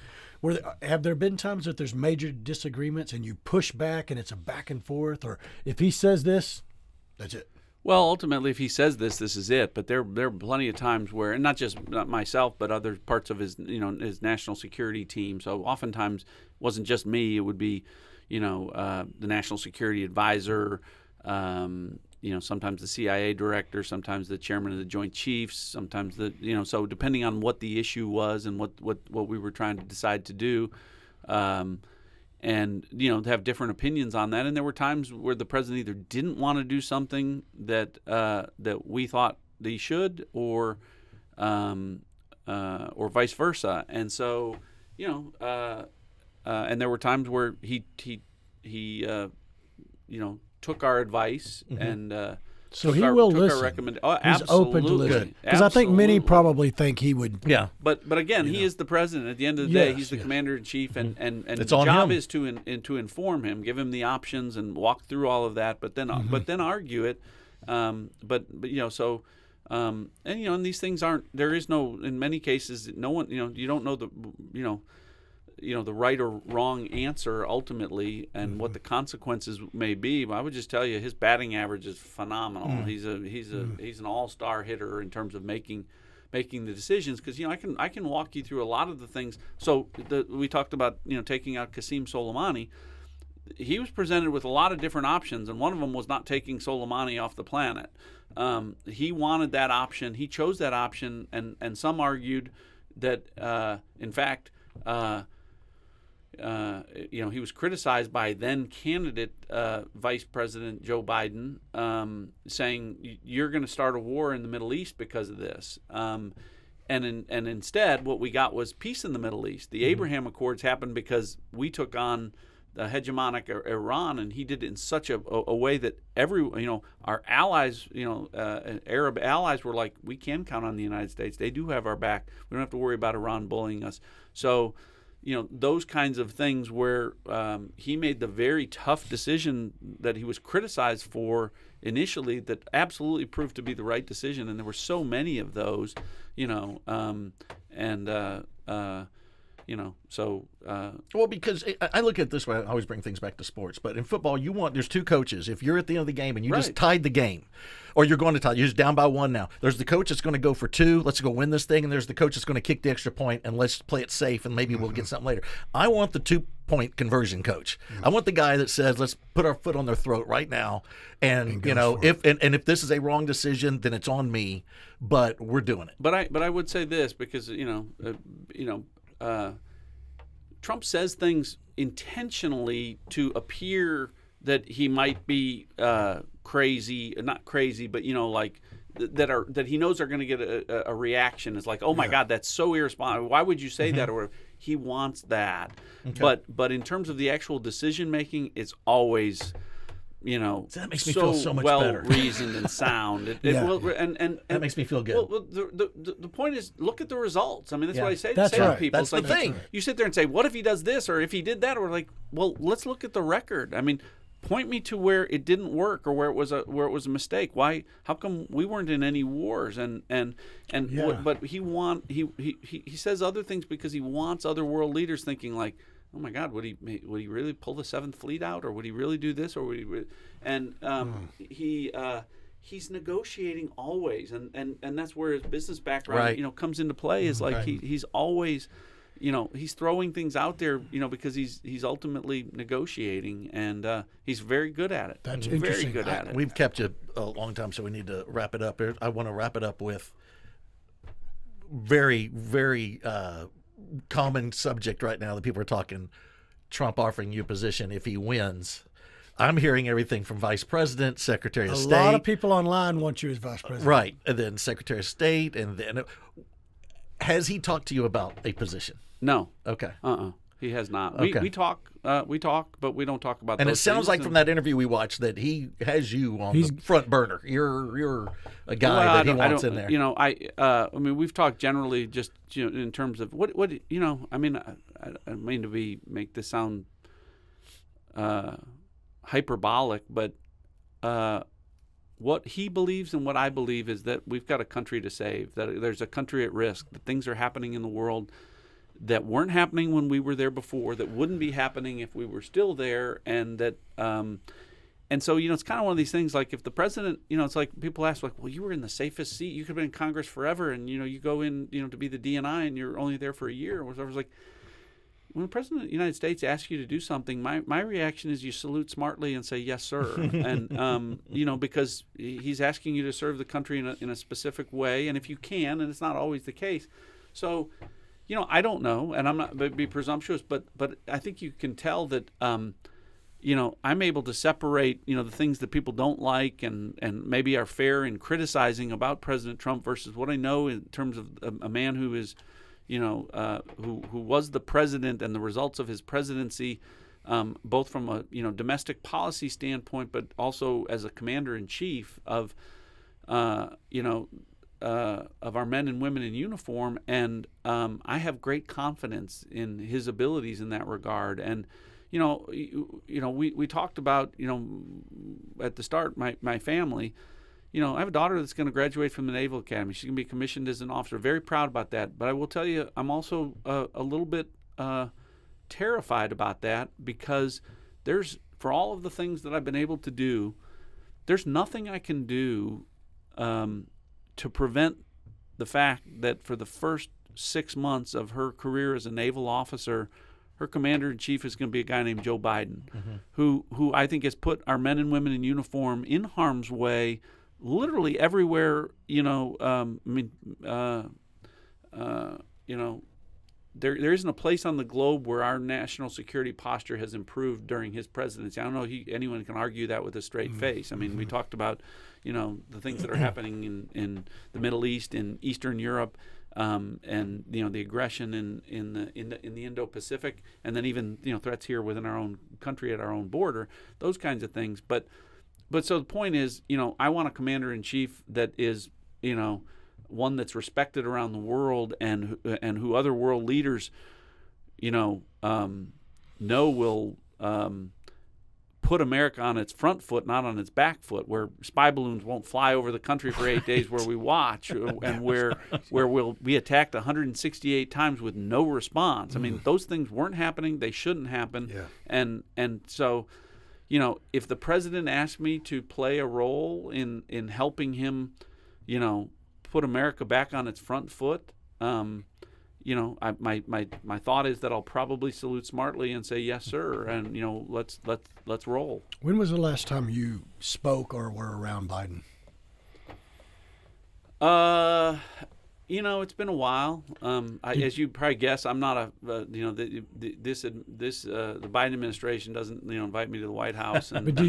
Have there been times that there's major disagreements and you push back and it's a back and forth, or if he says this, that's it? Well, ultimately, if he says this is it. But there are plenty of times where, and not myself, but other parts of his, his national security team. So oftentimes, it wasn't just me. It would be, the national security advisor. Sometimes the CIA director. Sometimes the chairman of the Joint Chiefs. Sometimes so depending on what the issue was and what we were trying to decide to do. And have different opinions on that. And there were times where the president either didn't want to do something that we thought that he should, or vice versa. And so, and there were times where he took our advice, and So he will listen. Oh, He's absolutely. open to listening. Because I think many Absolutely. probably think he would. Yeah. But again, he is the president. At the end of the day, Yes, he's the yes. commander in chief, and It's the on job him. is to inform him, give him the options, and walk through all of that. But then argue it. But so. And and these things aren't. There is no. In many cases, no one. You don't know the. The right or wrong answer ultimately, and what the consequences may be. But I would just tell you, his batting average is phenomenal. He's an all-star hitter in terms of making the decisions. Because I can walk you through a lot of the things. So we talked about taking out Qasem Soleimani. He was presented with a lot of different options, and one of them was not taking Soleimani off the planet. He wanted that option. He chose that option, and some argued that in fact. He was criticized by then candidate Vice President Joe Biden, saying you're going to start a war in the Middle East because of this. And instead, what we got was peace in the Middle East. The Abraham Accords happened because we took on the hegemonic Iran, and he did it in such a way that our allies, Arab allies, were like, we can count on the United States. They do have our back. We don't have to worry about Iran bullying us. So. Those kinds of things where he made the very tough decision that he was criticized for initially that absolutely proved to be the right decision. And there were so many of those, Well, because I look at it this way. I always bring things back to sports. But in football, there's two coaches. If you're at the end of the game and you just tied the game, or you're going to tie, you're just down by one now. There's the coach that's going to go for two. Let's go win this thing. And there's the coach that's going to kick the extra point, and let's play it safe, and maybe we'll get something later. I want the 2-point conversion coach. I want the guy that says, let's put our foot on their throat right now. And if this is a wrong decision, then it's on me, but we're doing it. But I would say this because, Trump says things intentionally to appear that he might be crazy, not crazy, but that he knows are going to get a reaction. It's like, oh my God, that's so irresponsible. Why would you say that? Or he wants that. Okay. But in terms of the actual decision making, it's always. That makes me so feel so much well better. reasoned and sound. And that makes me feel good. Well, the point is, look at the results. I mean, that's what I say That's to right. people. That's it's the like, thing. You sit there and say, what if he does this, or if he did that, or like, well, let's look at the record. I mean, point me to where it didn't work or where it was a mistake. Why? How come we weren't in any wars? But he says other things because he wants other world leaders thinking like, oh my God, would he really pull the Seventh Fleet out, or would he really do this, or would he? He's negotiating always, and that's where his business background comes into play. Is like he's always, he's throwing things out there, because he's ultimately negotiating, and he's very good at it. That's very interesting. good at it. We've kept you a long time, so we need to wrap it up. I want to wrap it up with very, very common subject right now that people are talking. Trump offering you a position if he wins. I'm hearing everything from Vice President, Secretary of State. A lot of people online want you as Vice President. Right. And then Secretary of State. And then has he talked to you about a position? No. Okay. He has not. Okay. We talk, but we don't talk about. And it those sounds things. like from that interview we watched that he has you on the front burner. You're a guy that he wants in there. I mean, we've talked generally just in terms of what I mean. I mean to make this sound hyperbolic, but what he believes and what I believe is that we've got a country to save. That there's a country at risk. That things are happening in the world that weren't happening when we were there before, that wouldn't be happening if we were still there, and that and so it's kind of one of these things, like if the president, it's like people ask, like, well, you were in the safest seat, you could have been in Congress forever, and you go in to be the DNI and you're only there for a year or whatever. I was like, when the president of the United States asks you to do something, my reaction is you salute smartly and say yes sir, and because he's asking you to serve the country in a specific way, and if you can, and it's not always the case, so I don't know, and I'm not be presumptuous, but I think you can tell that I'm able to separate the things that people don't like and maybe are fair in criticizing about President Trump versus what I know in terms of a man who is who was the president and the results of his presidency both from a domestic policy standpoint, but also as a commander-in-chief of of our men and women in uniform, and I have great confidence in his abilities in that regard. And we talked about at the start my family. I have a daughter that's going to graduate from the Naval Academy. She's going to be commissioned as an officer. Very proud about that. But I will tell you, I'm also a little bit terrified about that, because for all of the things that I've been able to do, there's nothing I can do to prevent the fact that for the first 6 months of her career as a naval officer, her commander-in-chief is going to be a guy named Joe Biden, who I think has put our men and women in uniform in harm's way literally everywhere. There isn't a place on the globe where our national security posture has improved during his presidency. I don't know anyone can argue that with a straight face. I mean, we talked about, the things that are happening in the Middle East, in Eastern Europe, and the aggression in the Indo-Pacific, and then even threats here within our own country at our own border. Those kinds of things. But so the point is, I want a commander-in-chief that is, one that's respected around the world, and who other world leaders, know will put America on its front foot, not on its back foot, where spy balloons won't fly over the country for 8 days where we watch, and where we'll be attacked 168 times with no response. I mean, those things weren't happening. They shouldn't happen. Yeah. And so, if the president asked me to play a role in helping him, put America back on its front foot, my thought is that I'll probably salute smartly and say yes, sir, and let's roll. When was the last time you spoke or were around Biden? It's been a while. As you probably guess, I'm not the Biden administration doesn't invite me to the White House, and and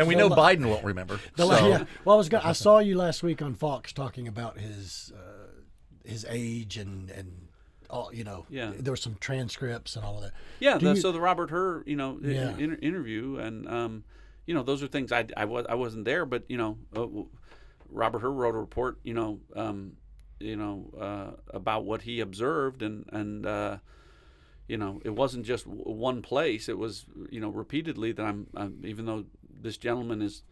we know Biden won't remember. Yeah. Well, I saw you last week on Fox talking about his age and all. Yeah. There were some transcripts and all of that. Yeah. So the Robert Hur interview, and those are things I wasn't there, but Robert Hur wrote a report about what he observed, and it wasn't just one place. It was repeatedly that I'm even though this gentleman is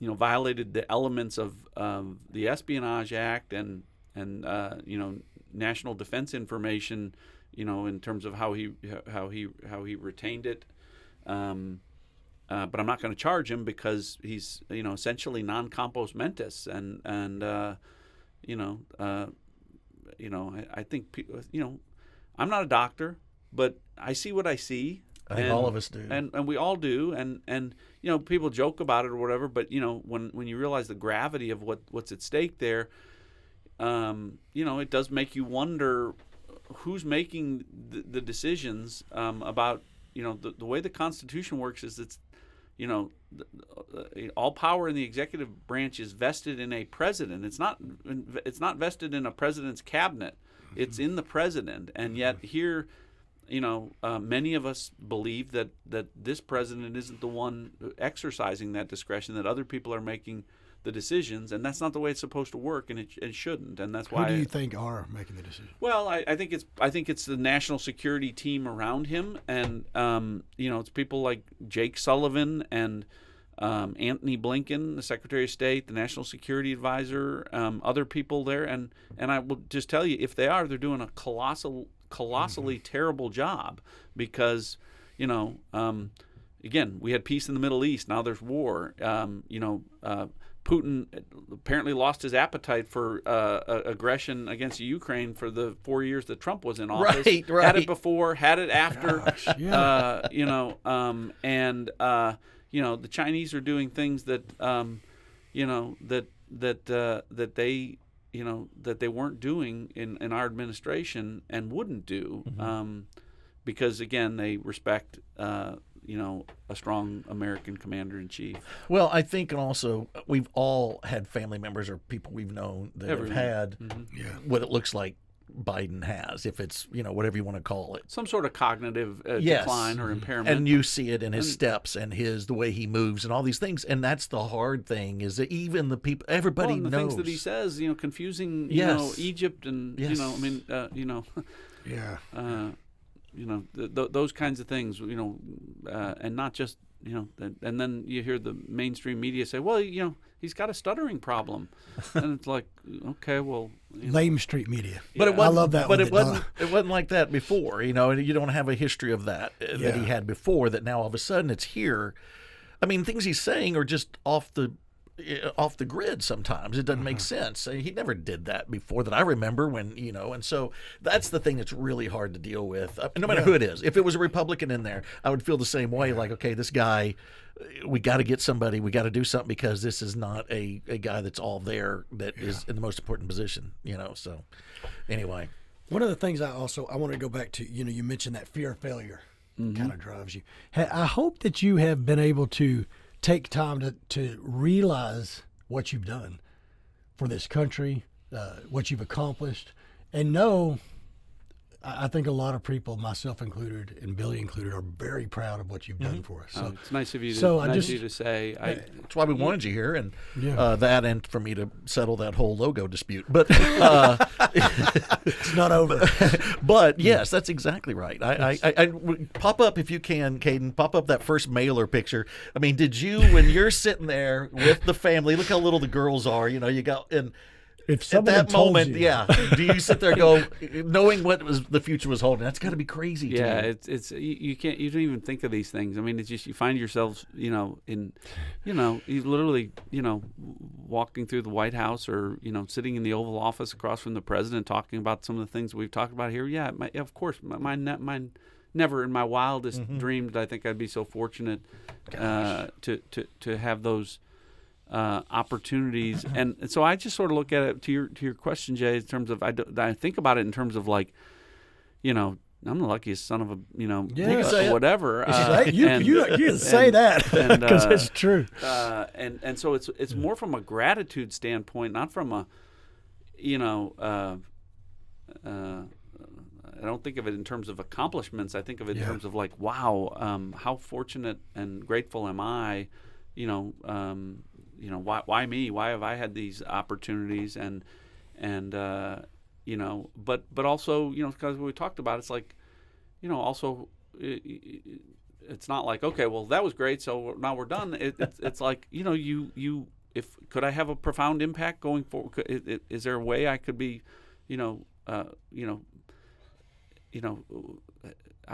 violated the elements of the Espionage Act and national defense information, in terms of how he retained it. But I'm not going to charge him because he's essentially non compos mentis, and I think people, I'm not a doctor, but I see what I see. I think all of us do, and we all do, and people joke about it or whatever. But when you realize the gravity of what's at stake there, it does make you wonder who's making the decisions about the way the Constitution works. Is it's all power in the executive branch is vested in a president. It's not vested in a president's cabinet. It's in the president. And yet here, many of us believe that this president isn't the one exercising that discretion, that other people are making the decisions, and that's not the way it's supposed to work, and it shouldn't. And that's why. Who do you think are making the decision? Well, I think it's the national security team around him, and it's people like Jake Sullivan and Anthony Blinken, the Secretary of State, the National Security Advisor, other people there, and I will just tell you, if they are, they're doing a colossally terrible job, because again, we had peace in the Middle East, now there's war. Putin apparently lost his appetite for aggression against Ukraine for the 4 years that Trump was in office. Right. Had it before, had it after. Gosh, yeah. The Chinese are doing things that that they weren't doing in our administration and wouldn't do, because again they respect a strong American commander-in-chief. Well, I think also we've all had family members or people we've known that have had what it looks like Biden has, if it's, whatever you want to call it. Some sort of cognitive Yes. decline or impairment. And you see it in his steps and the way he moves and all these things. And that's the hard thing, is that even the people, everybody and the knows. things that he says, confusing, Yes. Egypt and, Yes. Yeah. Those kinds of things, and not just, and then you hear the mainstream media say, well, he's got a stuttering problem. And it's like, okay, well. Lame street media. But it I wasn't, love that but one. it wasn't like that before, and you don't have a history of that that he had before, that now all of a sudden it's here. I mean, things he's saying are just off the grid sometimes. It doesn't make sense. He never did that before that I remember when, and so that's the thing that's really hard to deal with. No matter who it is. If it was a Republican in there, I would feel the same way. Like, okay, this guy, we got to get somebody, we got to do something, because this is not a guy that's all there that is in the most important position, so anyway. One of the things I want to go back to, you mentioned that fear of failure kind of drives you. I hope that you have been able to take time to realize what you've done for this country, what you've accomplished, and know, I think a lot of people, myself included and Billy included, are very proud of what you've done for us. So it's nice of you to, say. That's why we wanted you here, and Yeah. that, and for me to settle that whole logo dispute. But it's not over. But yes, that's exactly right. I pop up, if you can, Caden, pop up that first mailer picture. I mean, did you, when you're sitting there with the family, look how little the girls are, you got, and If at someone that told moment, you, do you sit there and go, knowing what the future was holding? That's got to be crazy. Yeah, to you. it's you can't, you don't even think of these things. I mean, it's just, you find yourselves, you literally, walking through the White House, or sitting in the Oval Office across from the president, talking about some of the things we've talked about here. Yeah, of course, mine never in my wildest dreams did I think I'd be so fortunate to have those opportunities, and so I just sort of look at it, to your question, Jay, in terms of I think about it in terms of, like, I'm the luckiest son of a whatever. you can say that because it's true. And so it's more from a gratitude standpoint, not from a I don't think of it in terms of accomplishments. I think of it in terms of, like, wow, how fortunate and grateful am I, why me? Why have I had these opportunities? And but also, because we talked about, it's like, also, it's not like, okay, well, that was great, so now we're done. It's like, if could I have a profound impact going forward? Is there a way I could be, I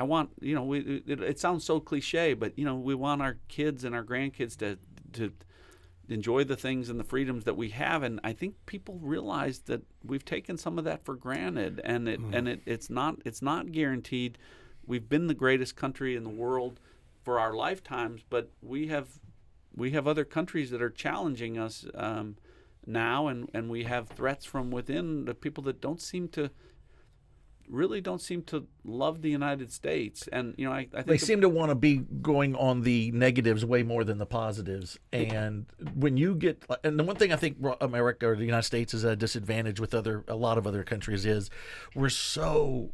want, it sounds so cliche, but we want our kids and our grandkids to enjoy the things and the freedoms that we have, and I think people realize that we've taken some of that for granted, and it's not guaranteed. We've been the greatest country in the world for our lifetimes, but we have other countries that are challenging us now, and we have threats from within, the people that don't seem to love the United States. And I think they seem to want to be going on the negatives way more than the positives. And when you get, and the one thing I think America or the United States is at a disadvantage with a lot of other countries is we're so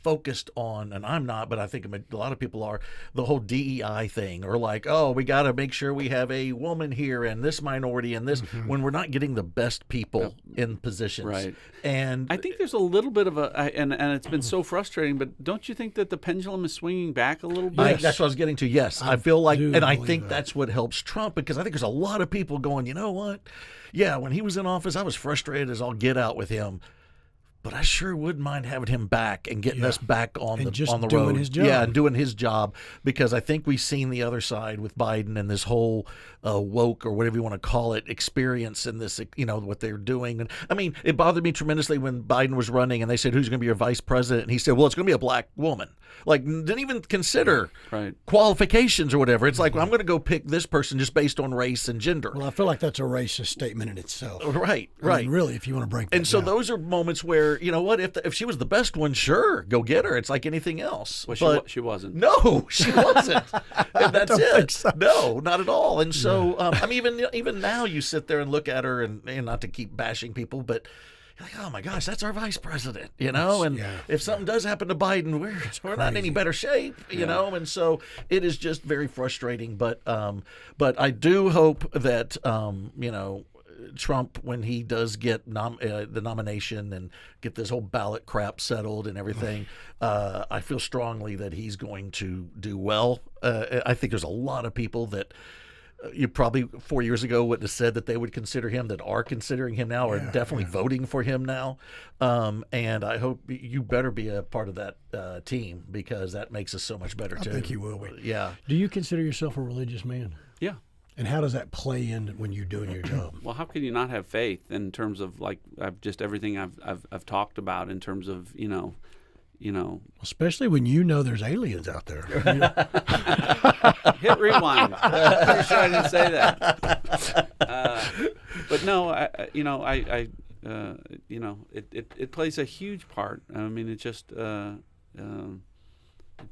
focused on, and I'm not, but I think a lot of people are, the whole DEI thing, or like, oh, we got to make sure we have a woman here and this minority and this, when we're not getting the best people in positions. Right. And I think there's a little bit of and it's been so frustrating, but don't you think that the pendulum is swinging back a little bit? That's what I was getting to. Yes, I feel like, and I think that. that's what helps Trump, because I think there's a lot of people going, you know what? Yeah, when he was in office, I was frustrated as all get out with him. But I sure wouldn't mind having him back and getting us back on the doing road. his job. Yeah, and doing his job, because I think we've seen the other side with Biden and this whole woke, or whatever you want to call it, experience, and this, what they're doing. And I mean, it bothered me tremendously when Biden was running and they said, who's going to be your vice president? And he said, well, it's going to be a black woman. Like, didn't even consider qualifications or whatever. It's like, well, I'm going to go pick this person just based on race and gender. Well, I feel like that's a racist statement in itself. Right. I mean, really, if you want to break that and so down. those are moments where, you know what, if she was the best one, sure, go get her. It's like anything else. Well, she wasn't. No, she wasn't. And that's don't it. think so. No, not at all. And so, I mean, even now you sit there and look at her, and not to keep bashing people, but you're like, oh my gosh, that's our vice president, you know. And if something does happen to Biden, we're not in any better shape, you know. And so it is just very frustrating. But I do hope that you know, Trump, when he does get the nomination and get this whole ballot crap settled and everything, I feel strongly that he's going to do well. I think there's a lot of people that you probably 4 years ago wouldn't have said that they would consider him, that are considering him now, or definitely voting for him now. And I hope you better be a part of that team, because that makes us so much better too. I think you will be. Yeah. Do you consider yourself a religious man? Yeah. And how does that play in when you're doing your job? Well, how can you not have faith in terms of, like, everything I've talked about in terms of, you know, Especially when you know there's aliens out there. hit rewind. Pretty sure I didn't say that. But no, it plays a huge part. I mean, it just it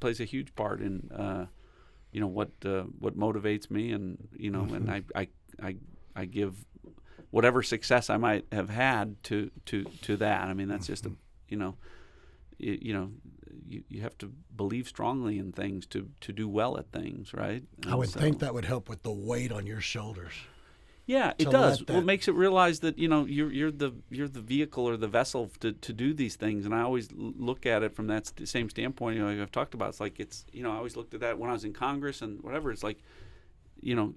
plays a huge part in what motivates me, and and I give whatever success I might have had to that. I mean, that's just you have to believe strongly in things to do well at things, right? And I would think that would help with the weight on your shoulders. Yeah, it does. Well, it makes it realize that you're the vehicle or the vessel to do these things, and I always look at it from that same standpoint. Like I've talked about, it's like I always looked at that when I was in Congress and whatever. It's like, your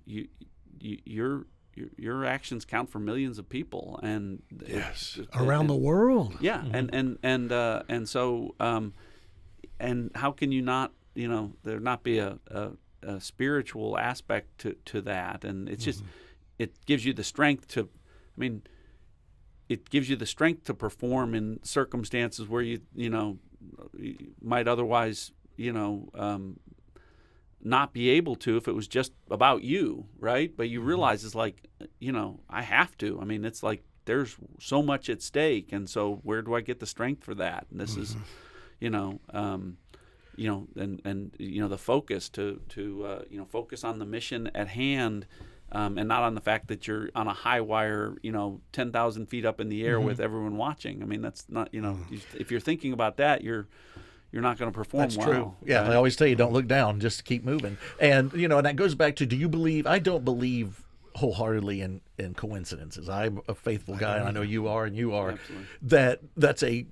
actions count for millions of people, and around the world. Yeah, and so and how can you not there not be a spiritual aspect to that? And it's just it gives you the strength to, it gives you the strength to perform in circumstances where you might otherwise not be able to if it was just about you, right? But you realize it's like, I have to. I mean, it's like there's so much at stake, and so where do I get the strength for that? And this is, the focus to focus on the mission at hand, and not on the fact that you're on a high wire, 10,000 feet up in the air with everyone watching. I mean, that's not, if you're thinking about that, you're not going to perform well. That's true. Yeah, I always tell you, don't look down, just keep moving. And, and that goes back to, do you believe, I don't believe wholeheartedly in coincidences. I'm a faithful guy, and I know you are, and you are. Absolutely. That's a,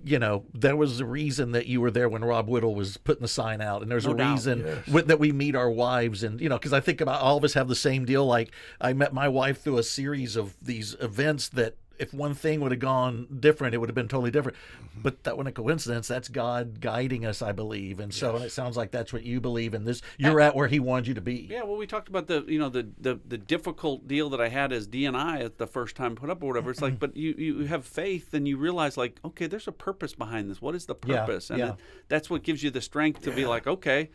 there was a reason that you were there when Rob Whittle was putting the sign out, and there's a reason that we meet our wives, and, because I think about all of us have the same deal. Like, I met my wife through a series of these events that, if one thing would have gone different, it would have been totally different. But that wasn't a coincidence. That's God guiding us, I believe. And so it sounds like that's what you believe in. This, you're at where He wanted you to be. Yeah. Well, we talked about the difficult deal that I had as DNI at the first time put up or whatever. It's like, but you have faith, and you realize, like, okay, there's a purpose behind this. What is the purpose? And that's what gives you the strength to be like, okay,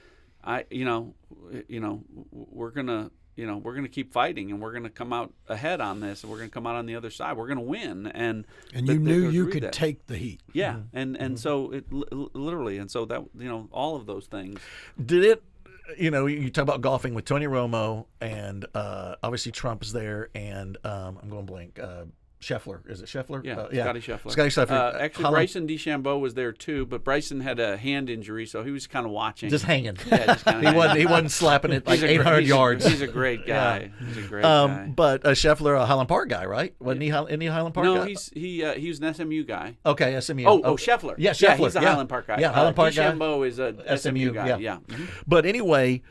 we're gonna keep fighting, and we're gonna come out ahead on this, and we're gonna come out on the other side. We're gonna win, and you knew you could take the heat. Yeah, and so it literally, and so that all of those things. Did it? You talk about golfing with Tony Romo, and obviously Trump is there, and I'm going blank. Scheffler. Is it Scheffler? Yeah, Scotty Scheffler. Scotty Scheffler. Actually, Bryson DeChambeau was there too, but Bryson had a hand injury, so he was kind of watching. Just hanging. Yeah, just kind of he wasn't slapping it like 800 yards. He's a great guy. He's a great guy. But Scheffler, a Highland Park guy, right? Wasn't he any Highland Park guy? No, he was an SMU guy. Okay, SMU. Oh, Scheffler. Yeah, Scheffler. Yeah, he's a Highland Park guy. Yeah, Highland Park guy. DeChambeau is a SMU guy. Yeah. Mm-hmm. But anyway,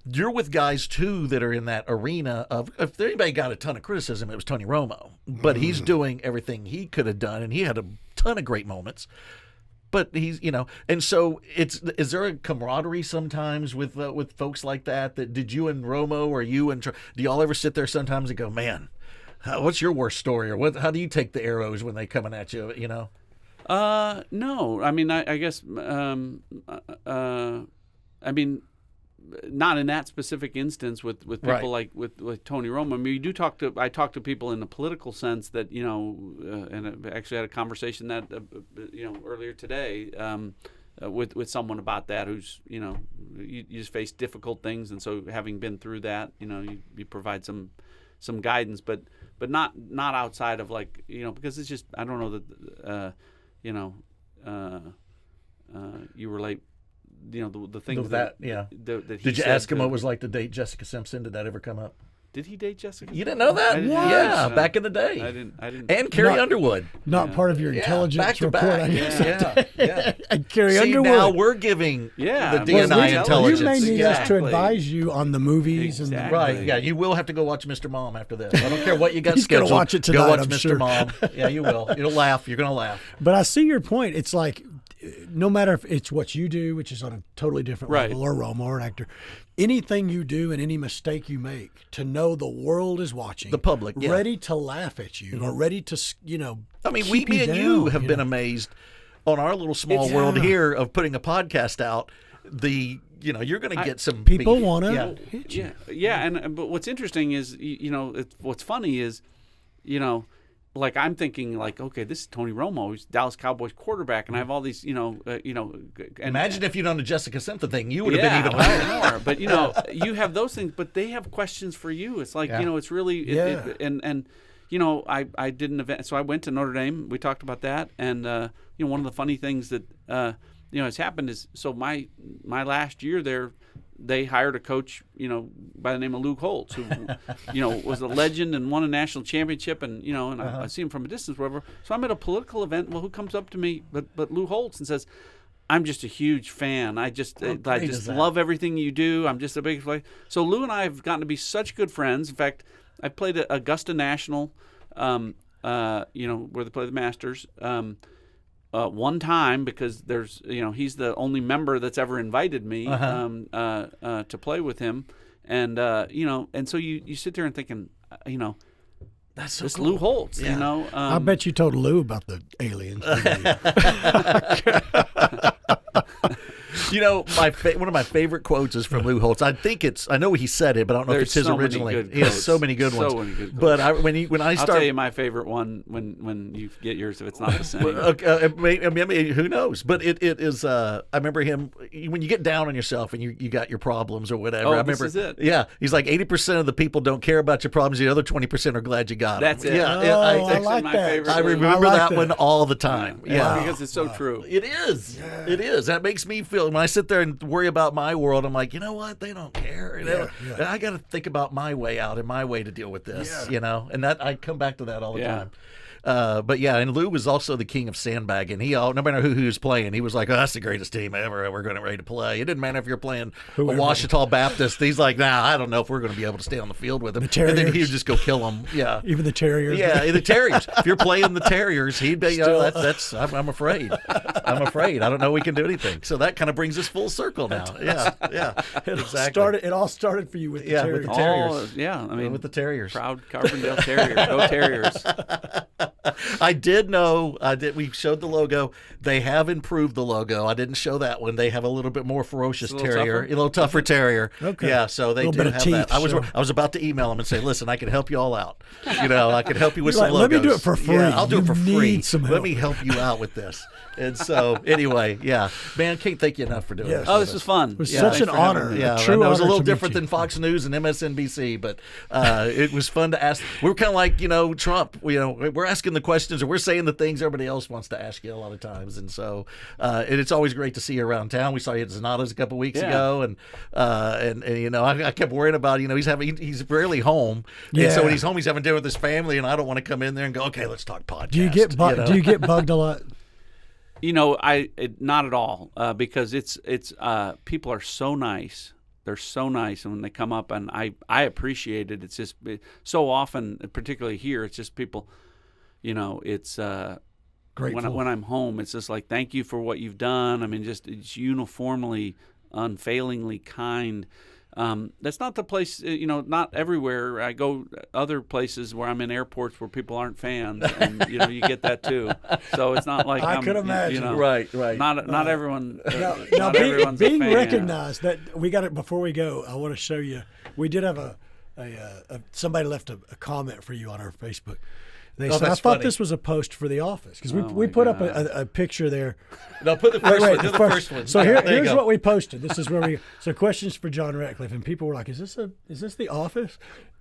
you're with guys too that are in that arena of, if anybody got a ton of criticism, it was Tony Romo. But he's doing everything he could have done, and he had a ton of great moments. But he's, and so is there a camaraderie sometimes with folks like that? That did you and Romo, or you and do y'all ever sit there sometimes and go, man, what's your worst story, or how do you take the arrows when they coming at you? No, I mean, I guess, not in that specific instance with people like with Tony Romo. I mean, I talk to people in the political sense that, and I actually had a conversation that, earlier today, with someone about that, who's, you just face difficult things. And so having been through that, you provide some guidance, but but not outside of like because it's just I don't know that you relate the things that he Did you said ask him to- what it was like to date Jessica Simpson? Did that ever come up? Did he date Jessica? You didn't know that? I didn't Yeah, know. back in the day. I didn't. And Carrie Not- Underwood. Not part of your intelligence back to report, back. I guess. Yeah. And Carrie See, Underwood. now we're giving Yeah, the well, DNI we- intelligence. You may need us to Exactly. advise you on the movies and Exactly. Right, yeah, you will have to go watch Mr. Mom after this. I don't care what you got He's gonna scheduled. watch it Go tonight, watch I'm Mr. sure. Mom. Yeah, you will. You'll laugh. You're going to laugh. But I see your point. It's like, no matter if it's what you do, which is on a totally different Right. level, or Roma or an actor, anything you do and any mistake you make, to know the world is watching, The public, yeah. ready to laugh at you or ready to, I mean, keep me and down, you have been know. amazed on our little small world here of putting a podcast out. You're going to get some People big- want to yeah. hit you. and but what's interesting is what's funny is like I'm thinking like, okay, this is Tony Romo, he's Dallas Cowboys quarterback, and I have all these and Imagine if you'd done the Jessica Simpson thing, you would have yeah, been even way higher. more. But you have those things, but they have questions for you. It's like Yeah. it's really Yeah. I did an event, so I went to Notre Dame. We talked about that, and one of the funny things that has happened is so my last year there. They hired a coach, by the name of Luke Holtz, who, was a legend and won a national championship, and I see him from a distance, whatever. So I'm at a political event. Well, who comes up to me but Luke Holtz and says, "I'm just a huge fan. I just great is that? love everything you do. I'm just a big fan." So Lou and I have gotten to be such good friends. In fact, I played at Augusta National, where they play the Masters. One time because there's he's the only member that's ever invited me to play with him, and and so you sit there and thinking That's so this cool. Lou Holtz, I bet you told Lou about the aliens. One of my favorite quotes is from Lou Holtz. I know he said it, but I don't know if There's it's his so many originally. good He has quotes. so many good So ones. many good But quotes. when I I'll start, tell you my favorite one when you get yours if it's not the same. who knows? But it is. I remember him when you get down on yourself and you got your problems or whatever. Oh, I this remember. is it. Yeah, he's like 80% of the people don't care about your problems. The other 20% are glad you got them. That's it. Yeah, Oh, I Actually, like my that. favorite I was- remember I like that that. one all the time. Yeah. because it's so true. It is. It is. That makes me feel when I sit there and worry about my world, I'm like, you know what? They don't care. And I got to think about my way out and my way to deal with this, and that I come back to that all the Yeah. time. But yeah, and Lou was also the king of sandbagging. No matter who he was playing, he was like, "Oh, that's the greatest team ever. We're going to ready to play." It didn't matter if you're playing a Washita Baptist. He's like, "Nah, I don't know if we're going to be able to stay on the field with him." And then he Terriers. would just go kill them. Yeah. Even the Terriers. Yeah, the Terriers. If you're playing the Terriers, he'd be. That's. I'm afraid. I'm afraid. I don't know we can do anything. So that kind of brings us full circle now. Yeah, exactly. It all started for you with the Yeah, Terriers. with the Terriers. I mean, With the Terriers. proud Carbondale Terrier. Go Terriers. I did know. We showed the logo. They have improved the logo. I didn't show that one. They have a little bit more ferocious a little terrier, tougher? a little tougher terrier. Okay. Yeah, so they Little do bit of have teeth, that. so- I was about to email them and say, listen, I can help you all out. I can help you with You're some like, let me logos. do it for free. Yeah, I'll do You it for free. need some Let help. me help you out with this. And so, anyway, yeah, man, can't thank you enough for doing Yes. this. Oh, with this us. was fun. It was Yeah, such thanks an for having honor. me. A Yeah, true I know it was a honor little to meet different you. than Fox News and MSNBC, but it was fun to ask. We were kind of like Trump. We're asking the questions or we're saying the things everybody else wants to ask you a lot of times, and so it's always great to see you around town. We saw you at Zanata's a couple weeks ago, and I kept worrying about he's rarely home, and so when he's home he's having dinner with his family, and I don't want to come in there and go, okay, let's talk podcast. Do you get do you get bugged a lot? Not at all because it's people are so nice. They're so nice, and when they come up, and I appreciate it. It's just so often, particularly here, it's just people. It's Grateful. when I'm home, it's just like thank you for what you've done. I mean, just it's uniformly, unfailingly kind. That's not the place, not everywhere. I go other places where I'm in airports where people aren't fans, and you get that too. So it's not like I could imagine. Right. Not everyone. Now, not being, everyone's a being fan. recognized that we got it before we go. I want to show you. We did have somebody left a comment for you on our Facebook. They Oh, said, I that's thought funny. this was a post for The Office because Oh, we my put up God. a picture there. No, put the first one. Do the first one. So There you here's go. what we posted. This is where we. So questions for John Ratcliffe, and people were like, "Is this The Office?"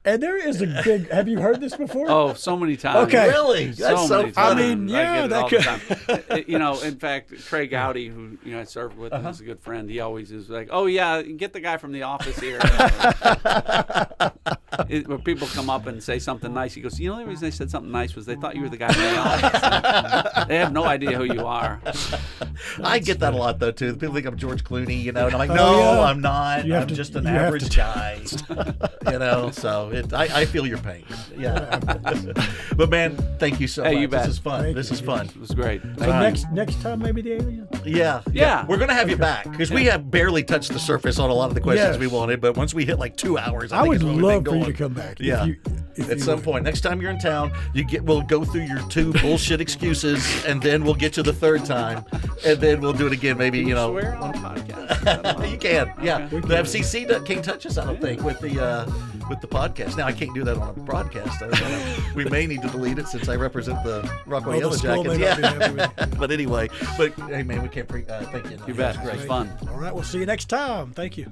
And there is a big. Have you heard this before? Oh, so many times. Okay. Really? That's so many funny. I times. mean, I yeah, get it that all could- the time. You know, in fact, Trey Gowdy, who I served with, and is a good friend. He always is like, "Oh yeah, get the guy from The Office here." When people come up and say something nice, he goes, "You know, the only reason they said something nice was they thought you were the guy from The Office. They have no idea who you are." I get that a lot though too. People think I'm George Clooney, you know, and I'm like, Oh, no, yeah. I'm not. You have I'm to- just an you have average to- guy, you know. So I feel your pain. Yeah. But man, thank you so Hey, much. you bet. This is fun. Thank This you. is fun. It was great. So next time maybe the alien. Yeah. Yeah. We're gonna have you back because we have barely touched the surface on a lot of the questions Yes. we wanted. But once we hit like 2 hours, I I think would is when we've love been for you going. to come back. Yeah. If At you some would. point, next time you're in town, we'll go through your 2 bullshit excuses, and then we'll get you the 3rd time, and then we'll do it again. Maybe you know. Swear on a podcast. You can, yeah. Okay. The FCC can't touch us, I don't think, with the podcast. Now I can't do that on a broadcast. We may need to delete it since I represent the Rockaway Oh, Yellow the school Jackets. may not be happy with Yeah. But anyway, hey man, we can't. Thank you. You bet. Great. It's fun. All right, we'll see you next time. Thank you.